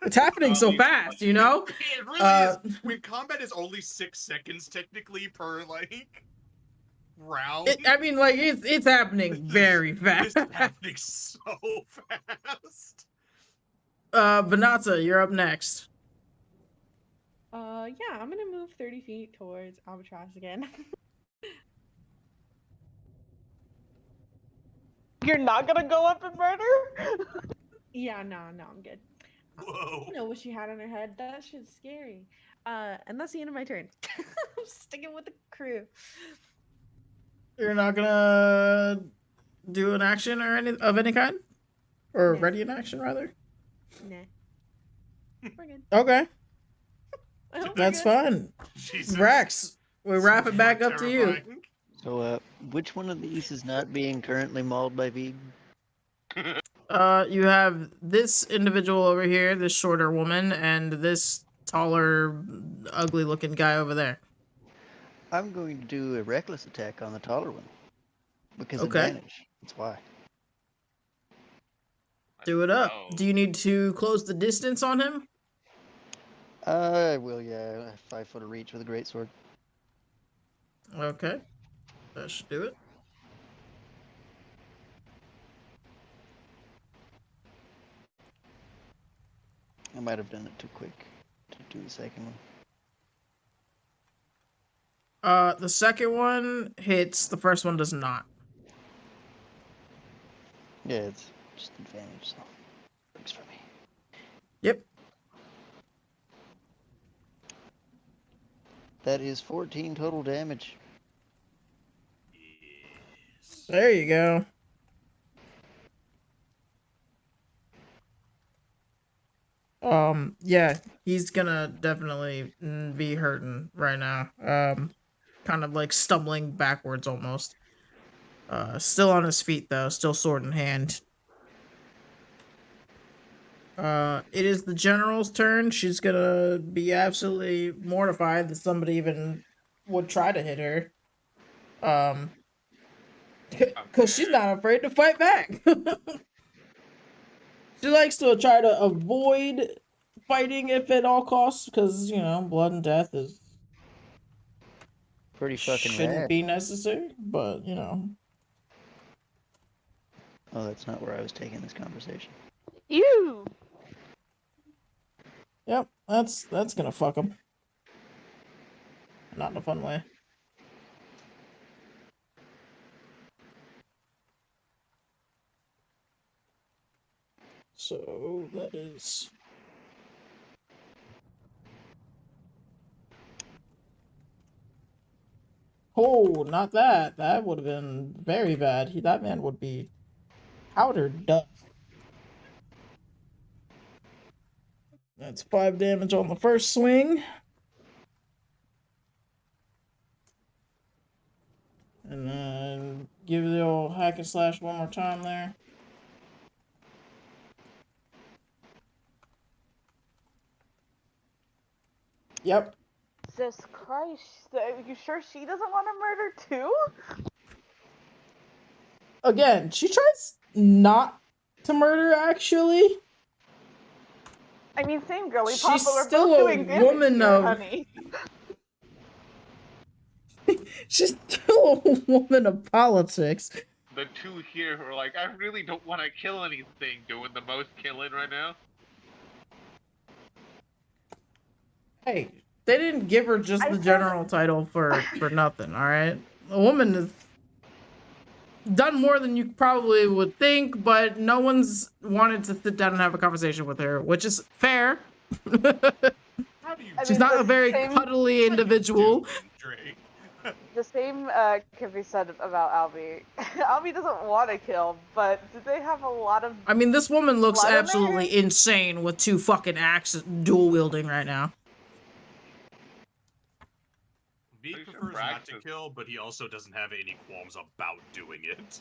It's happening so fast, you know? It really is. When combat is only 6 seconds technically per, like, round. I mean, like, it's happening very fast. It's happening so fast. Vanata, you're up next. Yeah, I'm gonna move 30 feet towards Albatross again. You're not gonna go up and murder? Yeah, no, I'm good. Whoa. I know what she had on her head. That shit's scary. And that's the end of my turn. I'm sticking with the crew. You're not gonna do an action or any kind? Or No. ready an action, rather? Nah. We're good. Okay, I hope we're that's good. fine. Jesus. Rex, we wrap it back up to you. Terrifying. So, which one of these is not being currently mauled by Veeg? You have this individual over here, this shorter woman, and this taller, ugly-looking guy over there. I'm going to do a reckless attack on the taller one. Because Okay. advantage. That's why. Do it up. Oh. Do you need to close the distance on him? I will, yeah. I have 5 foot of reach with a greatsword. Okay. That should do it. I might have done it too quick to do the second one. The second one hits. The first one does not. Yeah, it's just advantage, so works for me. Yep. That is 14 total damage. Yes. There you go. Yeah, he's gonna definitely be hurting right now. Kind of like stumbling backwards almost. Still on his feet though, still sword in hand. It is the general's turn. She's gonna be absolutely mortified that somebody even would try to hit her. Because she's not afraid to fight back. She likes to try to avoid fighting if at all costs, because, you know, blood and death is Pretty fucking shouldn't rad. be necessary, but, you know. Oh, that's not where I was taking this conversation. You. Yep, that's gonna fuck him. Not in a fun way. So that is oh, not that. That would have been very bad. That man would be powdered dust. That's 5 damage on the first swing. And then give the old hack and slash one more time there. Yep. Jesus Christ. Are you sure she doesn't want to murder too? Again, she tries not to murder, actually. I mean, same girly She's pop, but we're still both a doing damage woman here, of- honey. She's still a woman of politics. The two here who are like, I really don't want to kill anything, doing the most killing right now. Hey, they didn't give her just I the said- general title for nothing, alright? A woman has done more than you probably would think, but no one's wanted to sit down and have a conversation with her, which is fair. How do you? I She's mean, not the a very same- cuddly individual. Drake. The same can be said about Albie. Albie doesn't want to kill, but did they have a lot of... I mean, this woman looks Blood in there? absolutely insane with 2 fucking axes dual wielding right now. V Pretty sure prefers not to Brax is- kill, but he also doesn't have any qualms about doing it.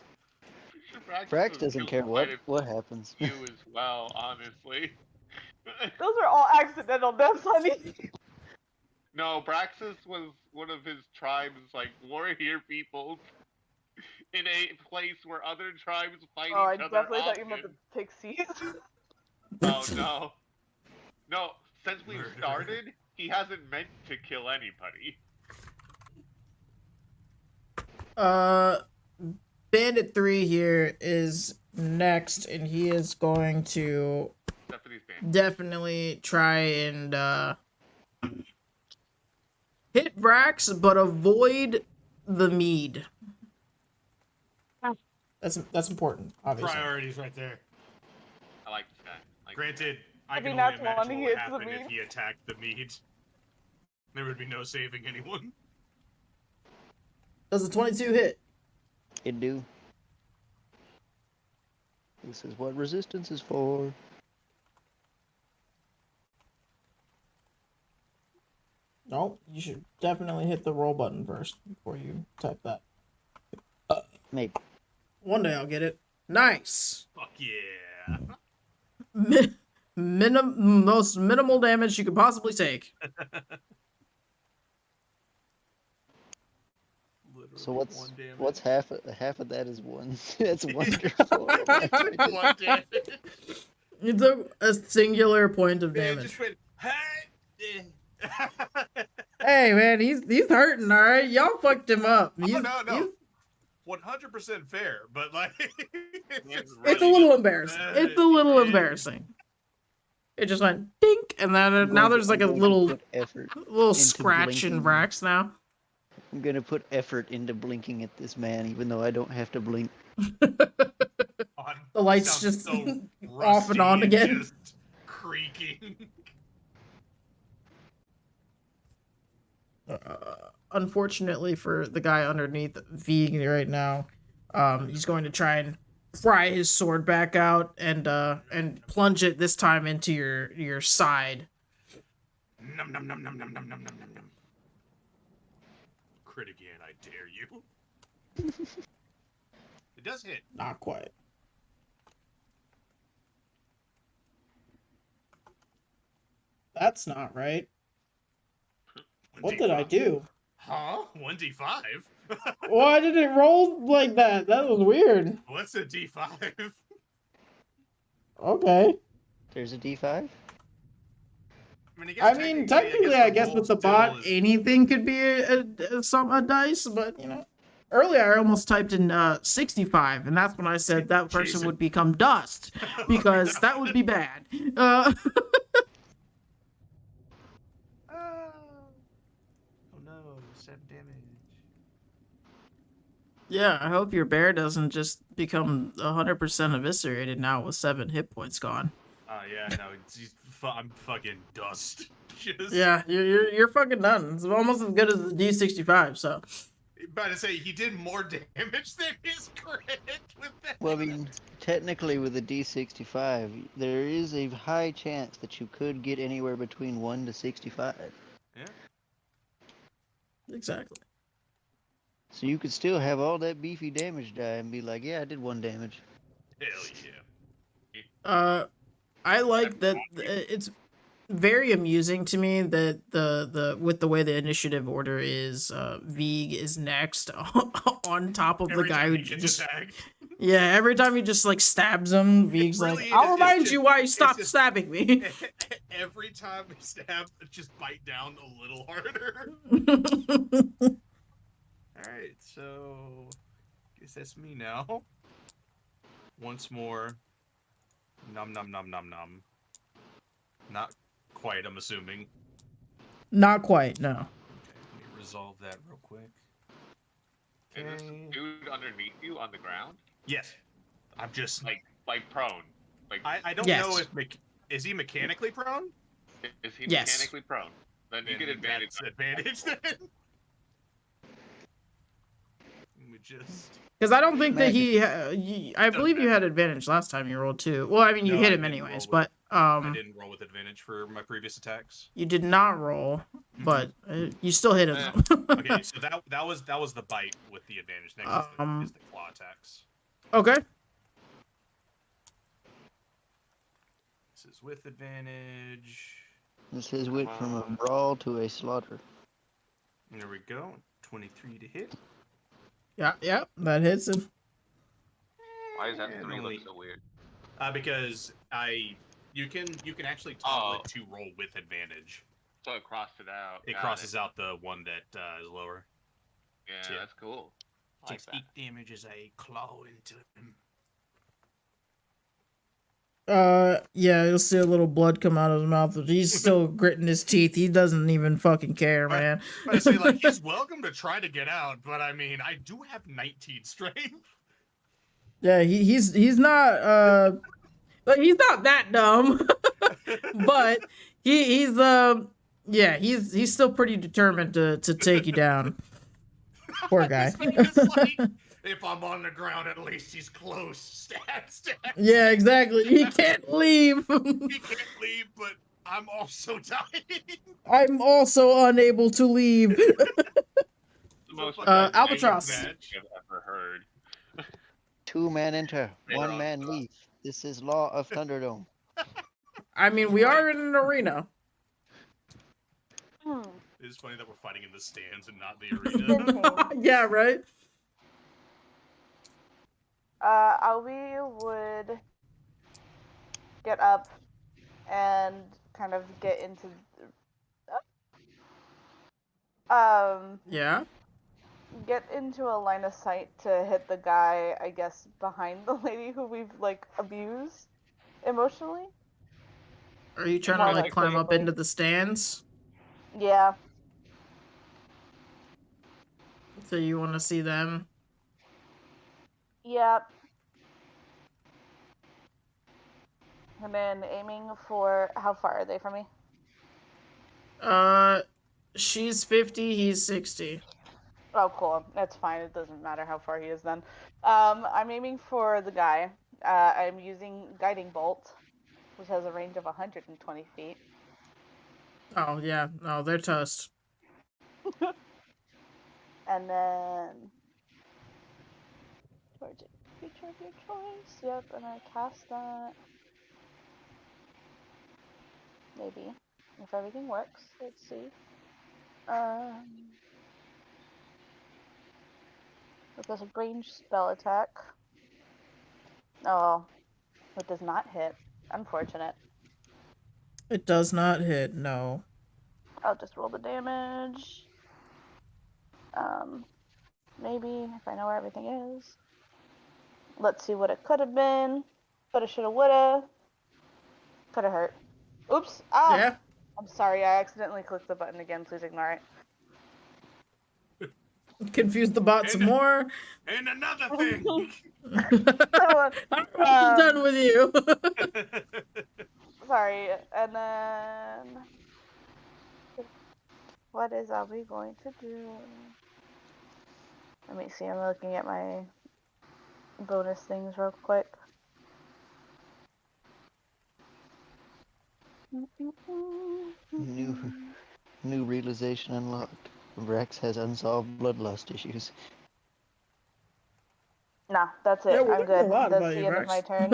Brax doesn't care what what happens. you as well, honestly. Those are all accidental deaths, honey. No, Braxis was one of his tribe's like warrior peoples in a place where other tribes fight Oh, I each other definitely thought often. you meant the pixies. Oh no. No, since we've started, he hasn't meant to kill anybody. Bandit 3 here is next, and he is going to Except for these bands. definitely try and hit Brax, but avoid the mead. That's important, obviously. Priorities right there. I like this guy. Like, Granted, I Maybe can not only imagine one what hit would to the happen if mead. he attacked the mead. There would be no saving anyone. Does a 22 hit? It do. This is what resistance is for. No, you should definitely hit the roll button first before you type that. Maybe. One day I'll get it. Nice. Fuck yeah. Most minimal damage you could possibly take. So Literally one damage. what's half of that is one. That's one. One damage. You took a singular point of Man, damage. just went, hey! Hey man, he's hurting, all right. Y'all fucked him up. Oh, He's- no. he's- 100% fair, but like, It's a little embarrassing. It's a little embarrassing. It just went dink, and then now there's like a little effort. little into scratch in blinking. Brax now. I'm gonna put effort into blinking at this man, even though I don't have to blink. On, The lights sounds just so off and on rusty again. just creaking. Unfortunately for the guy underneath Vig right now, he's going to try and pry his sword back out and plunge it this time into your side. Num num num num num num num num num num. Crit again, I dare you. It does hit. Not quite. That's not right. What did I 1d5. do? Huh? 1d5? Why did it roll like that? That was weird. What's a d5? Okay. There's a D5? I mean, technically, I guess with the bot, anything could be a dice, but, you know. Earlier, I almost typed in 65, and that's when I said that person Jason. would become dust, because that would be bad. Oh no, 7 damage. Yeah, I hope your bear doesn't just become 100% eviscerated now with 7 hit points gone. Yeah, no, I'm fucking dust. Just, Yeah, you're fucking done. It's almost as good as the D65, so. About to say, he did more damage than his crit with that. Well, I mean, technically with a D65, there is a high chance that you could get anywhere between 1 to 65. Yeah. Exactly. So you could still have all that beefy damage die and be like, yeah, I did 1 damage. Hell yeah. I like that it's very amusing to me that the with the way the initiative order is, Vig is next on top of the guy who just yeah, every time he just like stabs him, Vig's really like, is, I'll it's remind just- you why you it's stopped just- stabbing me. Every time we stab, just bite down a little harder. Alright, so guess that's me now. Once more. Nom nom nom nom nom. Not quite, I'm assuming. Not quite, no. Okay, let me resolve that real quick. Is this dude underneath you on the ground? Yes. I'm just Like prone. Like I don't Yes. know if is he mechanically prone? is he Yes. mechanically prone? Then you Then get advantage. that's advantage then. Let me just Because I don't think that Magic. I believe you had advantage last time you rolled too. Well, I mean, you No, hit I him didn't anyways, roll but I didn't roll with advantage for my previous attacks. you did not roll, but you still hit him. though. Okay, so that was the bite with the advantage. Next is the claw attacks. Okay. This is with advantage. This is went from a brawl to a slaughter. There we go. 23 to hit. Yeah, that hits him. Why is that And 3 only- look so weird? Because you can actually toggle it to roll with advantage. So it crossed it out. It Got crosses out the one that is lower. Yeah, Yeah. that's cool. I like Takes that. 8 damage as I claw into him. Yeah, you'll see a little blood come out of his mouth. He's still gritting his teeth. He doesn't even fucking care, Right. man. I say like he's welcome to try to get out, but I mean I do have 19 strength. Yeah, he's not like he's not that dumb, but he's yeah, he's still pretty determined to take you down. Poor guy. His face is like, if I'm on the ground, at least he's close. Stab, stab. Yeah, exactly. He can't leave. He can't leave, but I'm also dying. I'm also unable to leave. The most fucking Albatross. match I've ever heard. 2 man enter, They 1 are man on leave. This is law of Thunderdome. I mean, we are in an arena. It's funny that we're fighting in the stands and not the arena. Yeah, right? Albie would get up and kind of get into Yeah. get into a line of sight to hit the guy, I guess, behind the lady who we've like abused emotionally. Are you trying More to like like climb up physically. into the stands? Yeah. So you want to see them? Yep. And then aiming for how far are they from me? She's 50, he's 60. Oh, cool. That's fine. It doesn't matter how far he is then. I'm aiming for the guy. I'm using guiding bolt, which has a range of 120 feet. Oh yeah, no, they're toast. And then towards a creature of your choice. Yep, and I cast that. Maybe. If everything works. Let's see. It does a ranged spell attack. Oh, it does not hit. Unfortunate. It does not hit, no. I'll just roll the damage. Maybe if I know where everything is. Let's see what it could have been. Coulda, shoulda, woulda. Could have hurt. Oops. Ah. Yeah. I'm sorry. I accidentally clicked the button again. Please ignore it. Confuse the bot some more. And another thing. I'm done with you. Sorry. And then what are we going to do? Let me see. I'm looking at my bonus things real quick. New realization unlocked. Rex has unsolved bloodlust issues. Nah, that's it. Yeah, we I'm learned good. a lot That's about the you, end of Rex. my turn.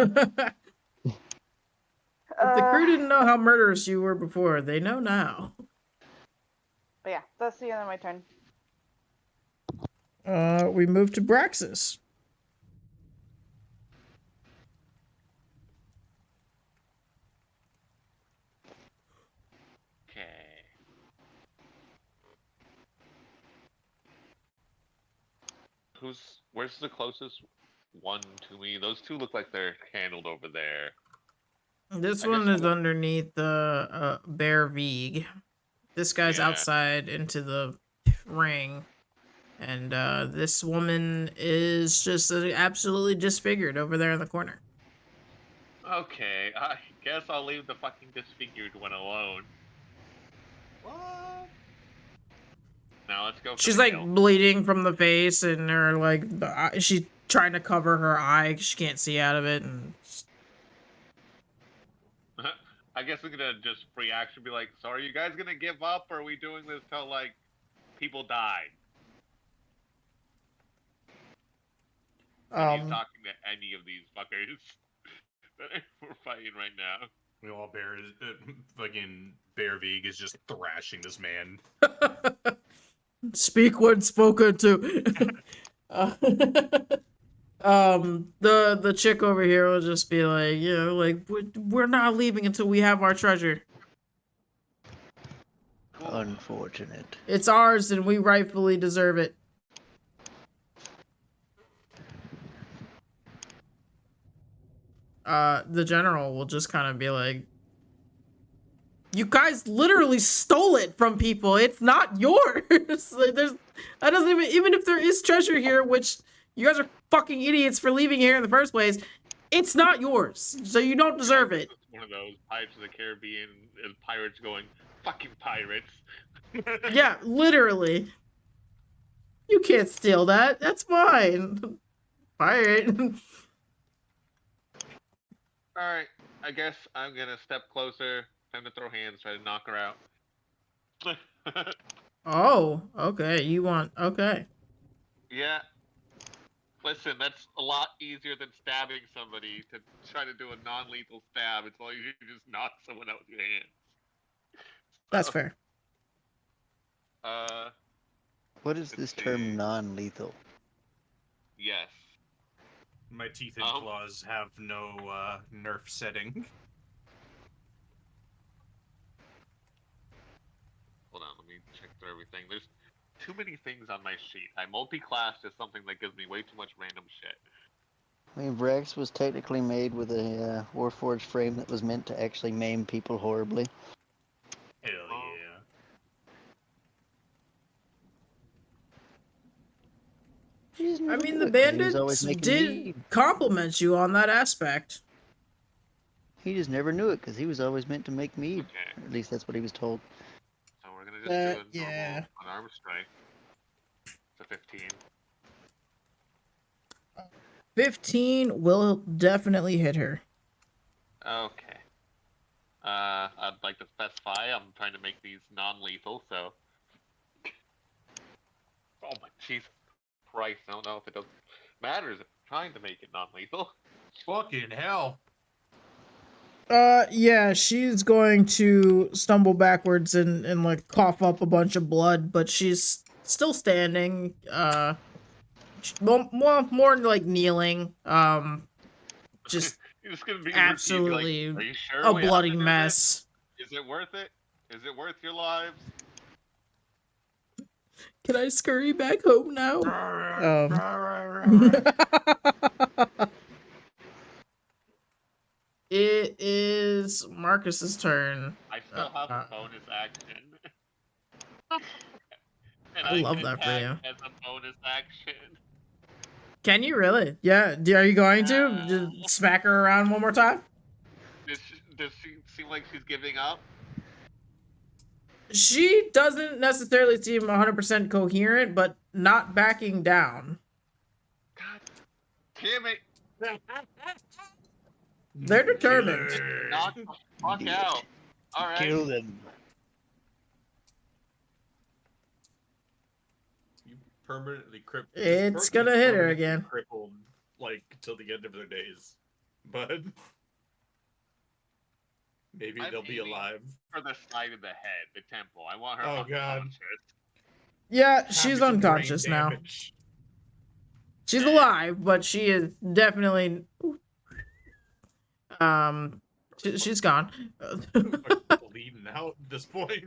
If the crew didn't know how murderous you were before, they know now. But yeah, that's the end of my turn. We move to Braxis. Okay. Where's the closest one to me? Those two look like they're handled over there. This I one guess is I'll- underneath the Bear Vig. This guy's Yeah. outside into the ring. And this woman is just absolutely disfigured over there in the corner. Okay, I guess I'll leave the fucking disfigured one alone. What? Now let's go for She's the like kill. bleeding from the face, and her like she's trying to cover her eye 'cause she can't see out of it. And I guess I'm gonna just free action be like, so are you guys gonna give up, or are we doing this till like people die? And he's talking to any of these fuckers that we're fighting right now. Meanwhile, fucking Bear Vig is just thrashing this man. speak when spoken to. The chick over here will just be like, you know, like we're not leaving until we have our treasure. Cool. Unfortunate. It's ours, and we rightfully deserve it. The general will just kind of be like, you guys literally stole it from people. It's not yours. Like, that doesn't even if there is treasure here, which you guys are fucking idiots for leaving here in the first place, it's not yours. So you don't deserve it. It's one of those Pirates of the Caribbean pirates going, fucking pirates. Yeah, literally. You can't steal that. That's mine. Pirate. Alright, I guess I'm gonna step closer. Time to throw hands, try to knock her out. Oh, okay. You want... Okay. Yeah. Listen, that's a lot easier than stabbing somebody. To try to do a non-lethal stab, it's all you just knock someone out with your hands. That's fair. What is this term non-lethal? Yes. My teeth and claws have no nerf setting. Hold on, let me check through everything. There's too many things on my sheet. I multi-classed as something that gives me way too much random shit. I mean, Brax was technically made with a Warforged frame that was meant to actually maim people horribly. Hell yeah. He just I never mean, knew the it 'cause he was always bandits making did mead. compliment you on that aspect. He just never knew it because he was always meant to make mead. Okay. Or at least that's what he was told. So we're gonna just do a normal Yeah. unarmed strike. It's a 15. 15 will definitely hit her. Okay. I'd like to specify I'm trying to make these non-lethal, so. Oh my Jesus Christ! I don't know if it does matters. If I'm trying to make it non-lethal. Fucking hell. Yeah, she's going to stumble backwards and like cough up a bunch of blood, but she's still standing. More like kneeling. Just You're just gonna be absolutely routine, like, are you sure a we have bloody to do this? mess. Is it worth it? Is it worth your lives? Can I scurry back home now? It is Marcus's turn. I still have a bonus action. And I love can that for attack you. as a bonus action. Can you really? Yeah. Are you going to just smack her around one more time? Does she seem like she's giving up? She doesn't necessarily seem 100% coherent, but not backing down. God damn it! They're determined. Knock the fuck out. Alright. Kill them. You permanently crippled. It's gonna hit her again. Crippled, like, till the end of their days. But maybe I'm they'll be aiming alive. For the side of the head, the temple. I want her Oh, God. unconscious. Yeah, she's Having some brain unconscious now. damage. She's alive, but she is definitely she's gone. Fucking bleeding out at this point.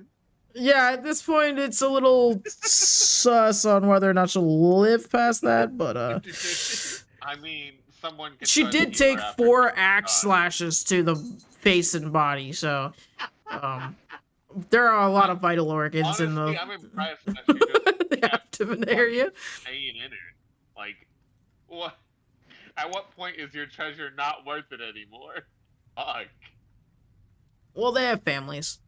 Yeah, at this point it's a little sus on whether or not she'll live past that, but I mean, someone can she try to did heal her take after 4 being axe shot. slashes to the face and body, so there are a lot of vital organs in Honestly, the I'm impressed that she just the abdomen area. staying in her. Like, what? At what point is your treasure not worth it anymore? Fuck. Well, they have families.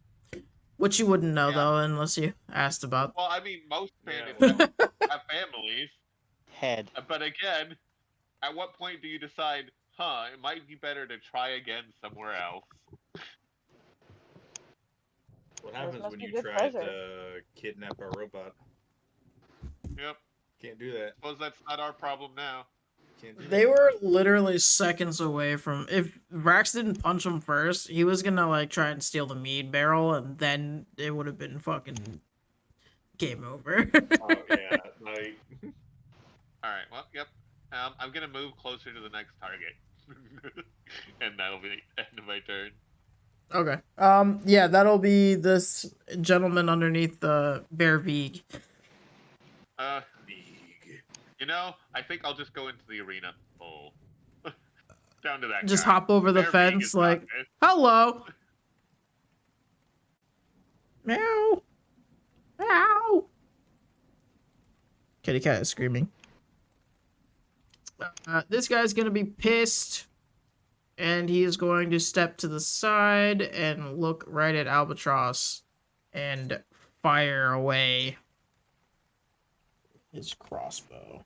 Which you wouldn't know, Yeah. though, unless you asked about. Well, I mean, most bandits Yeah. have families. Had. But again, at what point do you decide, it might be better to try again somewhere else? What Those happens must when be you good try treasure. to kidnap a robot? Yep. Can't do that. Suppose that's not our problem now. Can't do They that. were literally seconds away from. If Rax didn't punch him first, he was gonna like try and steal the mead barrel, and then it would have been fucking game over. Oh, yeah, like... Alright, well, yep. I'm gonna move closer to the next target. And that'll be the end of my turn. Okay. Yeah, that'll be this gentleman underneath the Bear Vig. You know, I think I'll just go into the arena. Oh. Down to that Just guy. hop over the Bear Vig fence, is like, not this. hello. Meow. Meow. Kitty cat is screaming. This guy's gonna be pissed, and he is going to step to the side and look right at Albatross and fire away his crossbow.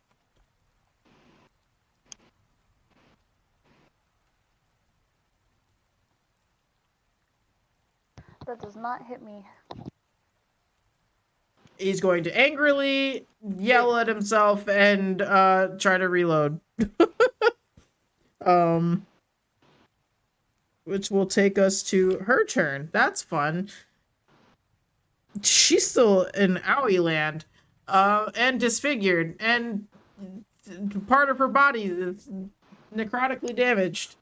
That does not hit me. He's going to angrily yell at himself and try to reload. Which will take us to her turn. That's fun. She's still in Owie land, and disfigured, and part of her body is necrotically damaged.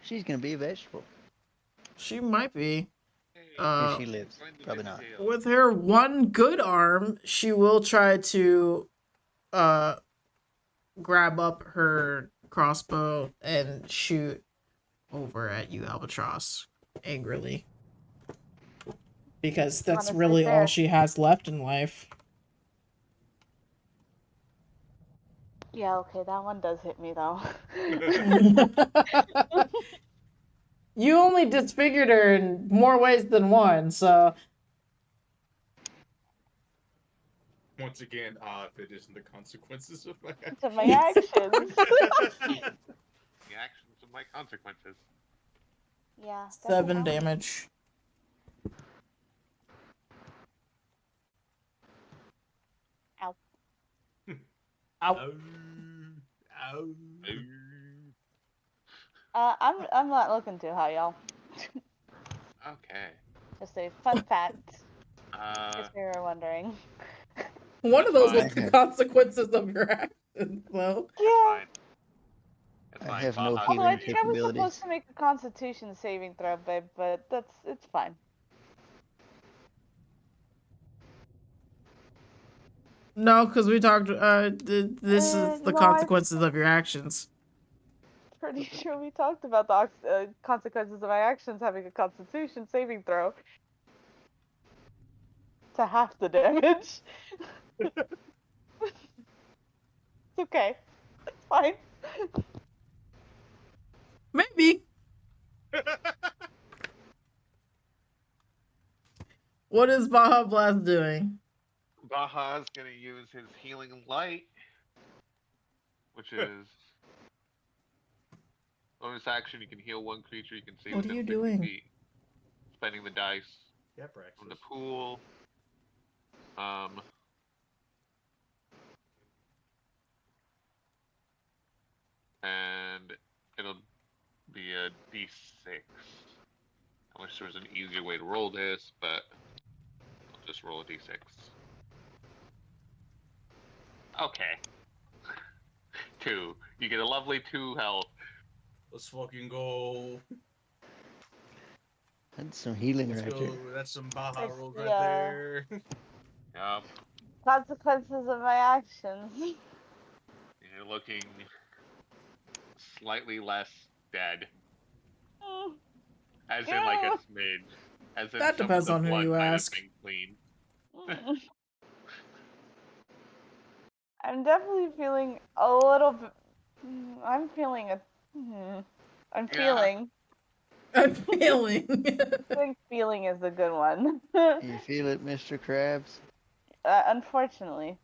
She's gonna be a vegetable. She might be. If she lives. Join the Probably good not. deal. With her one good arm, she will try to grab up her crossbow and shoot over at you, Albatross, angrily. Because that's Honestly, really all fair. she has left in life. Yeah, okay, that one does hit me though. You only disfigured her in more ways than one, so Once again, if it isn't the consequences of my To my actions. The actions of my consequences. Yeah. 7 definitely. damage. Ow. Ow. Ow. Ow. I'm not looking too high, y'all. Okay. Just a fun fact, Uh, if you were wondering. One of That's those was fine. the consequences of your actions, though. Yeah. fine. That's I fine. have no Baja's Although I healing gonna think I was capabilities. supposed to make a Constitution saving throw, babe, but it's fine. No, because we talked. This is the No, I'm consequences of your actions. pretty sure we talked about the consequences of my actions having a Constitution saving throw to half the damage. It's okay. It's fine. Maybe. What is Baja Blast doing? Baja's gonna use his healing light, which is bonus action. You can heal one creature you can see What are within you 60 doing? feet. Spending the dice Yeah, from the Braxis. pool. And it'll be a d6. I wish there was an easier way to roll this, but I'll just roll a d6. Okay. 2. You get a lovely 2 health. Let's fucking go. That's some healing Let's right go. there. That's some Baja It's rolls the, right there. Yup. Consequences of my actions. You're looking slightly less dead. As in like a smidge. As in That some depends of the on who blood you might have ask. been clean. I'm definitely feeling a little bit. I'm feeling a. I'm Yeah. feeling. I'm feeling. I think feeling is a good one. You feel it, Mr. Krabs? Unfortunately.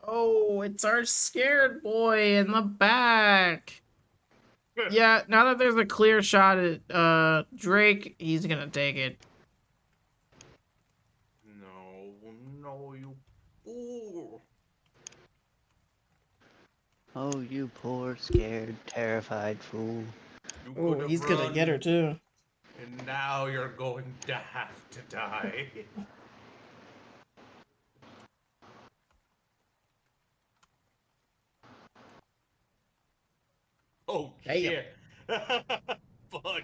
Oh, it's our scared boy in the back. Yeah, now that there's a clear shot at Drake, he's gonna take it. No, you fool. Oh, you poor, scared, terrified fool. You Oh, could have he's gonna get her run, too. and now you're going to have to die. Oh Damn. shit! Fuck.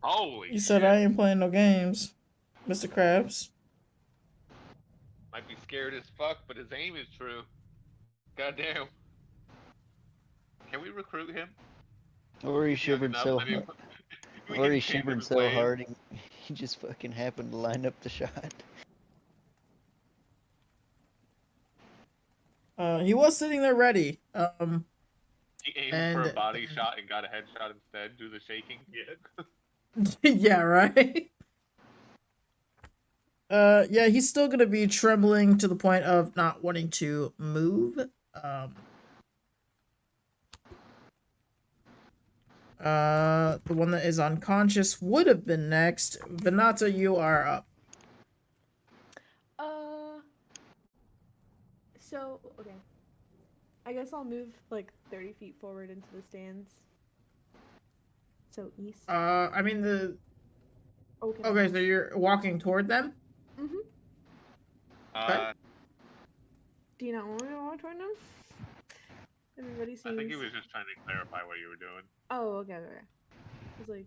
Holy You shit. said I ain't playing no games, Mr. Krabs. Might be scared as fuck, but his aim is true. Goddamn. Can we recruit him? Or he He's young shivered enough. so I mean, hard. we Or can he tame him shivered as so ways. hard he just fucking happened to line up the shot. He was sitting there ready. He aimed And for a body shot and got a headshot instead. Do the shaking. Yeah. yeah, right. Yeah, he's still gonna be trembling to the point of not wanting to move. The one that is unconscious would have been next. Venata, you are up. So okay. I guess I'll move like 30 feet forward into the stands. So east. I mean the. Okay. Okay, so you're walking toward them. Do you not want me to walk toward them? Everybody seems. I think he was just trying to clarify what you were doing. Oh, okay. I was like.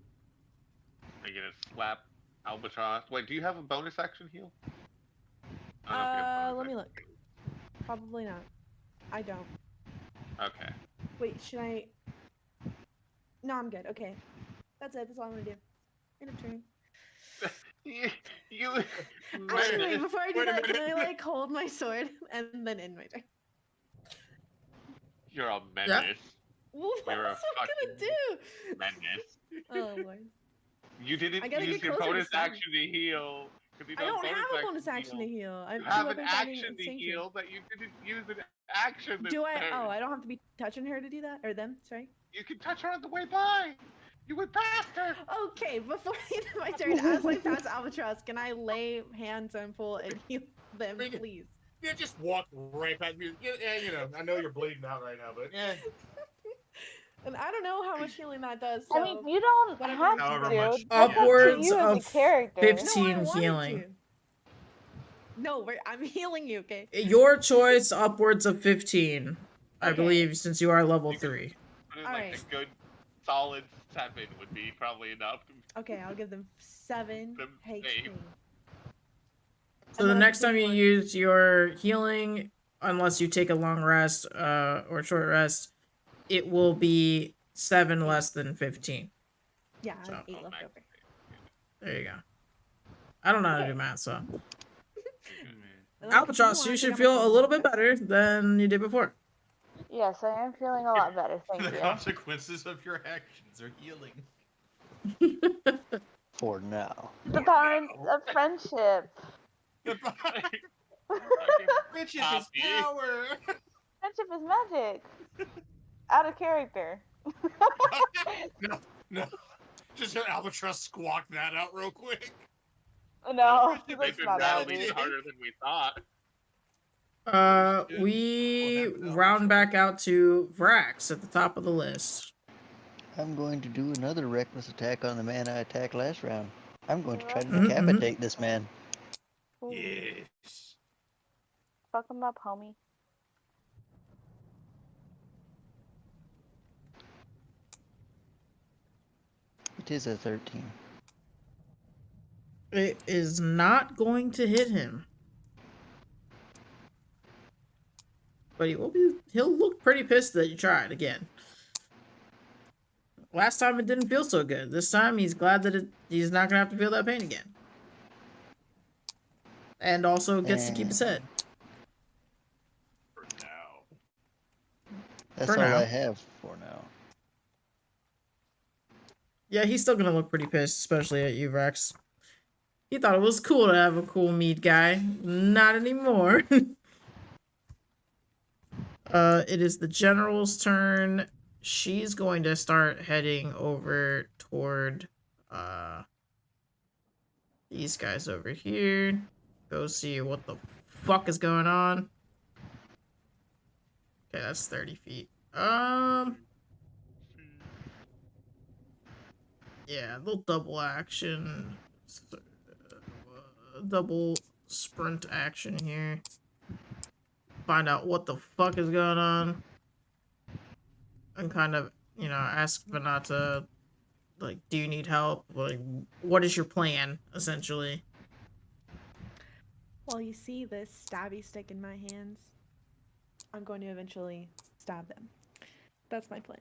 Are you gonna slap Albatross? Wait, do you have a bonus action heal? I don't know if you have a bonus Let me action look. Probably not. I don't. Okay. Wait, should I? No, I'm good. Okay, that's it. That's all I'm gonna do. End of turn. You Actually, wait. Before I do Wait a that, can I minute. like hold my sword and then end my turn? You're a menace. Well, what You're a else am I gonna do? Menace. Oh lord. You didn't I gotta use get your closer to bonus Simon. action to heal. 'Cause you I don't have a bonus action to heal. I have You two have an weapons fighting action at to the same heal, but you didn't use an action this Do I? turn. Oh, I don't have to be touching her to do that, or them. Sorry. You can touch her on the way by. You went past her. Okay, before I end my turn, as I pass Albatross, can I lay hands on Pool and heal them, please? Yeah, just walk right past me. You know, I know you're bleeding out right now, but yeah. And I don't know how much healing that does. So I mean, you don't whatever have you However to. much- That's up to Upwards you as a of character. 15 No, I wanted healing. to. No, I'm healing you. Okay. Your choice, upwards of 15. I Okay. believe, since you are level You can- 3. But Alright. a good, solid 7 would be probably enough. Okay, I'll give them 7 Them HP. save. So And the then next I'll time you take use your healing, unless you take a long rest or short rest, it will be 7 less than 15. Yeah, I have So- 8 left over. There you go. I don't know how to Okay. do math, so. And then Albatross, continue you on, should take out my feel a phone. little bit better than you did before. Yes, I am feeling a lot better. Thank The you. consequences of your actions are healing. For now. The power of friendship. Friendship Stop is you. power. Friendship is magic. Out of character. No. Just have Albatross squawk that out real quick. No, It's that's been not how it battling is. harder than we thought. We What happened to round Albatross? back out to Vrax at the top of the list. I'm going to do another reckless attack on the man I attacked last round. I'm going to try to Mhm, mhm. decapitate this man. Ooh, Yes. fuck him up, homie. It is a 13. It is not going to hit him. But he'll look pretty pissed that you tried again. Last time it didn't feel so good. This time he's glad that he's not gonna have to feel that pain again. And also gets to keep his head. For now. That's For all now. I have for now. Yeah, he's still gonna look pretty pissed, especially at you, Rex. He thought it was cool to have a cool meat guy. Not anymore. It is the general's turn. She's going to start heading over toward these guys over here. Go see what the fuck is going on. Okay, that's 30 feet. Yeah, they'll double action. Double sprint action here. Find out what the fuck is going on. And kind of, ask Vanata, like, do you need help? Like, what is your plan, essentially? Well, you see this stabby stick in my hands. I'm going to eventually stab them. That's my plan.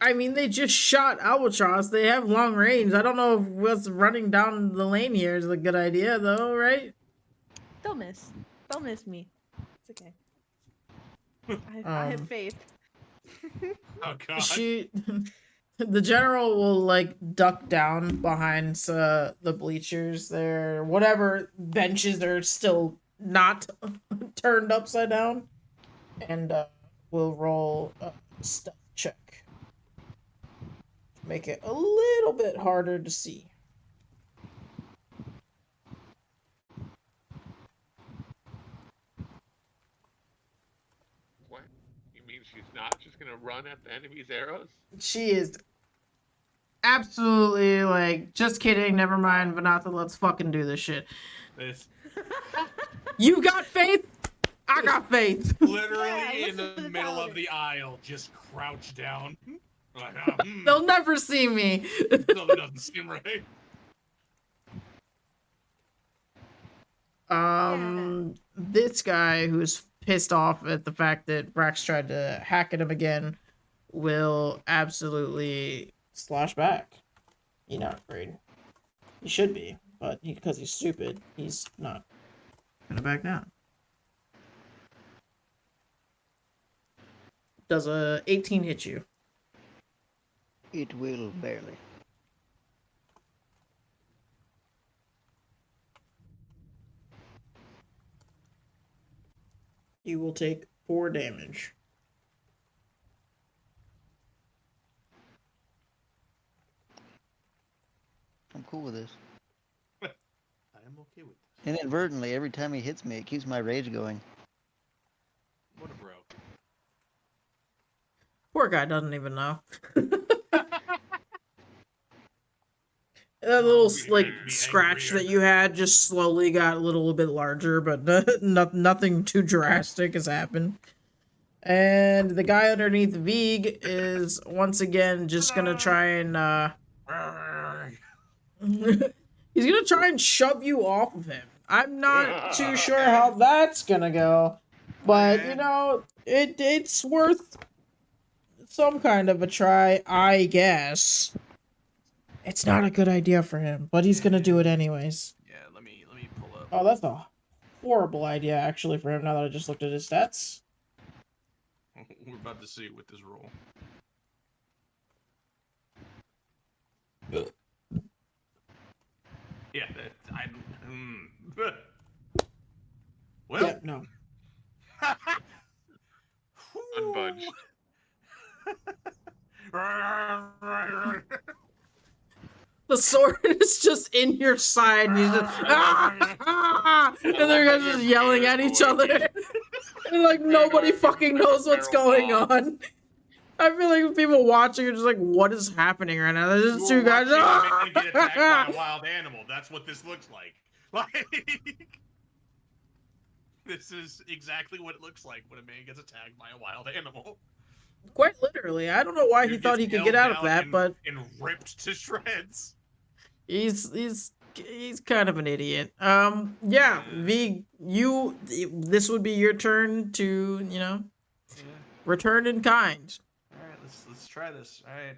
I mean, they just shot Albatross. They have long range. I don't know if what's running down the lane here is a good idea, though, right? They'll miss. They'll miss me. It's okay. I have faith. Oh god. The general will, like, duck down behind the bleachers there. Whatever benches are still not turned upside down. And will roll a stealth check. Make it a little bit harder to see. What? You mean she's not just gonna run at the enemy's arrows? She is absolutely like, just kidding, never mind, Vanatha, let's fucking do this shit. This You got faith? I got faith. Literally Yeah, in listen to the the middle paladin. of the aisle, just crouched down. Like, They'll never see me. that doesn't seem right. This guy who's pissed off at the fact that Brax tried to hack at him again will absolutely slash back. He's not afraid. He should be, but because he's stupid, he's not gonna back down. Does a 18 hit you? It will barely. You will take 4 damage. I'm cool with this. I am okay with this. Inadvertently, every time he hits me, it keeps my rage going. What a bro. Poor guy doesn't even know. That little like scratch that you had just slowly got a little bit larger, but nothing too drastic has happened. And the guy underneath Vig is once again just gonna try and he's gonna try and shove you off of him. I'm not too sure how that's gonna go, but you know, it's worth some kind of a try, I guess. It's not a good idea for him, but he's gonna do it anyways. Yeah, let me pull up. Oh, that's a horrible idea, actually, for him, now that I just looked at his stats. We're about to see it with this roll. Yeah, well, Yeah, no. Unbudged. The sword is just in your side, and he's just and they're guys just yelling at each other. And like nobody fucking knows what's going on. I feel like people watching are just like, what is happening right now? There's just two guys. Get attacked by a wild animal. That's what this looks like. Like, this is exactly what it looks like when a man gets attacked by a wild animal. Quite literally. I don't know why he thought he could get out of that, but and ripped to shreds. he's kind of an idiot. Yeah, V, this would be your turn to, return in kind. All right, let's try this. All right,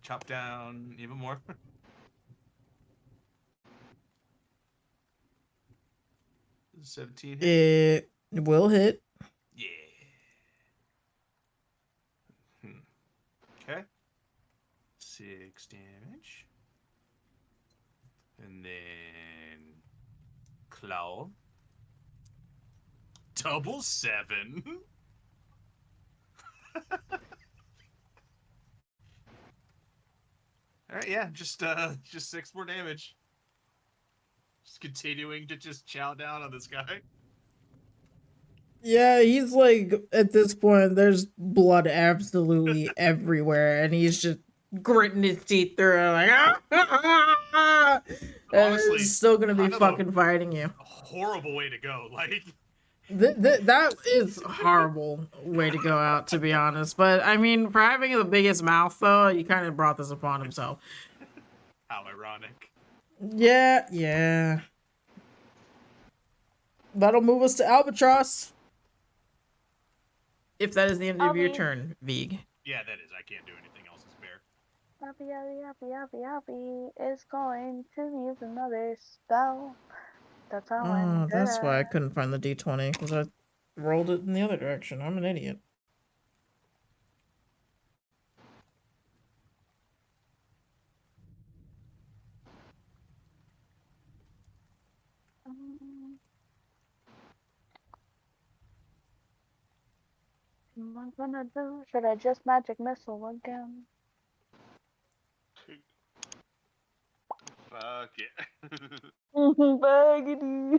chop down even more. 17. It will hit. Yeah. Okay. 6 damage. And then claw. Double 7. All right, yeah, just 6 more damage. Just continuing to just chow down on this guy. Yeah, he's like, at this point, there's blood absolutely everywhere, and he's just gritting his teeth through it, like, Honestly, he's still gonna be fucking fighting you. A horrible way to go. Like, that is a horrible way to go out, to be honest. But, I mean, for having the biggest mouth, though, he kind of brought this upon himself. how ironic. Yeah. That'll move us to Albatross. If that is the end of your turn, Vig. Yeah, that is. I can't do anything else. It's bear. Yappy is going to use another spell. That's how I'm that's why I couldn't find the D20, because I rolled it in the other direction. I'm an idiot. What am I gonna do? Should I just magic missile again? Fuck yeah. Baggity.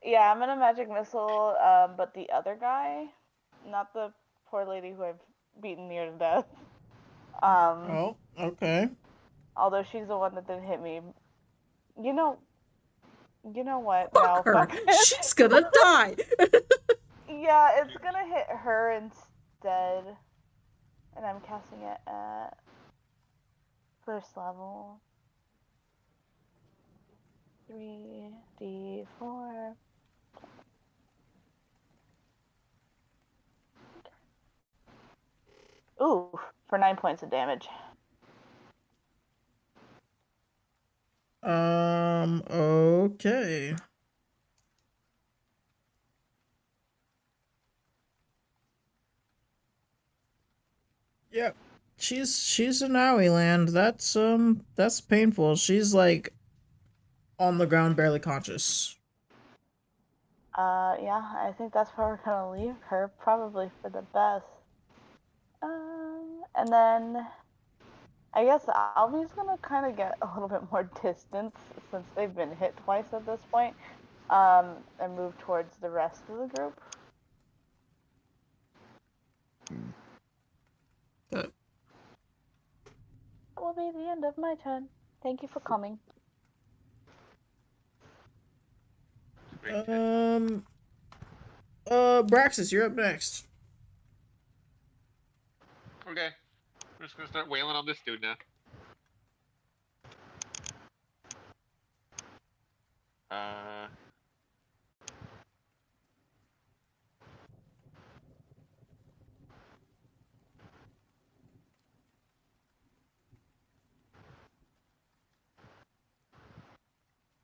Yeah, I'm gonna magic missile, but the other guy, not the poor lady who I've beaten near to death. Oh, okay. Although she's the one that didn't hit me. You know what? Fuck her. She's gonna die. Yeah, it's gonna hit her instead. And I'm casting it at 1st level. 3d4. Ooh, for 9 points of damage. Okay. Yep. She's in Owie land. That's painful. She's like on the ground, barely conscious. Yeah, I think that's where we're gonna leave her, probably for the best. And then I guess Albie's gonna kind of get a little bit more distance since they've been hit twice at this point, and move towards the rest of the group. Good. That will be the end of my turn. Thank you for coming. Braxis, you're up next. Okay. We're just gonna start wailing on this dude now.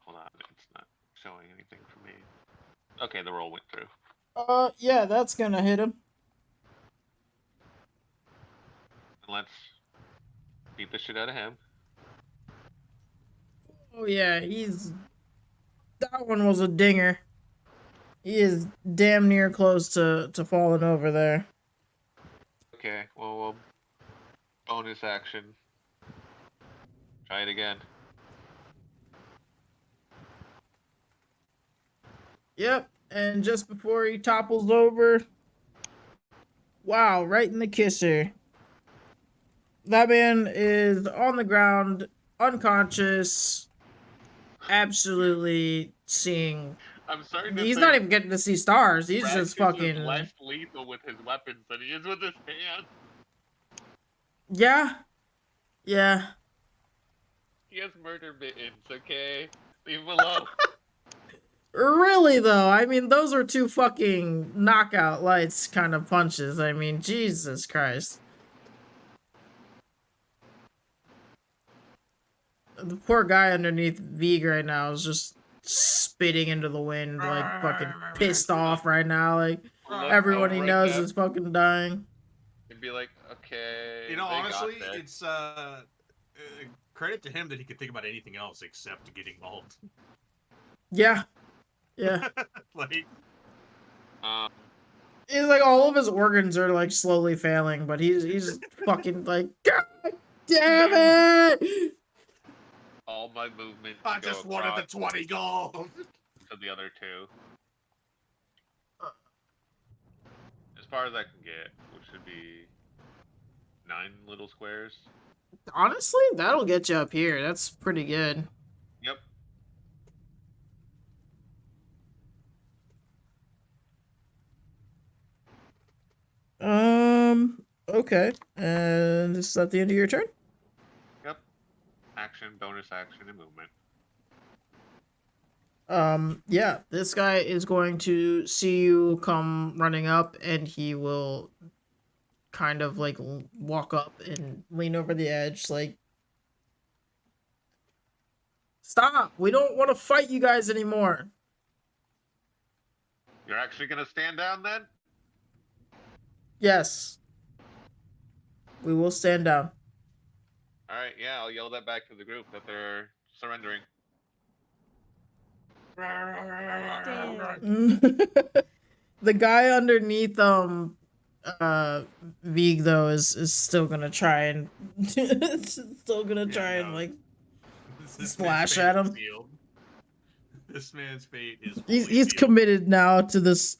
Hold on, it's not showing anything for me. Okay, the roll went through. Yeah, that's gonna hit him. And let's beat the shit out of him. Oh yeah, that one was a dinger. He is damn near close to falling over there. Okay, well, bonus action. Try it again. Yep, and just before he topples over, wow, right in the kisser. That man is on the ground, unconscious, absolutely seeing. I'm sorry to He's say, not even getting to see stars. He's Braxis just fucking. is less lethal with his weapons than he is with his hands. Yeah. Yeah. He has murder mittens, okay? Leave him alone. Really though, I mean, those are two fucking knockout lights kind of punches. I mean, Jesus Christ. The poor guy underneath Vig right now is just spitting into the wind, like fucking pissed off right now. Like Look everyone he over at knows them is fucking dying. and be like, okay. You know, they got honestly, this. it's credit to him that he could think about anything else except getting mauled. Yeah. Yeah. Like, It's like all of his organs are like slowly failing, but he's fucking like, God damn it! all my movement I to just go wanted the across 20 gold. to the other two. As far as I can get, which should be 9 little squares. Honestly, that'll get you up here. That's pretty good. Yep. Okay. And is that the end of your turn? Yep. Action, bonus action, and movement. Yeah, this guy is going to see you come running up, and he will kind of like walk up and lean over the edge, like, stop! We don't want to fight you guys anymore. You're actually gonna stand down then? Yes. We will stand down. Alright, yeah, I'll yell that back to the group that they're surrendering. The guy underneath Vig though is still gonna try and like splash at him. This man's fate is He's committed now to this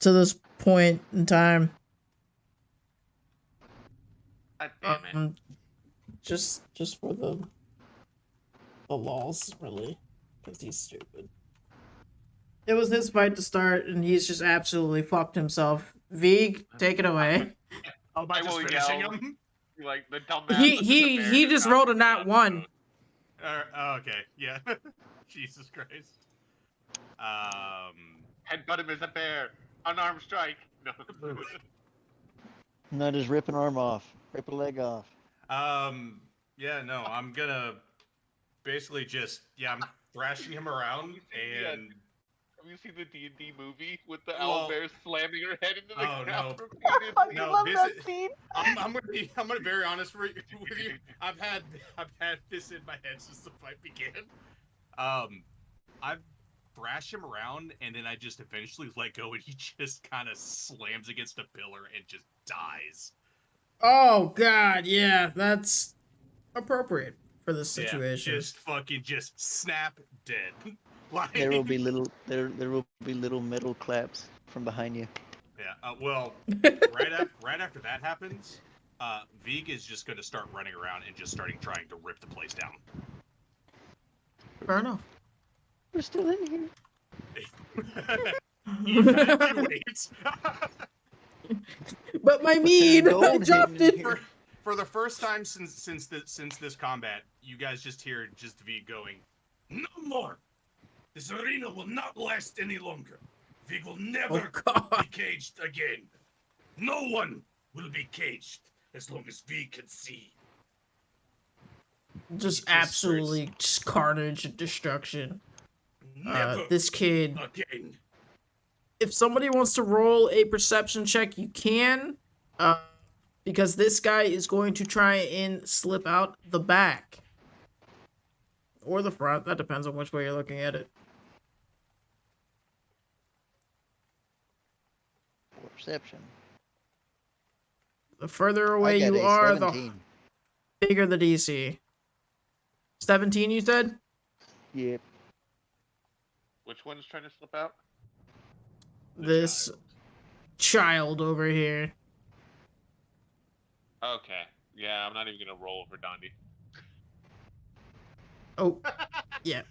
point in time. God damn it. Just for the lols, really, because he's stupid. It was his fight to start, and he's just absolutely fucked himself. Vig, take it away. Oh, by I just will finishing yell. him? Like the dumbass. He just rolled a nat 1. Oh, okay, yeah. Jesus Christ. Headbutt him as a bear. Unarmed strike. No. No, just rip an arm off. Rip a leg off. Yeah, no, I'm gonna basically just, I'm thrashing him around, and Have you seen the D&D movie with the Well- owlbear slamming her head into the Oh, ground no. repeatedly? I No, love this that is- scene. I'm gonna be very honest with you. I've had this in my head since the fight began. I thrash him around, and then I just eventually let go, and he just kind of slams against a pillar and just dies. Oh God, yeah, that's appropriate for this situation. Yeah, just snap dead. Like, There will be little metal claps from behind you. Yeah. Well, right after that happens, Vig is just going to start running around and just trying to rip the place down. Fair enough. We're still in here. Evacuate. But my mead, I Gold dropped hidden in it. here. For the first time since this combat, you guys just hear Vig going, "No more. This arena will not last any longer. Vig will never Oh God. be caged again. No one will be caged as long as Vig can see." Just Jesus absolutely just carnage and destruction. Never This kid. again. If somebody wants to roll a perception check, you can. Because this guy is going to try and slip out the back. Or the front. That depends on which way you're looking at it. Perception. The further I away got you a are, 17. the bigger the DC. 17, you said? Yep. Which one's trying to slip out? This child over here. Okay. Yeah, I'm not even gonna roll for Dondi. Oh, yeah.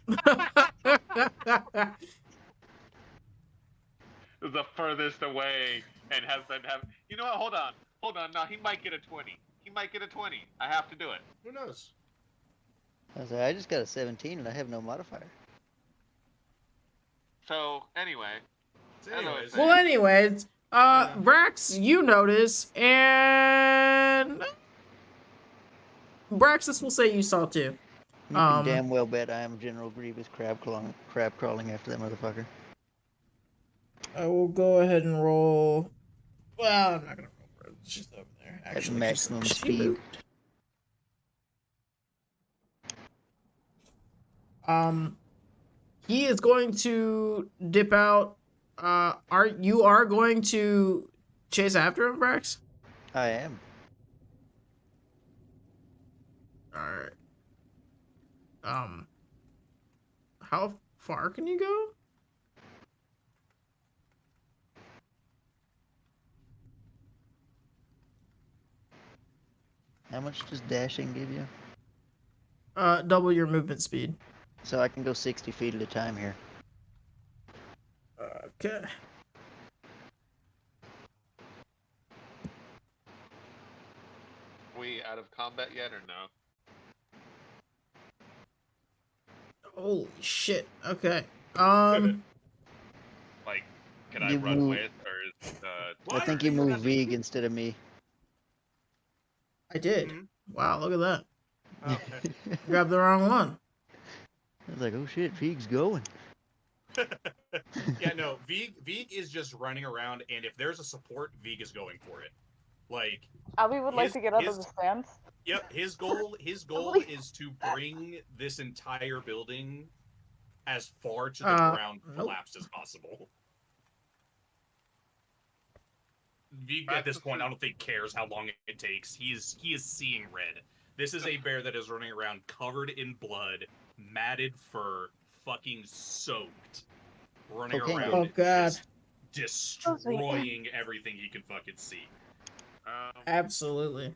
The furthest away and has been having. You know what? Hold on. No, he might get a 20. He might get a 20. I have to do it. Who knows? I was like, I just got a 17 and I have no modifier. So anyway, So anyways, Well, anyways, Brax, you notice, and Braxis will say you saw too. You can damn well bet I am General Grievous crab crawling after that motherfucker. I will go ahead and roll. Well, I'm not gonna roll for it. It's just over there. Actually, maximum she speed. moved. He is going to dip out. You are going to chase after him, Brax? I am. All right. How far can you go? How much does dashing give you? Double your movement speed. So I can go 60 feet at a time here. Okay. we out of combat yet or no? Holy shit. Okay. Like, can I You run move- with, or is I think you move Vig instead of me. I did. Mhm. Wow, look at that. Oh, okay. Grabbed the wrong one. I was like, oh shit, Vig's going. Yeah, no, Vig is just running around, and if there's a support, Vig is going for it. Like, We would like His- to get out of his- the stands. yep, his goal is to bring this entire building as far to the ground nope. collapsed as possible. Vig at this point, I don't think cares how long it takes. He is seeing red. This is a bear that is running around covered in blood, matted fur, fucking soaked, running Cocaine. around, Oh, God. just destroying everything he can fucking see. Absolutely.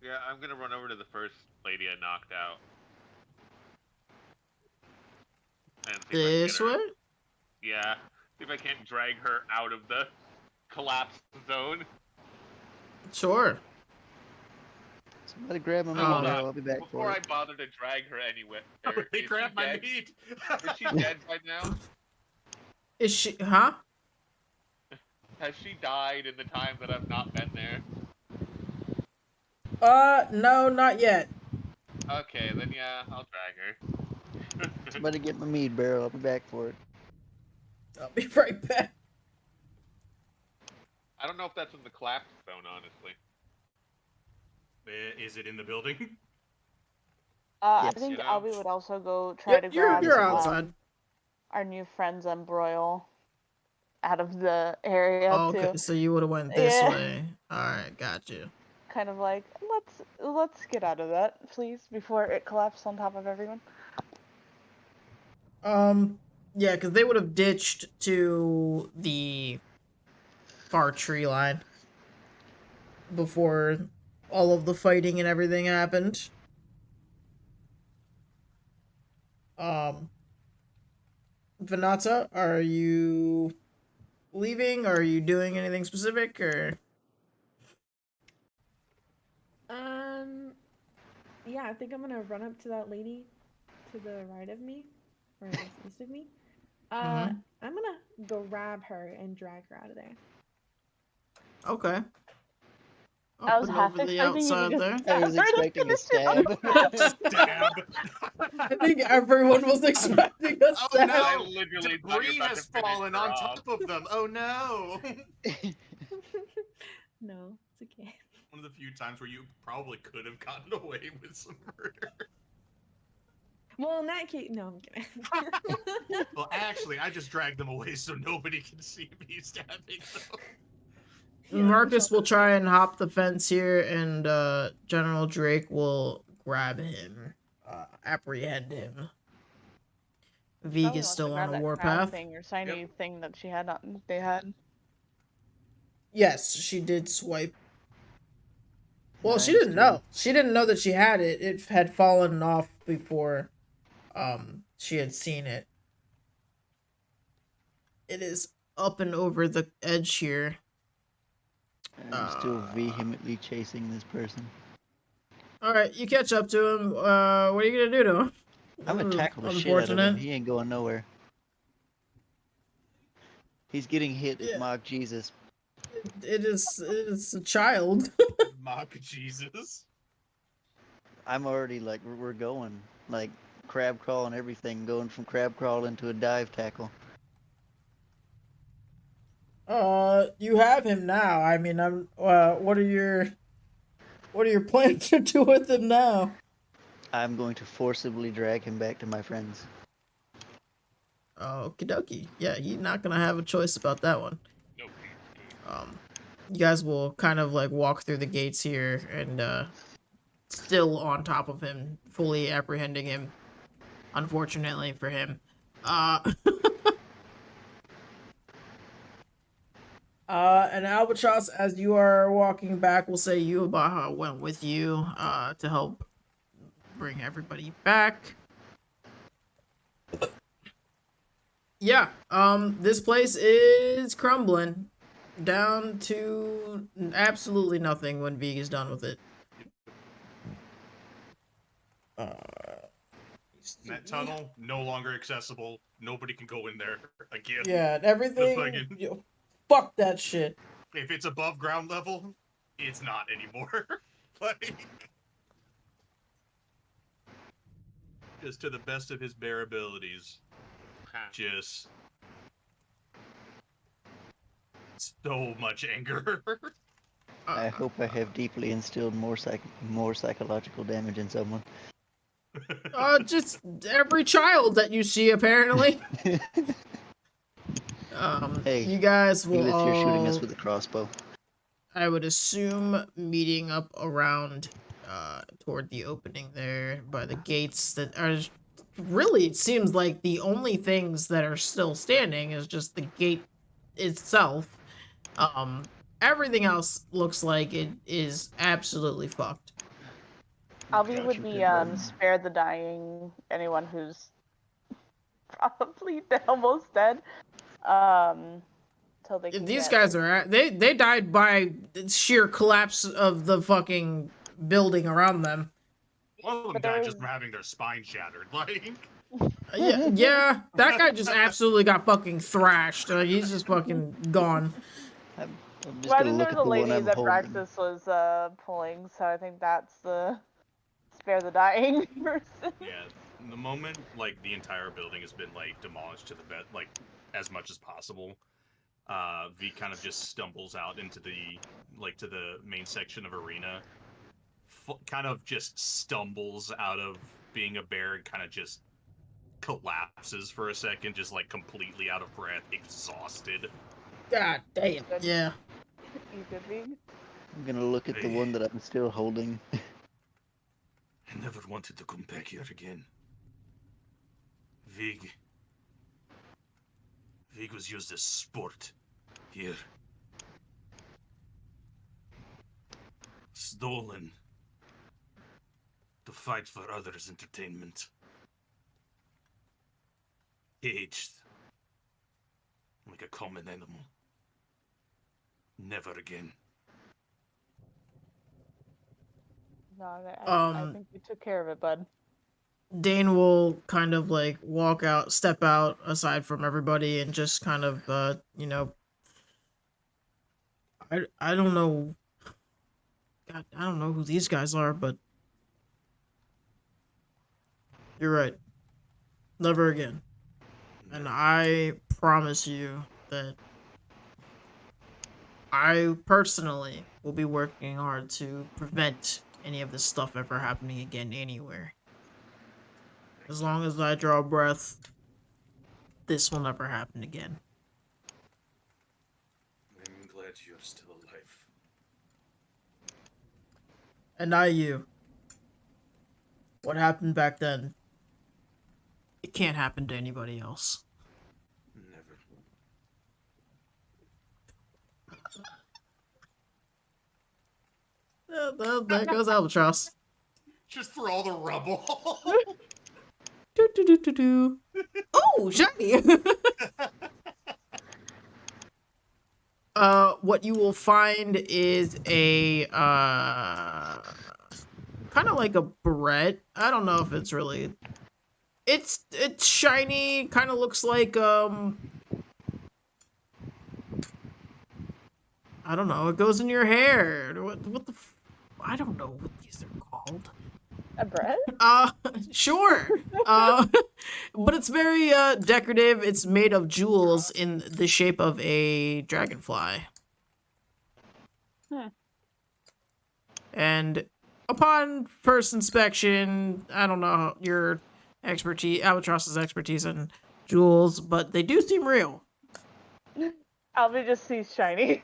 Yeah, I'm gonna run over to the first lady I knocked out. And see if I can This get her- way? Yeah. See if I can't drag her out of the collapse zone. Sure. Somebody grab my meat, Hold bro. on. I'll be back Before for I it. bother to drag her anywhere, They is grab she my dead? meat. Is she dead by now? Is she? Huh? Has she died in the time that I've not been there? No, not yet. Okay, then yeah, I'll drag her. Somebody get my meat barrel. I'll be back for it. I'll be right back. I don't know if that's in the collapse zone, honestly. Is it in the building? Yes. I think You know? Albie would also go try to You're grab outside. our new friends on Broil out of the area Oh, okay, too. so you would have went this Yeah. way. All right, got you. Kind of like let's get out of that, please, before it collapses on top of everyone. Yeah, because they would have ditched to the far tree line before all of the fighting and everything happened. Venata, are you leaving? Or are you doing anything specific? Or Yeah, I think I'm gonna run up to that lady to the right of me, or I guess east of me. Mhm. I'm gonna grab her and drag her out of there. okay, I was up and half over the expecting you to outside just there. I was stab her to expecting a finish it. stab. Stab. I think everyone was expecting a Oh stab. no! I literally thought you Debris were about has to finish fallen her on off. top of them. Oh no! No, it's okay. One of the few times where you probably could have gotten away with some murder. Well, in that case, no, I'm kidding. Well, actually, I just dragged them away so nobody can see me stabbing them. Yeah, Marcus Michelle- will try and hop the fence here, and General Drake will grab him, apprehend him. Vig Probably is wants to still on grab a that crown warpath. thing or shiny thing that she had on. They had. Yes, she did swipe. Well, she I'm didn't still- know. She didn't know that she had it. It had fallen off before she had seen it. It is up and over the edge here. I'm still vehemently chasing this person. Alright, you catch up to him. What are you gonna do to him? I'm gonna This is tackle the shit out of him. unfortunate. He ain't going nowhere. He's getting hit at Yeah. Mock Jesus. It's a child. Mock Jesus. I'm already like, we're going. Like, crab crawl and everything. Going from crab crawl into a dive tackle. You have him now. I mean, what are your plans to do with him now? I'm going to forcibly drag him back to my friends. Okie dokie. Yeah, he's not gonna have a choice about that one. Nope. You guys will kind of like walk through the gates here and still on top of him, fully apprehending him. Unfortunately for him. And Albatross, as you are walking back, will say Yuabaha went with you to help bring everybody back. Yeah, this place is crumbling down to absolutely nothing when Vig is done with it. That tunnel, no longer accessible. Nobody can go in there again. Yeah, and everything. fucking- Fuck that shit. If it's above ground level, it's not anymore. Like, just to the best of his bare abilities, just so much anger. I hope I have deeply instilled more psychological damage in someone. Just every child that you see, apparently. Hey, you guys He will was here shooting us all, with a crossbow. I would assume, meeting up around toward the opening there by the gates that are really, it seems like the only things that are still standing is just the gate itself. Everything else looks like it is absolutely fucked. Albie Got would you, be good bud. spare the dying, anyone who's probably almost dead. Till they can These get, guys are they died by sheer collapse of the fucking building around them. One of them But died there just was- from having their spine shattered. Like, Yeah, that guy just absolutely got fucking thrashed. He's just fucking gone. I'm just Well, I gonna think look there was at a the one lady I'm that holding. Braxis was pulling, so I think that's the spare the dying person. Yeah, the moment like the entire building has been like demolished to the bed, like as much as possible, V kind of just stumbles out into the to the main section of arena, kind of just stumbles out of being a bear and kind of just collapses for a second, just like completely out of breath, exhausted. God damn. Good. Yeah. You could be. I'm gonna look at the one that I'm still holding. I never wanted to come back here again. Vig was used as sport here. Stolen to fight for others' entertainment. Caged like a common animal. Never again. No, I Um, think you took care of it, bud. Dane will kind of like step out aside from everybody and just kind of, I don't know. God, I don't know who these guys are, but you're right. Never again. And I promise you that I personally will be working hard to prevent any of this stuff ever happening again anywhere. As long as I draw breath, this will never happen again. I'm glad you're still alive. And I you. What happened back then, it can't happen to anybody else. Never. There goes Albatross. just for all the rubble. Do do do do do. Oh, shiny. What you will find is a kind of like a Barrette. I don't know if it's really. It's shiny. Kind of looks like I don't know. It goes in your hair. What the? I don't know what these are called. A bread? Sure. But it's very decorative. It's made of jewels in the shape of a dragonfly. And upon first inspection, I don't know your Albatross's expertise in jewels, but they do seem real. Albie just sees shiny.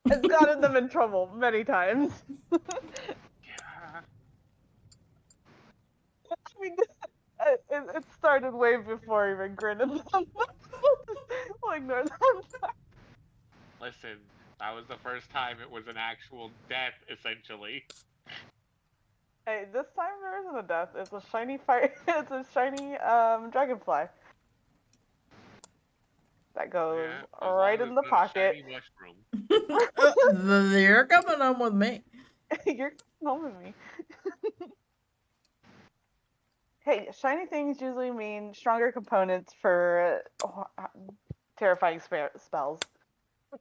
It's gotten them in trouble many times. Yeah. I mean, it started way before even Grin and them. We'll ignore them. Listen, that was the first time it was an actual death, essentially. Hey, this time there isn't a death. It's a shiny fire. It's a shiny dragonfly that goes Yeah, as right long in as the it's not a pocket. shiny mushroom. They're coming on with me. You're home with me. Hey, shiny things usually mean stronger components for terrifying spells.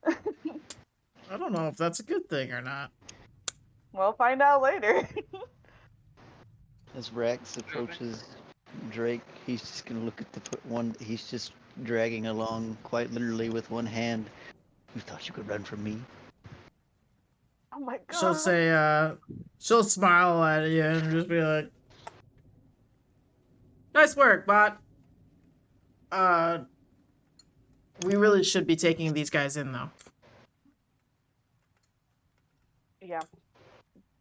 I don't know if that's a good thing or not. We'll find out later. As Rax approaches Drake, he's just gonna look at the one. He's just dragging along, quite literally with one hand. You thought you could run from me? Oh my god. She'll say, she'll smile at you and just be like, "Nice work, bot. We really should be taking these guys in, though." Yeah.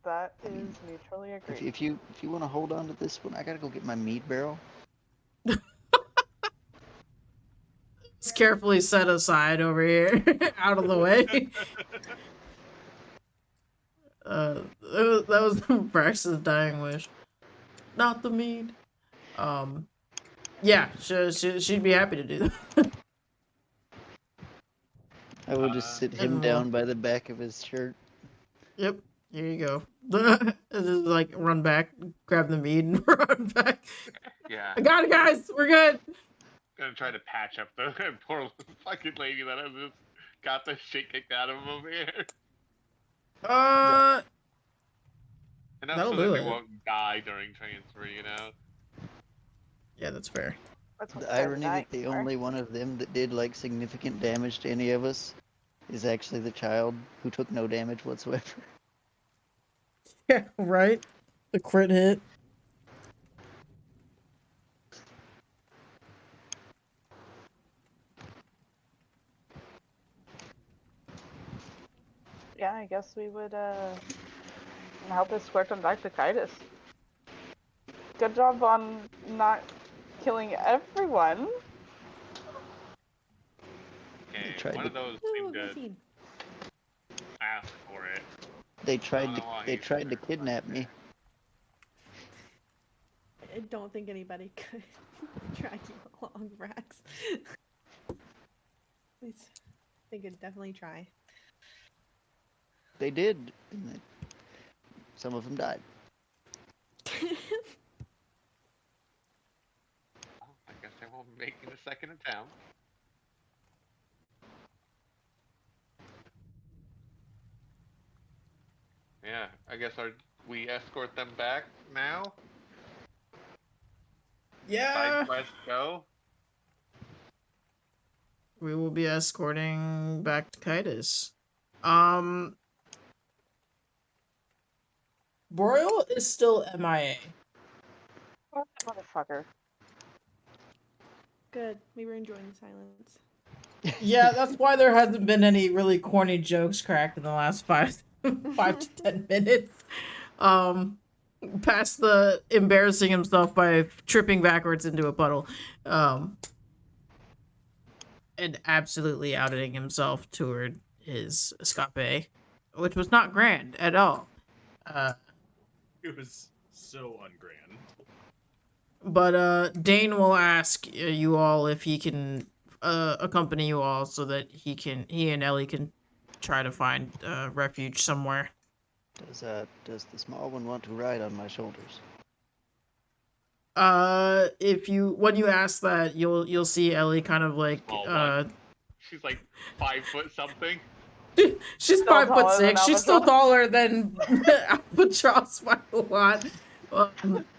That is mutually agreed. If you want to hold on to this one, I gotta go get my meat barrel. It's carefully set aside over here, out of the way. That was Brax's dying wish. Not the mead. Yeah, she'd be happy to do that. I will just sit him and down by the back of his shirt. Yep. Here you go. Just like run back, grab the meat, and run back. Yeah. I got it, guys. We're good. Gonna try to patch up the poor fucking lady that has just got the shit kicked out of him over here. Enough That'll so do that they it. won't die during transfer, you know? Yeah, that's fair. That's what The irony night that the for. only one of them that did like significant damage to any of us is actually the child who took no damage whatsoever. Yeah, right. The crit hit. Yeah, I guess we would help escort them back to Kitus. Good job on not killing everyone. Okay, tried one to- of those Ooh, seemed to 19. ask for it. They I tried don't to know why they he's tried to there, kidnap but- me. I don't think anybody could drag you along, Brax. At least they could definitely try. They did. And some of them died. Well, I guess they won't be making a second attempt. Yeah, I guess we escort them back now? Yeah. Side quest go? We will be escorting back to Kitus. Broil is still MIA. What a motherfucker. Good. We were enjoying the silence. Yeah, that's why there hasn't been any really corny jokes cracked in the last 5 to 10 minutes. Past the embarrassing himself by tripping backwards into a puddle. And absolutely outing himself toward his escape, which was not grand at all. It was so ungrand. But Dane will ask you all if he can accompany you all so that he and Ellie can try to find refuge somewhere. Does the small one want to ride on my shoulders? When you ask that, you'll see Ellie kind of like Small one. She's like 5 foot something. she's Still 5'6". taller than She's still Albatross. taller than Albatross by a lot.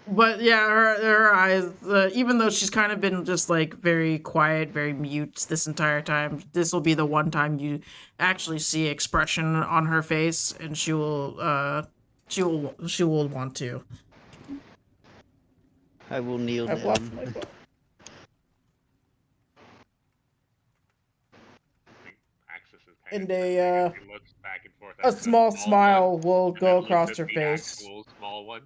But yeah, her eyes, even though she's kind of been just like very quiet, very mute this entire time, this will be the one time you actually see expression on her face, and she will want to. I will kneel I've lost down. my phone. Axis is And kind a of he looks back and forth a at the small smile one, will and go then looks across at her the face. actual small one.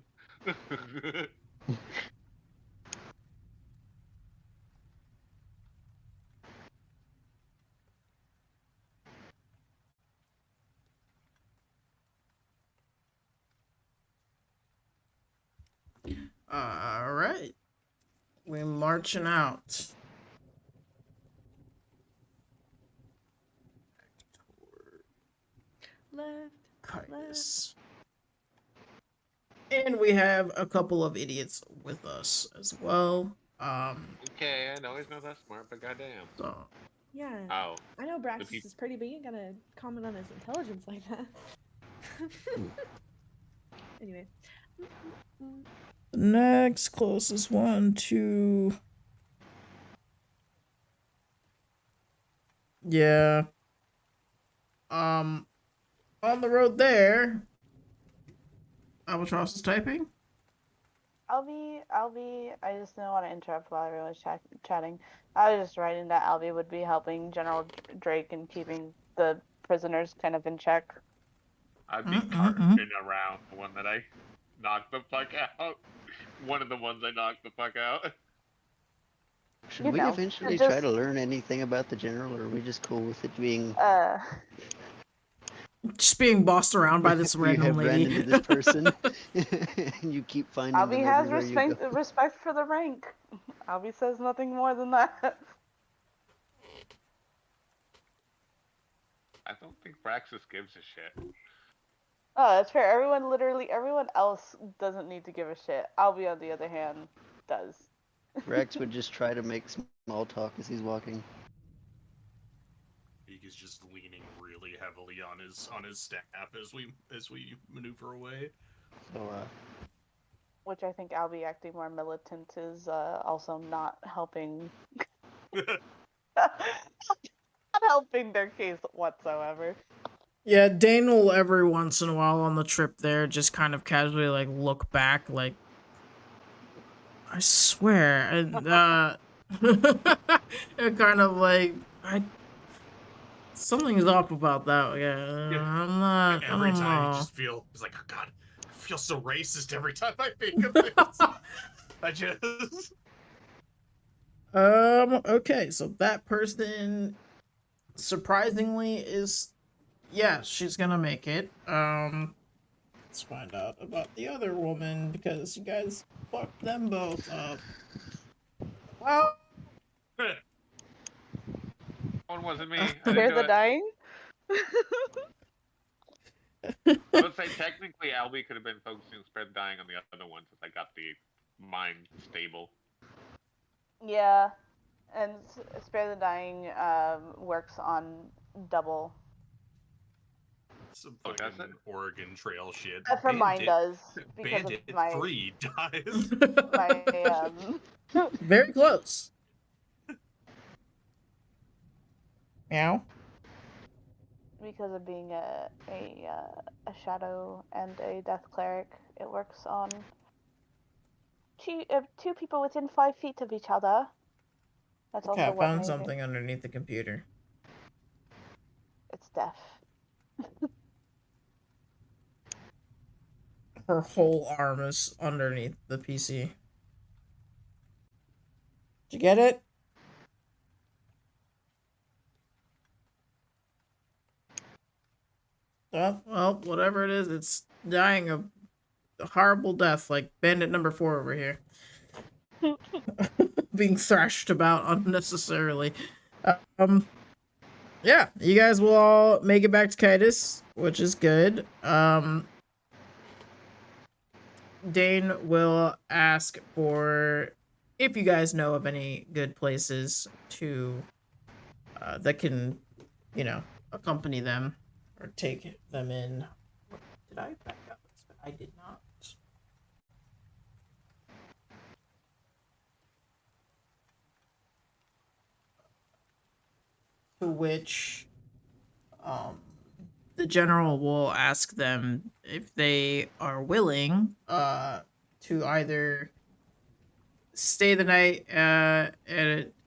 All right, we're marching out. Left. Kitus. And we have a couple of idiots with us as well. Okay, I know he's not that smart, but goddamn. So Yeah. Oh, I know Brax peop- is pretty, but you ain't gotta comment on his intelligence like that. Anyway. the next closest one to on the road there. Albatross is typing. Albie, I just didn't want to interrupt while everyone was chatting. I was just writing that Albie would be helping General Drake in keeping the prisoners kind of in check. I'd be carting around the one that I knocked the fuck out. One of the ones I knocked the fuck out. Should You we know, eventually just- try to learn anything about the general, or are we just cool with it being? Just being bossed around by this you random have ran lady. into this person, and you keep finding Albie them has everywhere you go. respect for the rank. Albie says nothing more than that. I don't think Braxis gives a shit. Oh, that's fair. Everyone else doesn't need to give a shit. Albie, on the other hand, does. Rex would just try to make small talk as he's walking. He is just leaning really heavily on his staff as we maneuver away. So, Which I think Albie acting more militant is also not helping. Not helping their case whatsoever. Yeah, Dane will every once in a while on the trip there just kind of casually like look back like I swear and and kind of like something's off about that. Yeah, I Every don't time know. you just feel it's like, oh god, I feel so racist every time I think of this. I just Okay, so that person surprisingly is yeah, she's gonna make it. Let's find out about the other woman because you guys fucked them both up. Well, One wasn't me. I didn't Spare do the it. dying? I would say technically Albie could have been focusing spread dying on the other one since I got the mind stable. Yeah, and Spare the Dying works on double. some Oh, does fucking it? Oregon Trail shit. For mine does because Bandit of my 3 dies. my very close. Meow. because of being a shadow and a death cleric. It works on two people within 5 feet of each other. That's Okay, also I what found made something underneath the computer. it's death. Her whole arm is underneath the PC. Did you get it? Well, whatever it is, it's dying of a horrible death, like Bandit number 4 over here. Being thrashed about unnecessarily. Yeah, you guys will all make it back to Kitus, which is good. Dane will ask for if you guys know of any good places to that can, accompany them or take them in. Did I back up? I did not. To which the general will ask them if they are willing to either stay the night at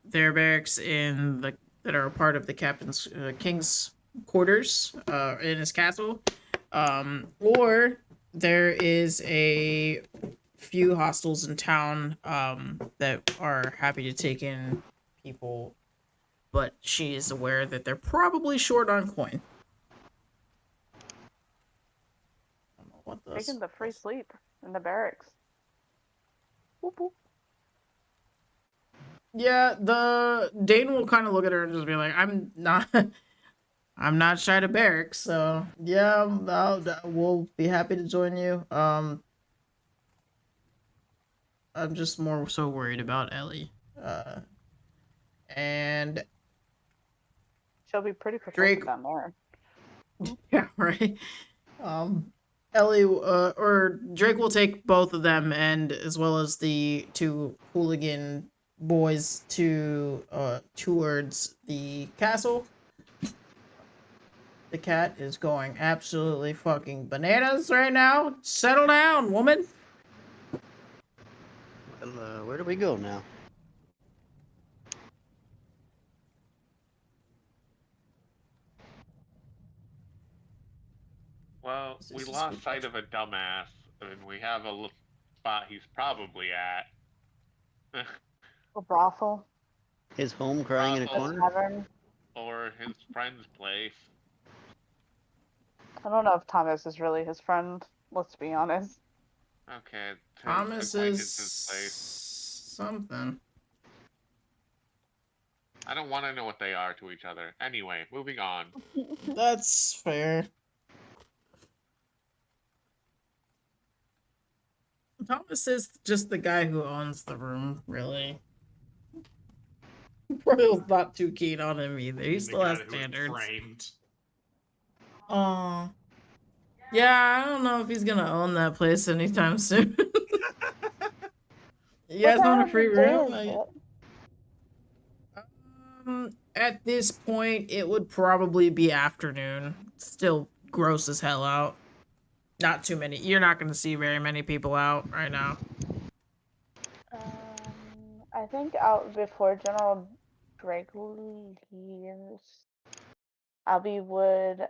their barracks that are a part of the captain's king's quarters in his castle, or there is a few hostels in town that are happy to take in people, but she is aware that they're probably short on coin. I don't know what this. Taking the free sleep in the barracks. Whoop, whoop. Yeah, the Dane will kind of look at her and just be like, I'm not shy to barracks, so yeah, we'll be happy to join you. I'm just more so worried about Ellie. And She'll be pretty protected Drake. down there. Yeah, right. Ellie or Drake will take both of them and as well as the two hooligan boys to towards the castle. The cat is going absolutely fucking bananas right now. Settle down, woman. Well, where do we go now? Well, we lost sight of a dumbass, and we have a little spot he's probably at. A brothel. His home crying in a Brothel. corner? Tavern. Or his friend's place. I don't know if Thomas is really his friend. Let's be honest. Okay. Thomas is acquaintance's place. something. I don't want to know what they are to each other. Anyway, moving on. That's fair. Thomas is just the guy who owns the room, really. Broil's not too keen on him either. He The still guy has who was standards. framed. Oh. Yeah, I don't know if he's gonna own that place anytime soon. You guys What want a time free of day room? is it? At this point, it would probably be afternoon. Still gross as hell out. Not too many. You're not gonna see very many people out right now. I think out before General Drake leaves, Albie would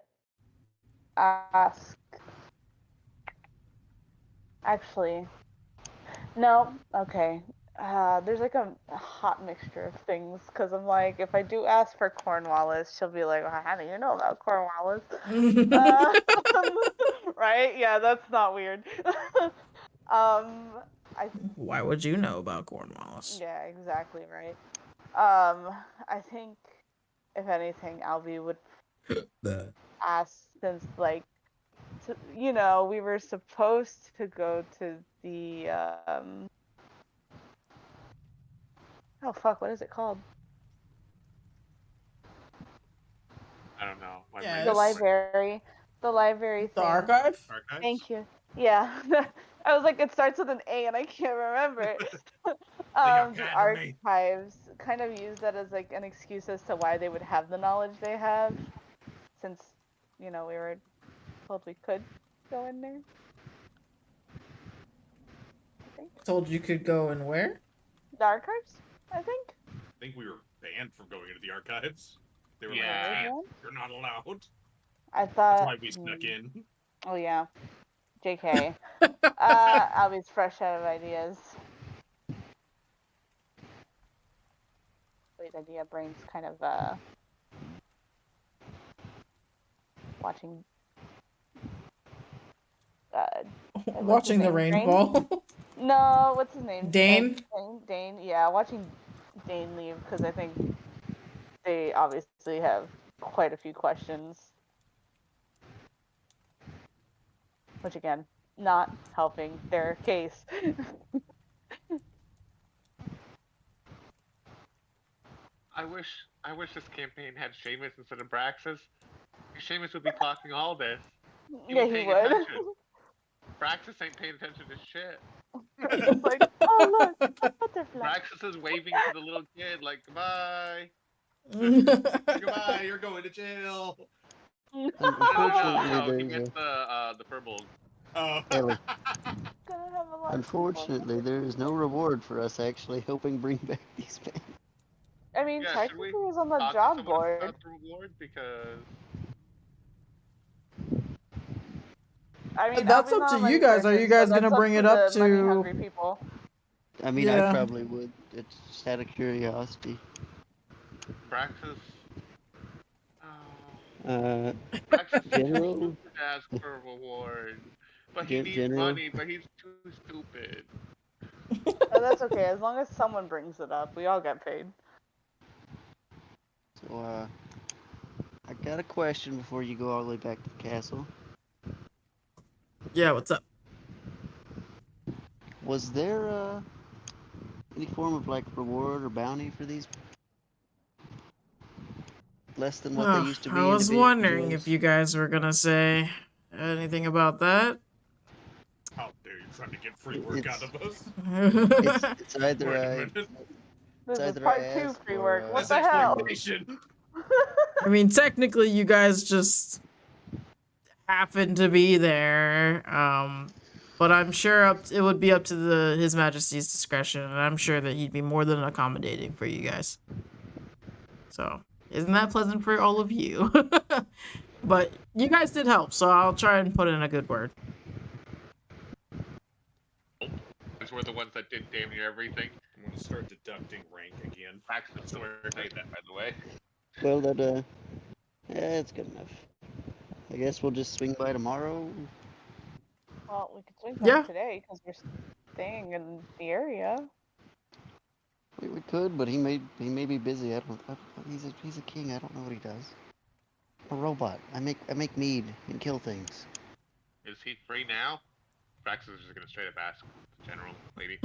ask. Actually, no. Okay. There's like a hot mixture of things because I'm like, if I do ask for Cornwallis, she'll be like, well, how do you know about Cornwallis? Right? Yeah, that's not weird. I Why would you know about Cornwallis? Yeah, exactly right. I think if anything, Albie would ask since we were supposed to go to the oh fuck, what is it called? I don't know. My Yes. The brain's library. The library The thing. archive? Archives? Thank you. Yeah. I was like, it starts with an A and I can't remember it. The Academy. archives kind of use that as like an excuse as to why they would have the knowledge they have, since we were told we could go in there. I think Told you could go and where? the archives. I think. I think we were banned from going into the archives. They were Yeah. like, Maybe. you're not allowed. I That's thought. why we snuck in. Oh yeah. JK. Albie's fresh out of ideas. Wait, idea brain's kind of watching Watching the Drain? rainfall. No, what's his name? Dane? Dane, yeah, watching Dane leave because I think they obviously have quite a few questions. Which again, not helping their case. I wish this campaign had Seamus instead of Braxis. Seamus would be clocking all this. Yeah, he paying would. attention. Praxis ain't paying attention to shit. It's like, oh look, a butterfly. Praxis is waving to the little kid like goodbye. Goodbye, you're going to jail. Unfortunately, He there's missed the purple. Oh. Ellie. Gonna have a lot of Unfortunately, there is no reward for us actually helping bring back these men. I mean, Yeah, should technically we it was on the talk to job someone board. about the reward because I mean, That's Albie's up not to on you guys. Are research, you guys so gonna that's bring it up the money to? hungry people? I mean, Yeah. I probably would. It's just out of curiosity. Praxis. General? Praxis is stupid to ask for a reward, but he needs General? money. But he's too stupid. Oh, that's okay. As long as someone brings it up, we all get paid. So, I got a question before you go all the way back to the castle. Yeah, what's up? Was there any form of like reward or bounty for these? Less than what they used to be. I was individual wondering jails? if you guys were gonna say anything about that. How dare you trying to get free work out of us? It's either Wait a I. minute. This It's is either part I 2 ask free or, work. What That's the hell? exploitation. I mean, technically, you guys just happen to be there. But I'm sure it would be up to His Majesty's discretion, and I'm sure that he'd be more than accommodating for you guys. So, isn't that pleasant for all of you? But you guys did help, so I'll try and put in a good word. Because we're the ones that did damn near everything. I'm gonna start deducting rank again. Praxis swear say that, by the way. Well, that yeah, it's good enough. I guess we'll just swing by tomorrow. Well, we could swing Yeah. back today because we're staying in the area. We could, but he may be busy. I don't he's a king. I don't know what he does. I'm a robot. I make mead and kill things. Is he free now? Brax is just gonna straight up ask the general lady.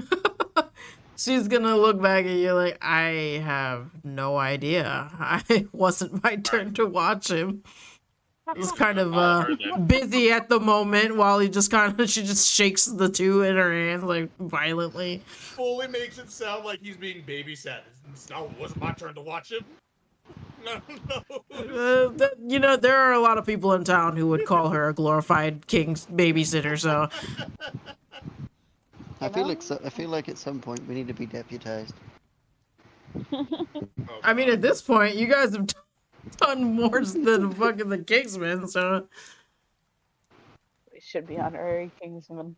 She's gonna look back at you like, I have no idea. It wasn't my turn to watch him. It was kind of Her then. busy at the moment while she just shakes the two in her hands like violently. Fully makes it sound like he's being babysat. No, it wasn't my turn to watch him. No. You know, there are a lot of people in town who would call her a glorified king's babysitter, so I feel like at some point we need to be deputized. I mean, at this point, you guys have done more than fucking the Kingsman, so We should be honorary kingsmen.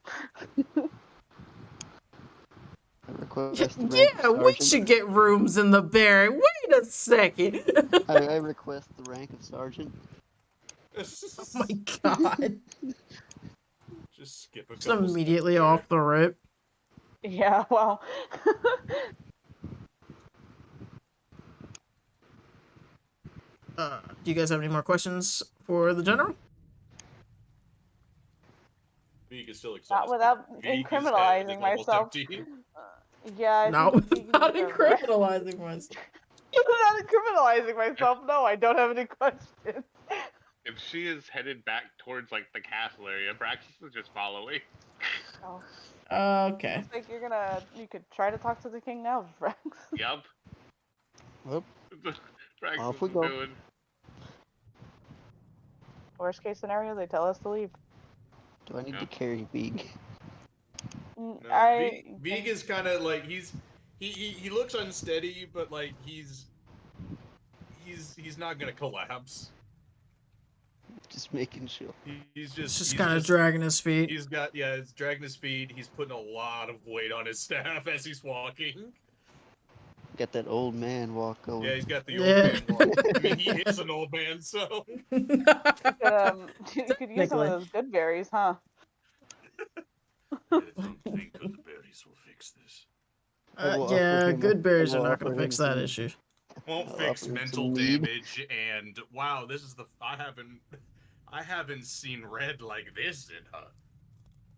I request the rank yeah, of we sergeant. should get rooms in the barrack. Wait a second. I request the rank of sergeant. Oh my god. Just skip a Just couple immediately steps off the rip. Yeah, well. Do you guys have any more questions for the general? Veek is still Not exhausted. without Veek, his head is incriminalizing almost myself. empty. Yeah, I No, think you not can- incriminalizing myself. Not incriminalizing myself. No, I don't have any questions. If she is headed back towards like the castle area, Braxis is just following. Oh, Okay. looks like you could try to talk to the king now, Rex. Yup. Well, Braxis off we is go. doing. Worst case scenario, they tell us to leave. do I need to Yeah. carry Big? Mm, No, I Veek is kind of like he looks unsteady, but like he's not gonna collapse. Just making sure. He's It's just he's kind of dragging his feet. He's it's dragging his feet. He's putting a lot of weight on his staff as he's walking. Got that old man walk going. Yeah, he's got the Yeah. old man walk. I mean, he is an old man, so you could use some of those good berries, huh? I don't think good berries will fix this. I will offer Yeah, him good a- berries I are will not gonna offer him fix that some- issue. won't I'll fix offer him mental some weed. damage. And wow, this is I haven't seen red like this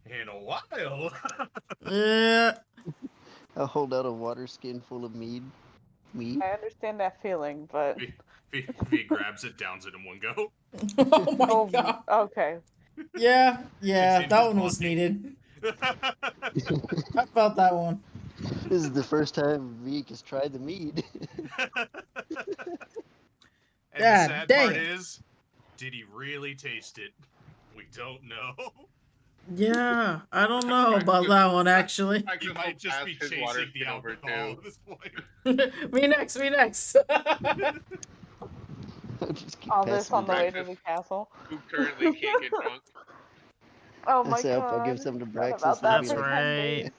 in a while. Yeah. I'll hold out a water skin full of mead. Mead? I understand that feeling, but V grabs it, downs it in one go. Oh my oh, god. okay. Yeah, It's in that his one was pocket. needed. I felt that one. This is the first time Veek has tried the mead. And God the sad damn. part is, did he really taste it? We don't know. Yeah, I don't know about that one actually. Braxis He will might just pass be his water chasing the skin over alcohol too. at this point. Me next, me next. I'll just keep All passing this on the it. way to breakfast. the castle. Who currently can't get drunk. Oh I my say god. I'll give some to Forgot Braxis. about that That's for 10 right. days.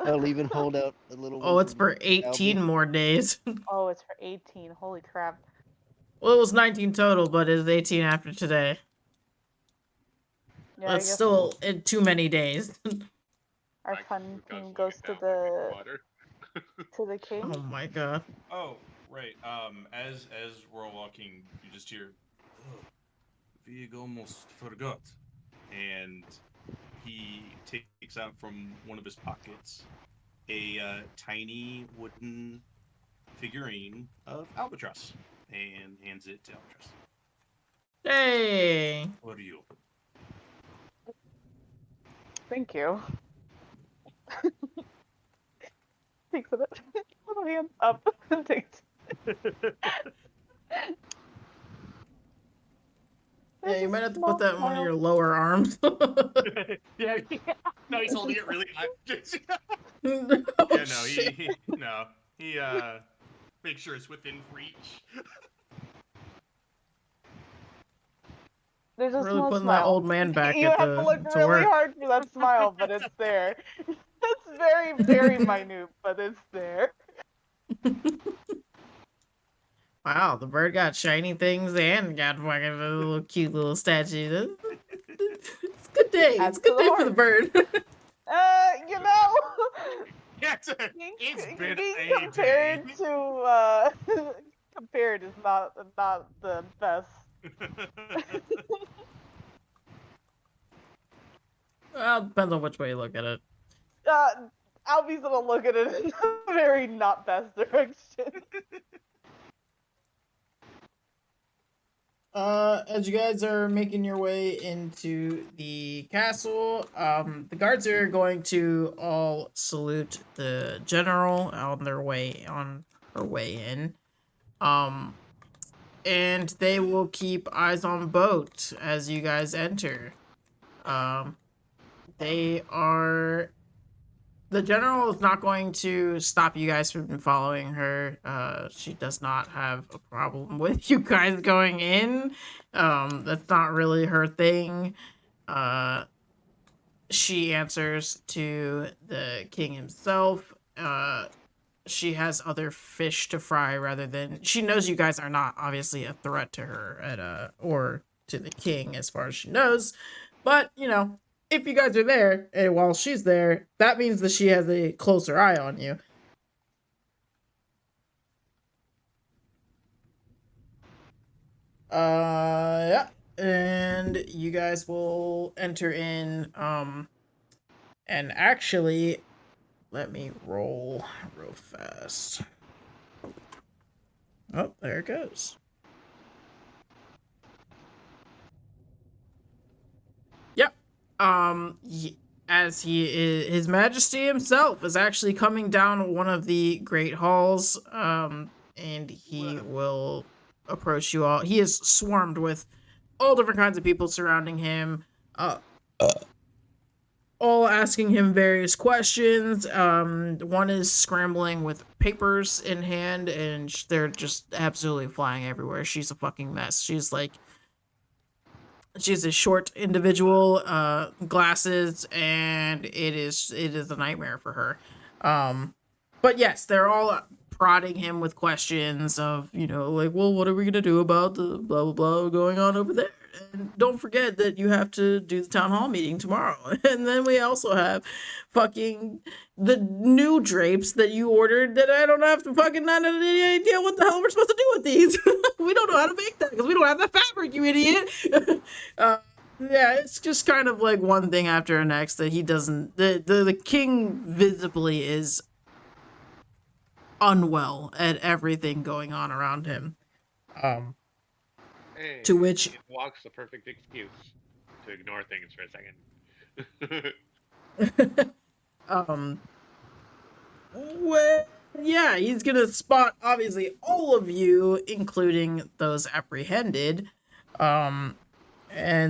I'll even hold out a little one. Oh, it's for Albie. 18 more days. Oh, it's for 18. Holy crap. Well, it was 19 total, but it's 18 after today. Yeah, I That's guess still too many days. our Braxis fun is team guzzling goes it to down like the water. king. Oh my god. Oh, right. As we're all walking, you just hear, "Oh, Vig almost forgot," and he takes out from one of his pockets a tiny wooden figurine of Albatross and hands it to Albatross. Hey. What are you? Thank you. Takes it. Little hand up. Takes. Yeah, you might have to put that in one of your lower arms. Yeah. No, he's holding it really high. Oh, Yeah, no, shit. he makes sure it's within reach. There's a Really small putting smile. that old man back You at have to look to really work. hard for that smile, but it's there. It's very, very minute, but it's there. Wow, the bird got shiny things and got fucking a little cute little statue. It's a good day. Adds It's a to good the day for the heart. bird. You know, Yeah, it's been a compared day. to compared is not the best. Well, depends on which way you look at it. Albie's gonna look at it in a very not best direction. As you guys are making your way into the castle, the guards are going to all salute the general on her way in. Um, and they will keep eyes on boat as you guys enter. They are. The general is not going to stop you guys from following her. She does not have a problem with you guys going in. That's not really her thing. She answers to the king himself. She has other fish to fry rather than she knows you guys are not obviously a threat to her or to the king as far as she knows. But, if you guys are there and while she's there, that means that she has a closer eye on you. Yeah. And you guys will enter in, and actually, let me roll real fast. Oh, there it goes. Yep. As he is, His Majesty himself is actually coming down one of the great halls, and he will approach you all. He is swarmed with all different kinds of people surrounding him, all asking him various questions. One is scrambling with papers in hand, and they're just absolutely flying everywhere. She's a fucking mess. She's a short individual, glasses, and it is a nightmare for her. But yes, they're all prodding him with questions of, well, what are we gonna do about the blah blah blah going on over there? And don't forget that you have to do the town hall meeting tomorrow. And then we also have fucking the new drapes that you ordered that I don't have any idea what the hell we're supposed to do with these. We don't know how to make that because we don't have the fabric, you idiot. Yeah, it's just kind of like one thing after the next that he doesn't. The king visibly is unwell at everything going on around him. Hey, To which walks the perfect excuse to ignore things for a second. well, yeah, he's gonna spot obviously all of you, including those apprehended. And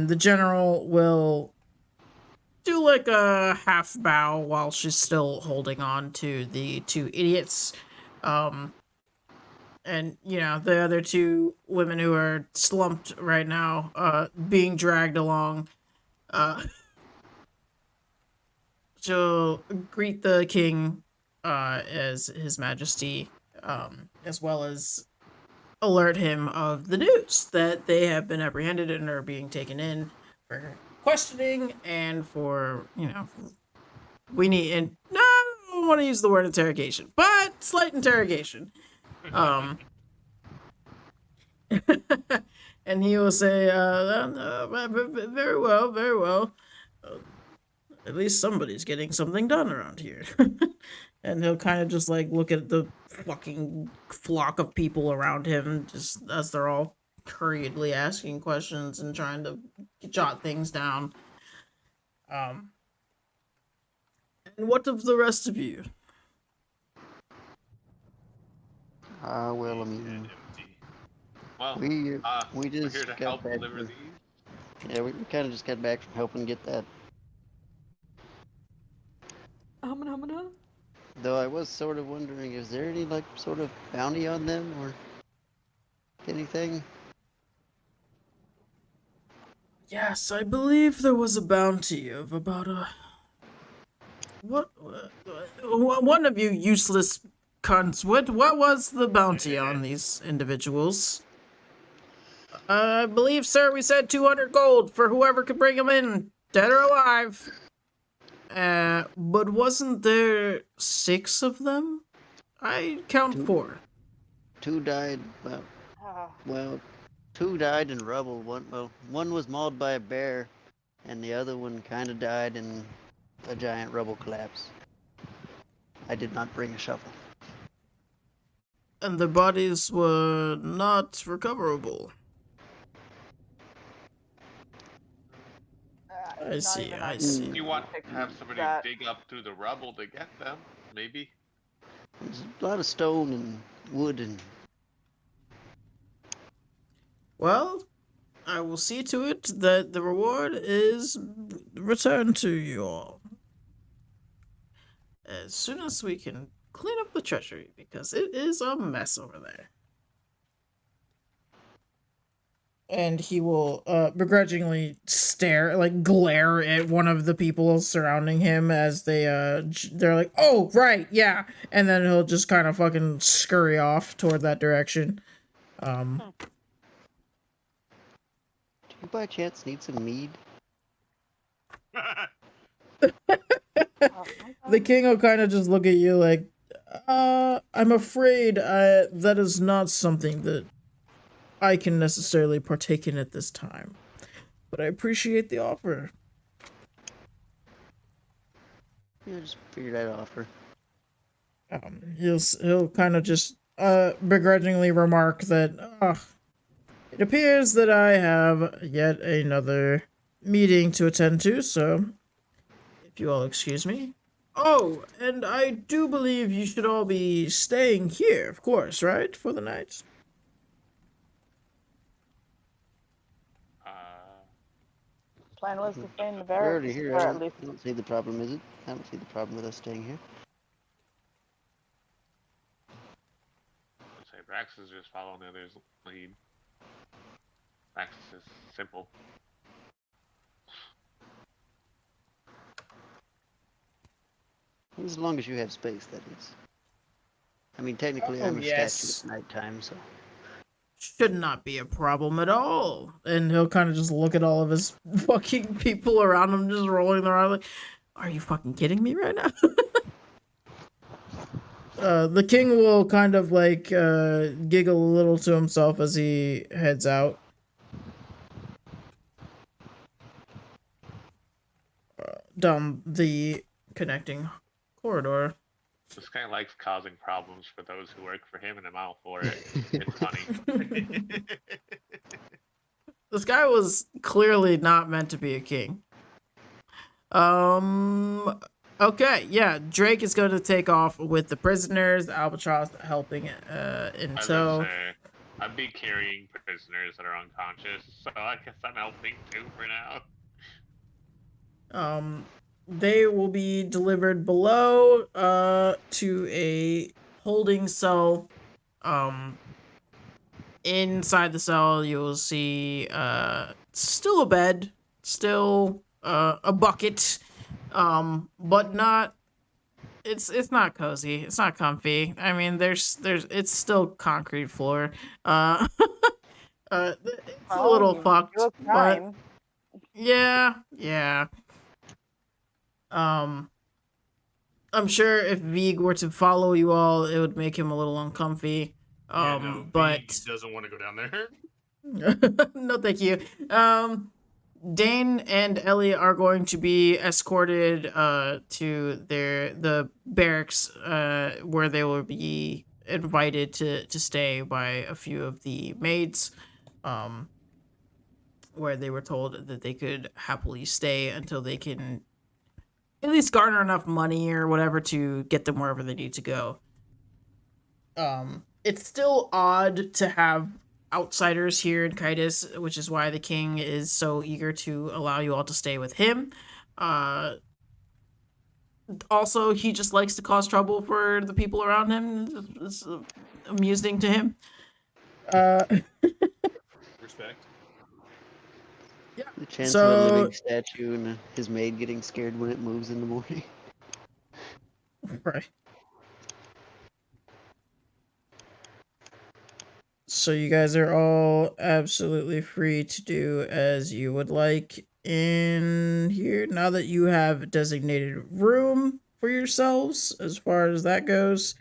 the general will do like a half bow while she's still holding on to the two idiots. And, the other two women who are slumped right now, being dragged along. She'll greet the king, as His Majesty, as well as alert him of the news that they have been apprehended and are being taken in for questioning and for, we need, and no, I don't want to use the word interrogation, but slight interrogation. And he will say, very well, very well. At least somebody's getting something done around here. And he'll kind of just look at the fucking flock of people around him, just as they're all hurriedly asking questions and trying to jot things down. And what of the rest of you? Well, I mean, Well, we we're just here to got help back deliver from, these. yeah, we kind of just got back from helping get that. Though I was sort of wondering, is there any sort of bounty on them or anything? Yes, I believe there was a bounty of about one of you useless cunts. What was the bounty on these individuals? I believe, sir, we said 200 gold for whoever could bring them in, dead or alive. But wasn't there 6 of them? I count 4. 2 died. Well, 2 died in rubble. One was mauled by a bear. and the other one kind of died in a giant rubble collapse. I did not bring a shovel. And the bodies were not recoverable. I Not see, even I on see. You want pick to have somebody that. dig up through the rubble to get them? Maybe. There's a lot of stone and wood and Well, I will see to it that the reward is returned to you all as soon as we can clean up the treasury, because it is a mess over there. And he will begrudgingly stare, like glare at one of the people surrounding him as they're like, "Oh, right, yeah," and then he'll just kind of fucking scurry off toward that direction. do you by chance need some mead? The king will kind of just look at you like, I'm afraid that is not something that I can necessarily partake in at this time, but I appreciate the offer. Yeah, just figured I'd offer. He'll kind of just begrudgingly remark that, it appears that I have yet another meeting to attend to, so if you all excuse me. Oh, and I do believe you should all be staying here, of course, right, for the night? Plan was to stay in the We're already barracks, here. or I at least don't see the problem, is it? I don't see the problem with us staying here. I'd say Brax is just following the other's lead. Brax is simple. As long as you have space, that is. I mean, technically, Oh, I'm a yes. statue at nighttime, so. Should not be a problem at all. And he'll kind of just look at all of his fucking people around him just rolling around like, are you fucking kidding me right now? The king will kind of like giggle a little to himself as he heads out. Down the connecting corridor. This guy likes causing problems for those who work for him, and I'm all for it. It's funny. This guy was clearly not meant to be a king. Okay, yeah, Drake is going to take off with the prisoners, Albatross helping in tow. I'd be carrying prisoners that are unconscious, so I guess I'm helping too for now. They will be delivered below to a holding cell. Inside the cell you will see still a bed, still a bucket, but not it's not cozy, it's not comfy. I mean, there's it's still concrete floor. It's a little fucked, you look but fine. yeah. I'm sure if Vig were to follow you all, it would make him a little uncomfy. Yeah, no, But he doesn't want to go down there. no, thank you. Dane and Ellie are going to be escorted to the barracks where they will be invited to stay by a few of the maids, where they were told that they could happily stay until they can at least garner enough money or whatever to get them wherever they need to go. It's still odd to have outsiders here in Kitus, which is why the king is so eager to allow you all to stay with him. Also, he just likes to cause trouble for the people around him. It's amusing to him. Respect. Yeah. The chance So- of a living statue and his maid getting scared when it moves in the morning. Right. So you guys are all absolutely free to do as you would like in here now that you have a designated room for yourselves as far as that goes.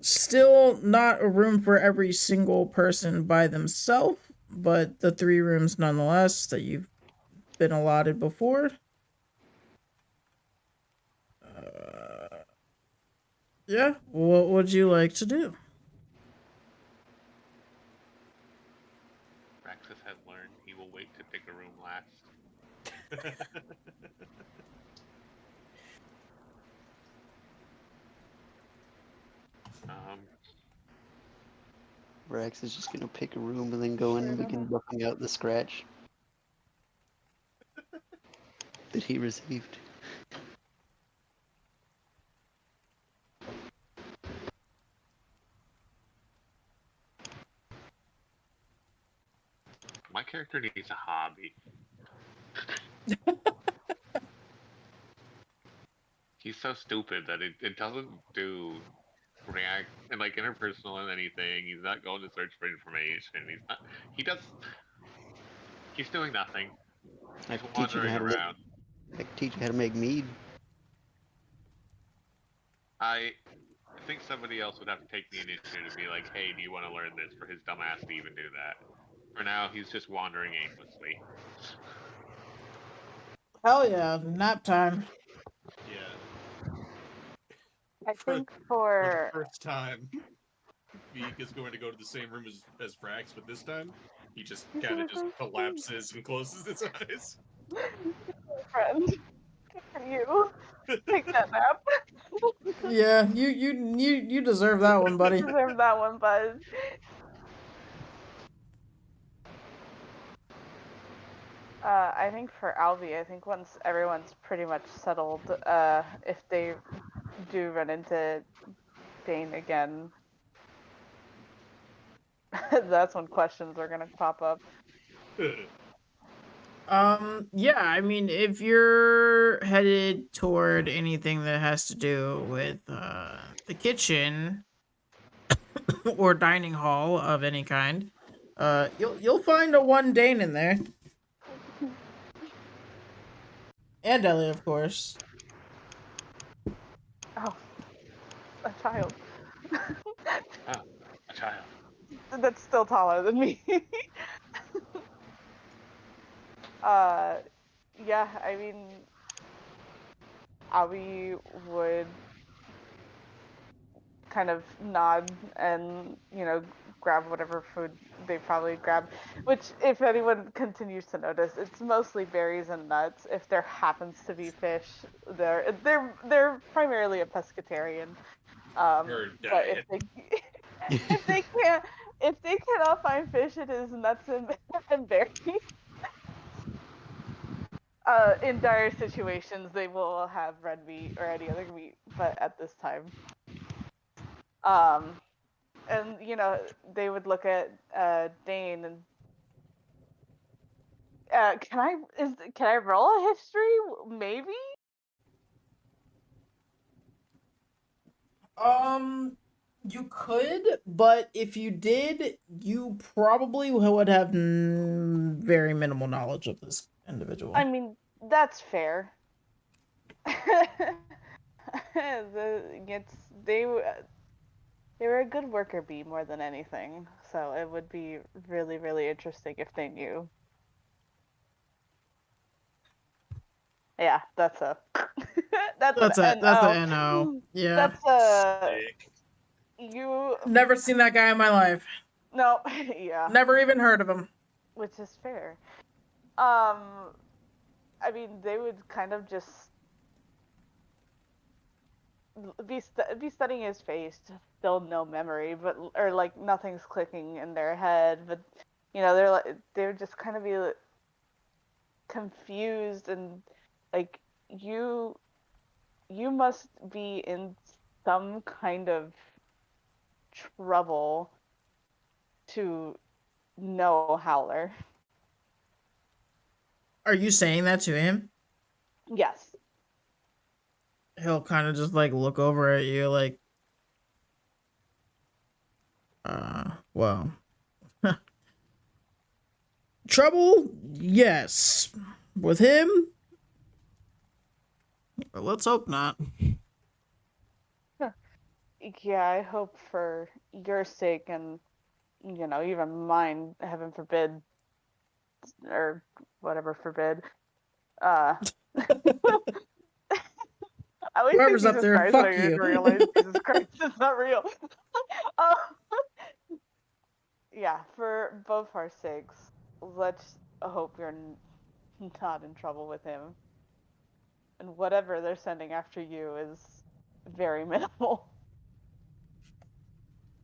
Still not a room for every single person by themselves, but the 3 rooms nonetheless that you've been allotted before. Yeah, what would you like to do? Praxis has learned he will wait to pick a room last. Um, Brax is just gonna pick a room and then go in and begin buffing out the scratch that he received. my character needs a hobby. He's so stupid that it doesn't do react and like interpersonal and anything. He's not going to search for information. He's doing nothing. I He's can teach you wandering how to make. around. I can teach you how to make mead. I think somebody else would have to take the initiative to be like, hey, do you want to learn this, for his dumb ass to even do that. For now, he's just wandering aimlessly. Hell yeah, nap time. Yeah. I For- think For for the first time, Veek is going to go to the same room as Frax, but this time he just kind of just collapses and closes his eyes. friend, you take that nap. Yeah, you deserve that one, buddy. Deserve that one, bud. I think for Alvi, I think once everyone's pretty much settled, if they do run into Dane again, that's when questions are gonna pop up. Yeah, I mean, if you're headed toward anything that has to do with the kitchen or dining hall of any kind, you'll find a one Dane in there. And Ellie, of course. Oh, a child. Oh, a child. That's still taller than me. Yeah, I mean, Abby would kind of nod and, grab whatever food they probably grab. Which, if anyone continues to notice, it's mostly berries and nuts. If there happens to be fish, they're primarily a pescatarian. Or But if diet. they if they cannot find fish, it is nuts and berries. In dire situations, they will have red meat or any other meat, but at this time, um, and they would look at Dane and can I roll a history? Maybe. You could, but if you did, you probably would have very minimal knowledge of this individual. I mean, that's fair. They were a good worker bee more than anything, so it would be really, really interesting if they knew. Yeah, that's a That's an a NO. NO. Yeah. That's a Sick. you. Never seen that guy in my life. No, yeah, Never even heard of him. which is fair. I mean, they would kind of just be studying his face, still no memory, but or like nothing's clicking in their head, but they would just kind of be confused and like you must be in some kind of trouble to know Howler. Are you saying that to him? Yes. He'll kind of just like look over at you like, well, trouble? Yes. With him? But let's hope not. Yeah, I hope for your sake and even mine, heaven forbid, or whatever forbid. I always think Whoever's up Jesus there, Christ, fuck but I you. realize Jesus Christ is not real. Um, yeah, for both our sakes, let's hope you're not in trouble with him. And whatever they're sending after you is very minimal.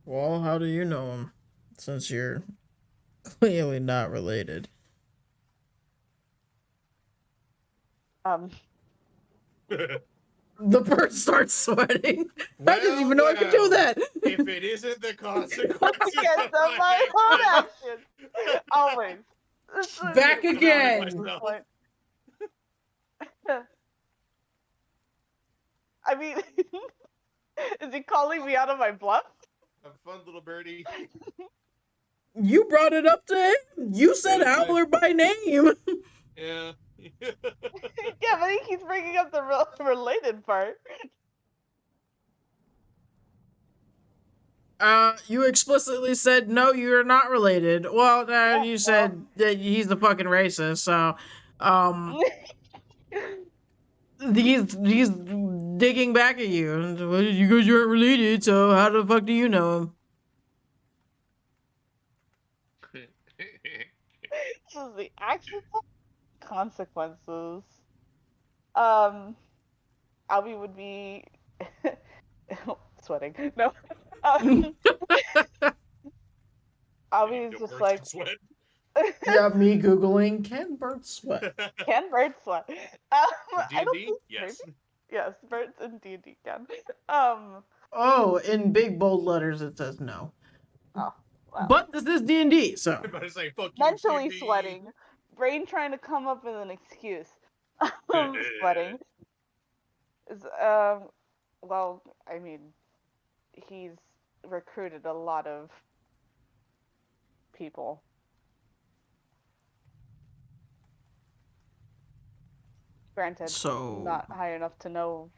Well, how do you know him? Since you're clearly not related. Um, The bird starts sweating. I didn't even know I could do Well, that. If it isn't the consequences against of my my own actions. actions. Always. This is Back the again. Myself. point. I mean, is he calling me out of my bluff? Have fun, little birdie. You brought it up to him. You said Yes, I- Howler by name. Yeah. Yeah, but he keeps bringing up the related part. You explicitly said no, you're not related. Well, you said that he's the fucking racist. So, he's digging back at you. Well, you guys aren't related, so how the fuck do you know him? This is the actual consequences. Albie would be sweating. No. Albie is just like, Sweat. Yeah, me googling can birds sweat. can birds sweat? I don't D&D? think Yes. maybe. Yes, birds and D&D can. Oh, in big bold letters it says no. Oh, wow. But this is D&D, so I'm about to say, fuck you, Mentally D&D. sweating. Brain trying to come up with an excuse. Sweating. Is, well, I mean, he's recruited a lot of people. Granted, So- not high enough to know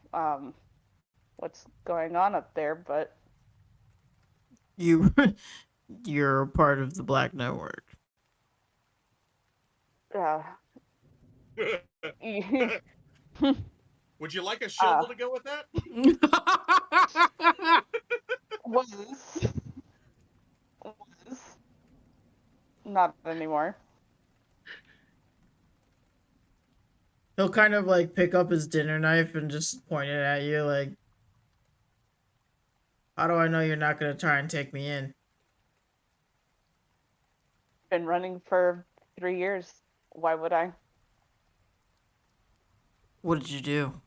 what's going on up there, but you're a part of the Black Network. Would you like a shovel to go with that? was not anymore. He'll kind of like pick up his dinner knife and just point it at you like, how do I know you're not gonna try and take me in? Been running for 3 years. Why would I? What did you do?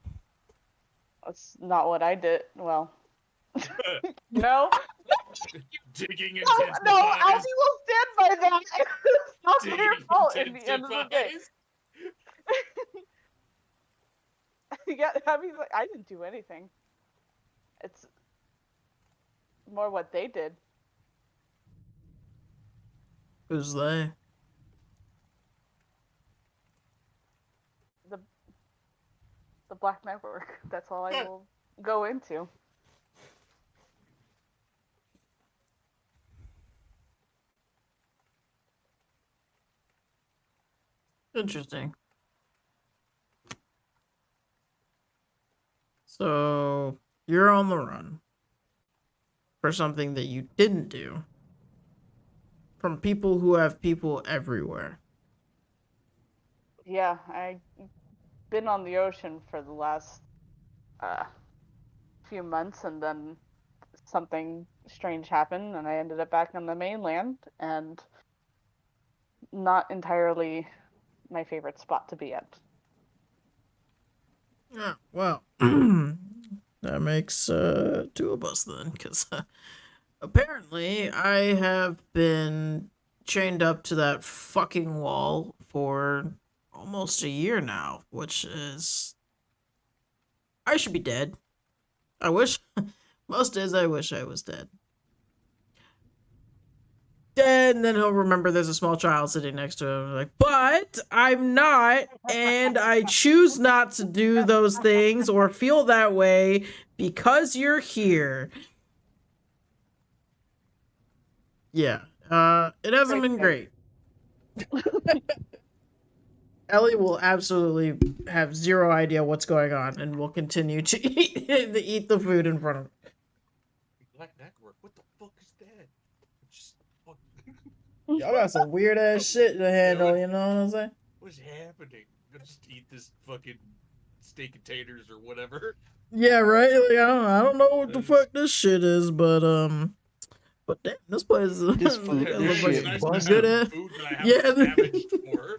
That's not what I did. Well, no. Digging No, intensifies. Albie will stand by that. It's not their Digging fault in the end of the day. intensifies. Yeah, Albie's like, I didn't do anything. It's more what they did. Who's they? The Black Network. That's all I will go into. Interesting. So you're on the run for something that you didn't do from people who have people everywhere. Yeah, I've been on the ocean for the last few months, and then something strange happened, and I ended up back on the mainland, and not entirely my favorite spot to be at. Yeah, well, that makes two of us then, because apparently I have been chained up to that fucking wall for almost a year now, which is... I should be dead. I wish... Most days I wish I was dead. And then he'll remember there's a small child sitting next to him, like, but I'm not, and I choose not to do those things or feel that way because you're here. Yeah, It hasn't been great. Ellie will absolutely have zero idea what's going on and will continue to eat the food in front of her. Black Network, what the fuck is that? Just, fuck. Y'all got some weird ass shit to handle, you know what I'm saying? What's happening? I'm gonna just eat this fucking steak and taters or whatever. Yeah, right. Like, I don't know what the fuck this shit is, but damn, this place This food- it this looks shit like bussin'. good at. Food that I haven't Yeah, scavenged for.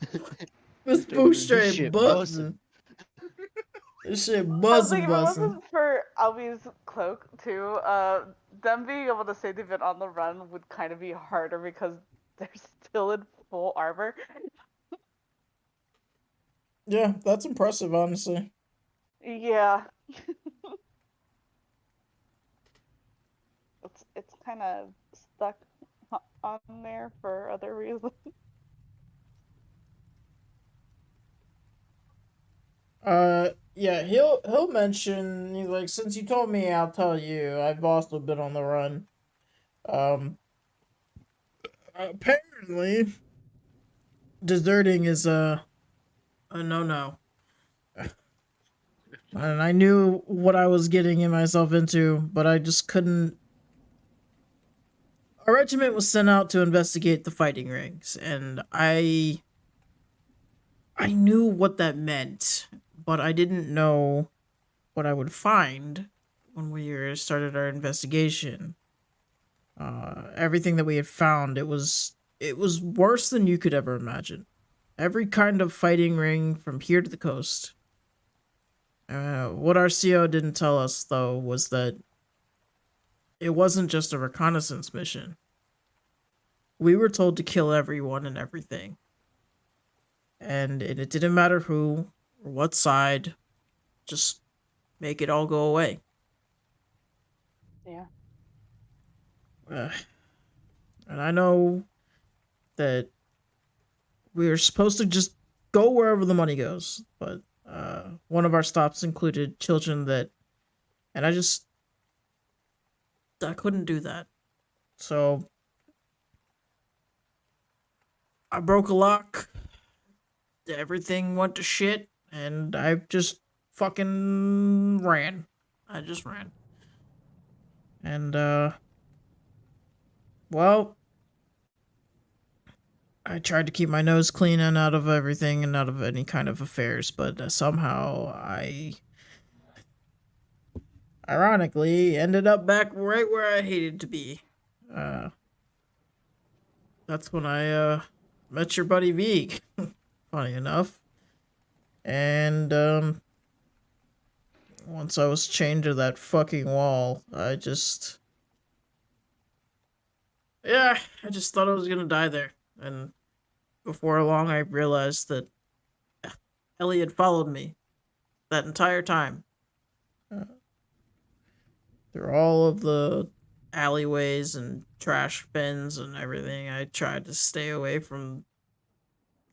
this Dude, food this straight shit buzzing. This shit I was buzzing, thinking, if it buzzing. wasn't for Albie's cloak too, them being able to say they've been on the run would kind of be harder because they're still in full armor. Yeah, that's impressive, honestly. Yeah. It's kind of stuck on there for other reasons. Yeah, he'll mention, he's like, since you told me, I'll tell you. I've also been on the run. Apparently, deserting is a no-no. And I knew what I was getting myself into, but I just couldn't. Our regiment was sent out to investigate the fighting rings, and I knew what that meant, but I didn't know what I would find when we started our investigation. Everything that we had found, it was worse than you could ever imagine. Every kind of fighting ring from here to the coast. What our CO didn't tell us, though, was that it wasn't just a reconnaissance mission. We were told to kill everyone and everything. And it didn't matter who or what side, just make it all go away. Yeah. And I know that we were supposed to just go wherever the money goes, but one of our stops included children and I couldn't do that. So I broke a lock, everything went to shit, and I just fucking ran. I just ran. And, well, I tried to keep my nose clean and out of everything and out of any kind of affairs, but somehow I ironically ended up back right where I hated to be. That's when I met your buddy Veeg, funny enough. And once I was chained to that fucking wall, I just thought I was gonna die there. And before long, I realized that Ellie had followed me that entire time. Through all of the alleyways and trash bins and everything, I tried to stay away from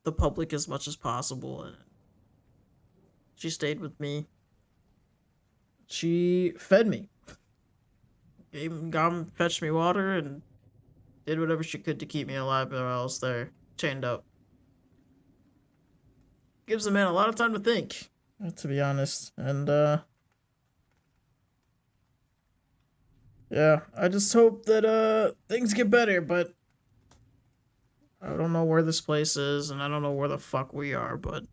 the public as much as possible. And she stayed with me. She fed me. Fetched me water and did whatever she could to keep me alive while I was there, chained up. Gives a man a lot of time to think, to be honest. And, yeah, I just hope that, things get better, but I don't know where this place is, and I don't know where the fuck we are, but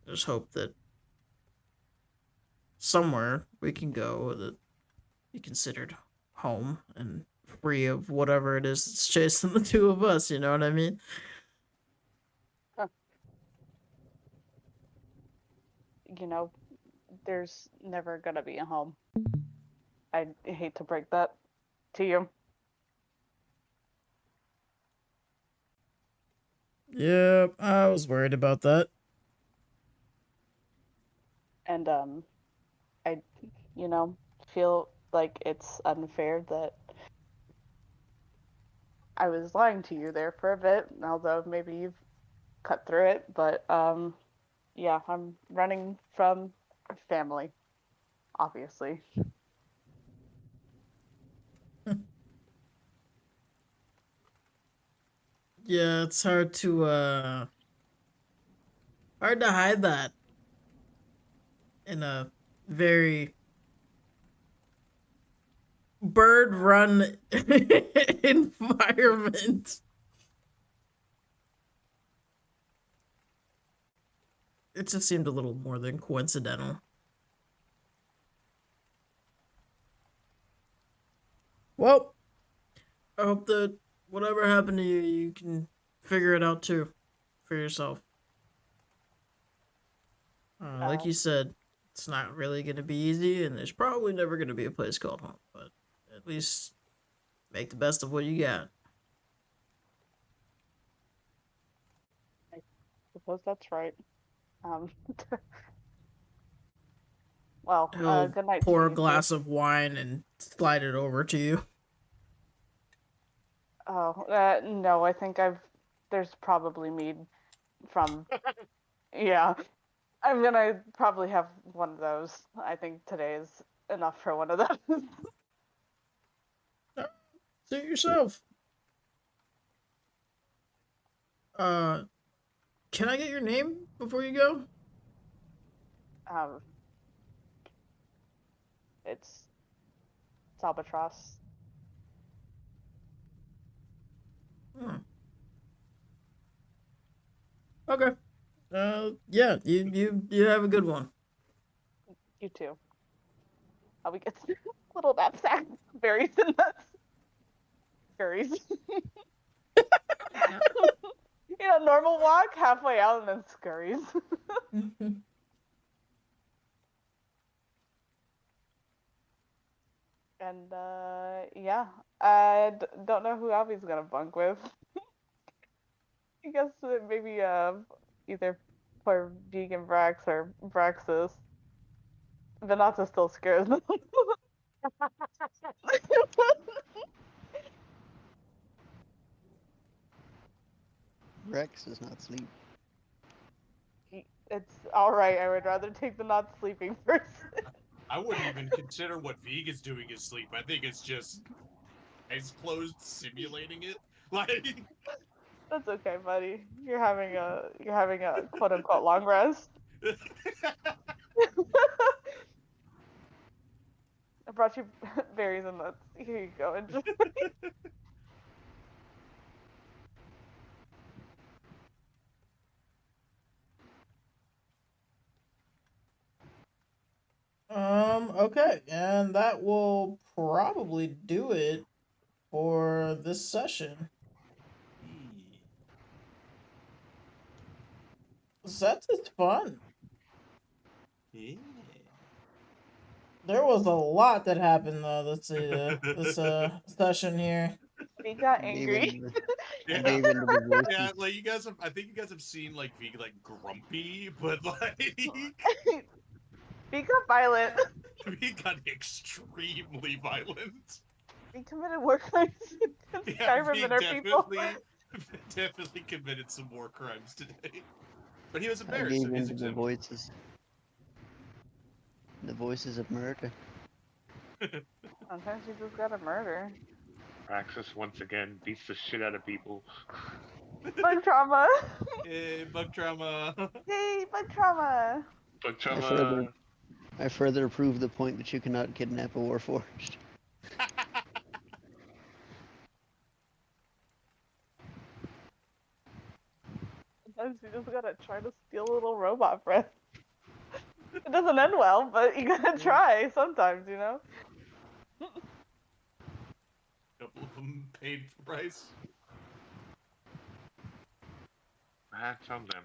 I just hope that somewhere we can go that be considered home and free of whatever it is that's chasing the two of us, you know what I mean? You know, there's never gonna be a home. I hate to break that to you. Yeah, I was worried about that. And I feel like it's unfair that I was lying to you there for a bit, although maybe you've cut through it, but yeah, I'm running from family, obviously. Yeah, it's hard to hide that in a very bird run environment. It just seemed a little more than coincidental. Well, I hope that whatever happened to you, you can figure it out too for yourself. Like you said, it's not really going to be easy, and there's probably never going to be a place called home, but at least make the best of what you got. I suppose that's right. Um, well, He'll good night to pour a you. glass of wine and slide it over to you. Oh, no, I think there's probably mead from, yeah. I'm gonna probably have one of those. I think today is enough for one of those. Suit yourself. Uh, can I get your name before you go? um, it's Albatross. Hmm. Okay. Yeah, you have a good one. You too. We get little knapsack berries and nuts. Scurries. Normal walk, halfway out, and then scurries. And yeah, I don't know who Albie's gonna bunk with. I guess maybe either poor vegan Brax or Braxis. The Nazi still scares them. Rex does not sleep. It's all right. I would rather take the not sleeping person. I wouldn't even consider what Vig is doing is sleep. I think it's just eyes closed, simulating it. Like, That's okay, buddy. You're having a quote unquote long rest. I brought you berries and nuts. Here you go. Enjoy. Okay, and that will probably do it for this session. That's just fun. yeah. There was a lot that happened though this session here. He got Gave angry. in to Yeah. gave in to the voices. Yeah, like you guys have. I think you guys have seen like Vig like grumpy, but like He got violent. Vig got extremely violent. He committed war crimes against Skyrim and our people. Definitely committed some war crimes today. But he was I embarrassed. gave So he's in to the exempt. voices. The voices of murder. Sometimes you just gotta murder. Praxis once again beats the shit out of people. Bug trauma. Yay, bug trauma. Yay, bug trauma. But I further prove the point that you cannot kidnap a warforged. Sometimes you just gotta try to steal a little robot breath. It doesn't end well, but you gotta try sometimes, you know? Couple of them paid the price. some of them.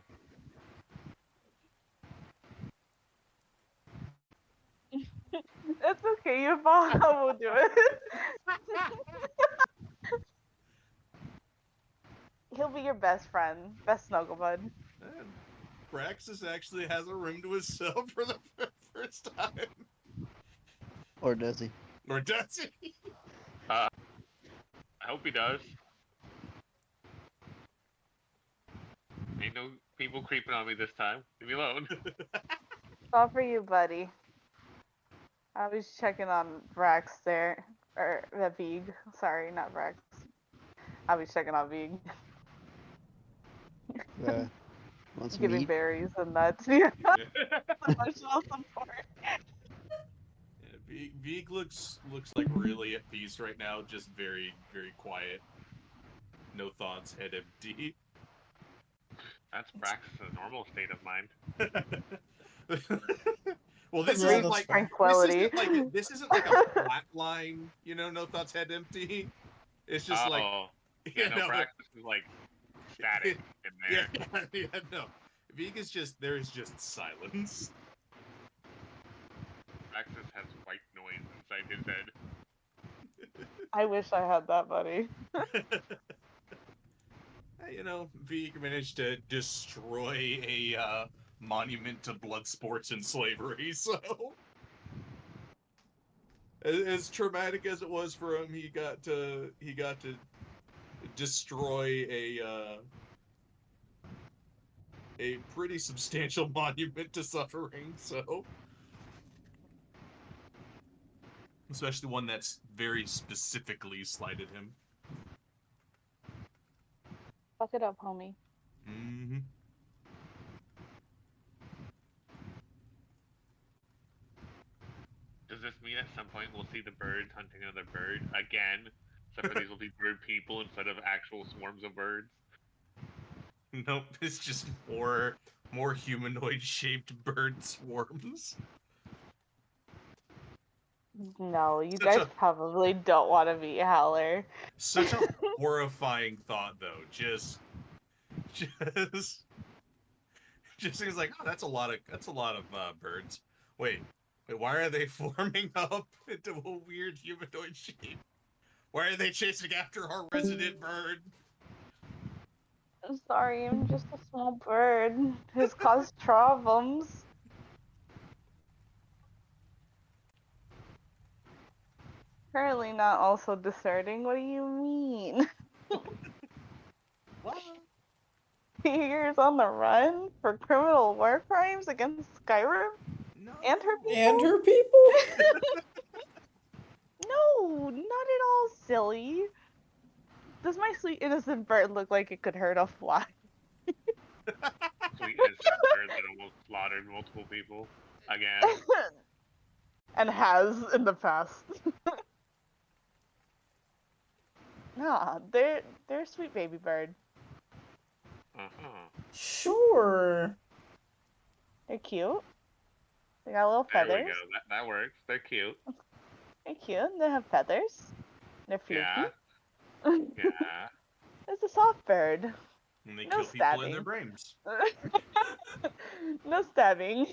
It's okay, you will do it. He'll be your best friend, best snuggle bud. And Praxis actually has a room to himself for the first time. Or does he? Or does he? I hope he does. Ain't no people creeping on me this time. Leave me alone. It's all for you, buddy. I was checking on Brax there. Or Vig. Sorry, not Brax. I was checking on Vig. Want some Giving meat? berries and nuts. Yeah, emotional support. Vig looks like really at peace right now, just very quiet. No thoughts, head empty. That's Brax's normal state of mind. Well, this Yeah, isn't that's like fair. Tranquility. this isn't like a flat line, no thoughts, head empty. It's just like Oh, yeah, no, Braxis is like static in there. yeah, no. Vig is there is just silence. Braxis has white noise inside his head. I wish I had that, buddy. Vig managed to destroy a monument to blood sports and slavery, so as traumatic as it was for him, he got to destroy a pretty substantial monument to suffering, so especially one that's very specifically slighted him. Fuck it up, homie. Mm-hmm. Does this mean at some point we'll see the birds hunting another bird again? Except for these will be bird people instead of actual swarms of birds. Nope, it's just more humanoid-shaped bird swarms. No, you Such guys a- probably don't want to meet Howler. Such a horrifying thought, though. Just seems like, oh, that's a lot of birds. Wait, why are they forming up into a weird humanoid shape? Why are they chasing after our resident bird? I'm sorry, I'm just a small bird who's caused problems. Currently not also discerning. What do you mean? What? Years on the run for criminal war crimes against Skyrim No. and her people? And her people? No, not at all, silly. Does my sweet innocent bird look like it could hurt a fly? Sweet innocent bird that almost slaughtered multiple people. Again. And has in the past. Nah, they're a sweet baby bird. Uh-huh. Sure. They're cute. They got little There we feathers. go. That works. They're cute. They're cute. They have feathers. They're fluffy. Yeah. Yeah. It's a soft bird. And they No kill people in stabbing. their brains. No stabbing.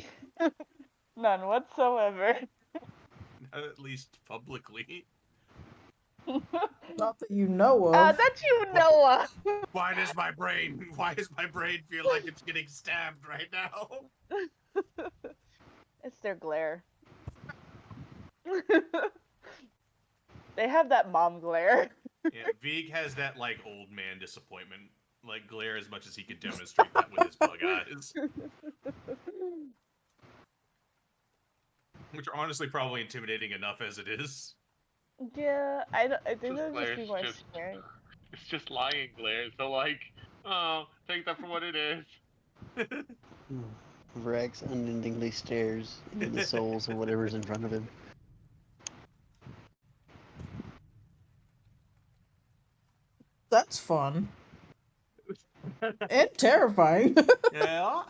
None whatsoever. Not at least publicly. Not that you know of. That you know of. Why does my brain feel like it's getting stabbed right now? It's their glare. They have that mom glare. Yeah, Vig has that like old man disappointment, like glare as much as he could demonstrate that with his bug eyes, which are honestly probably intimidating enough as it is. Yeah, I think This that would just be glare's more just- scary. It's just lying glare. So like, oh, take that for what it is. Vrax unendingly stares into the souls of whatever's in front of him. That's fun. And terrifying. Yeah.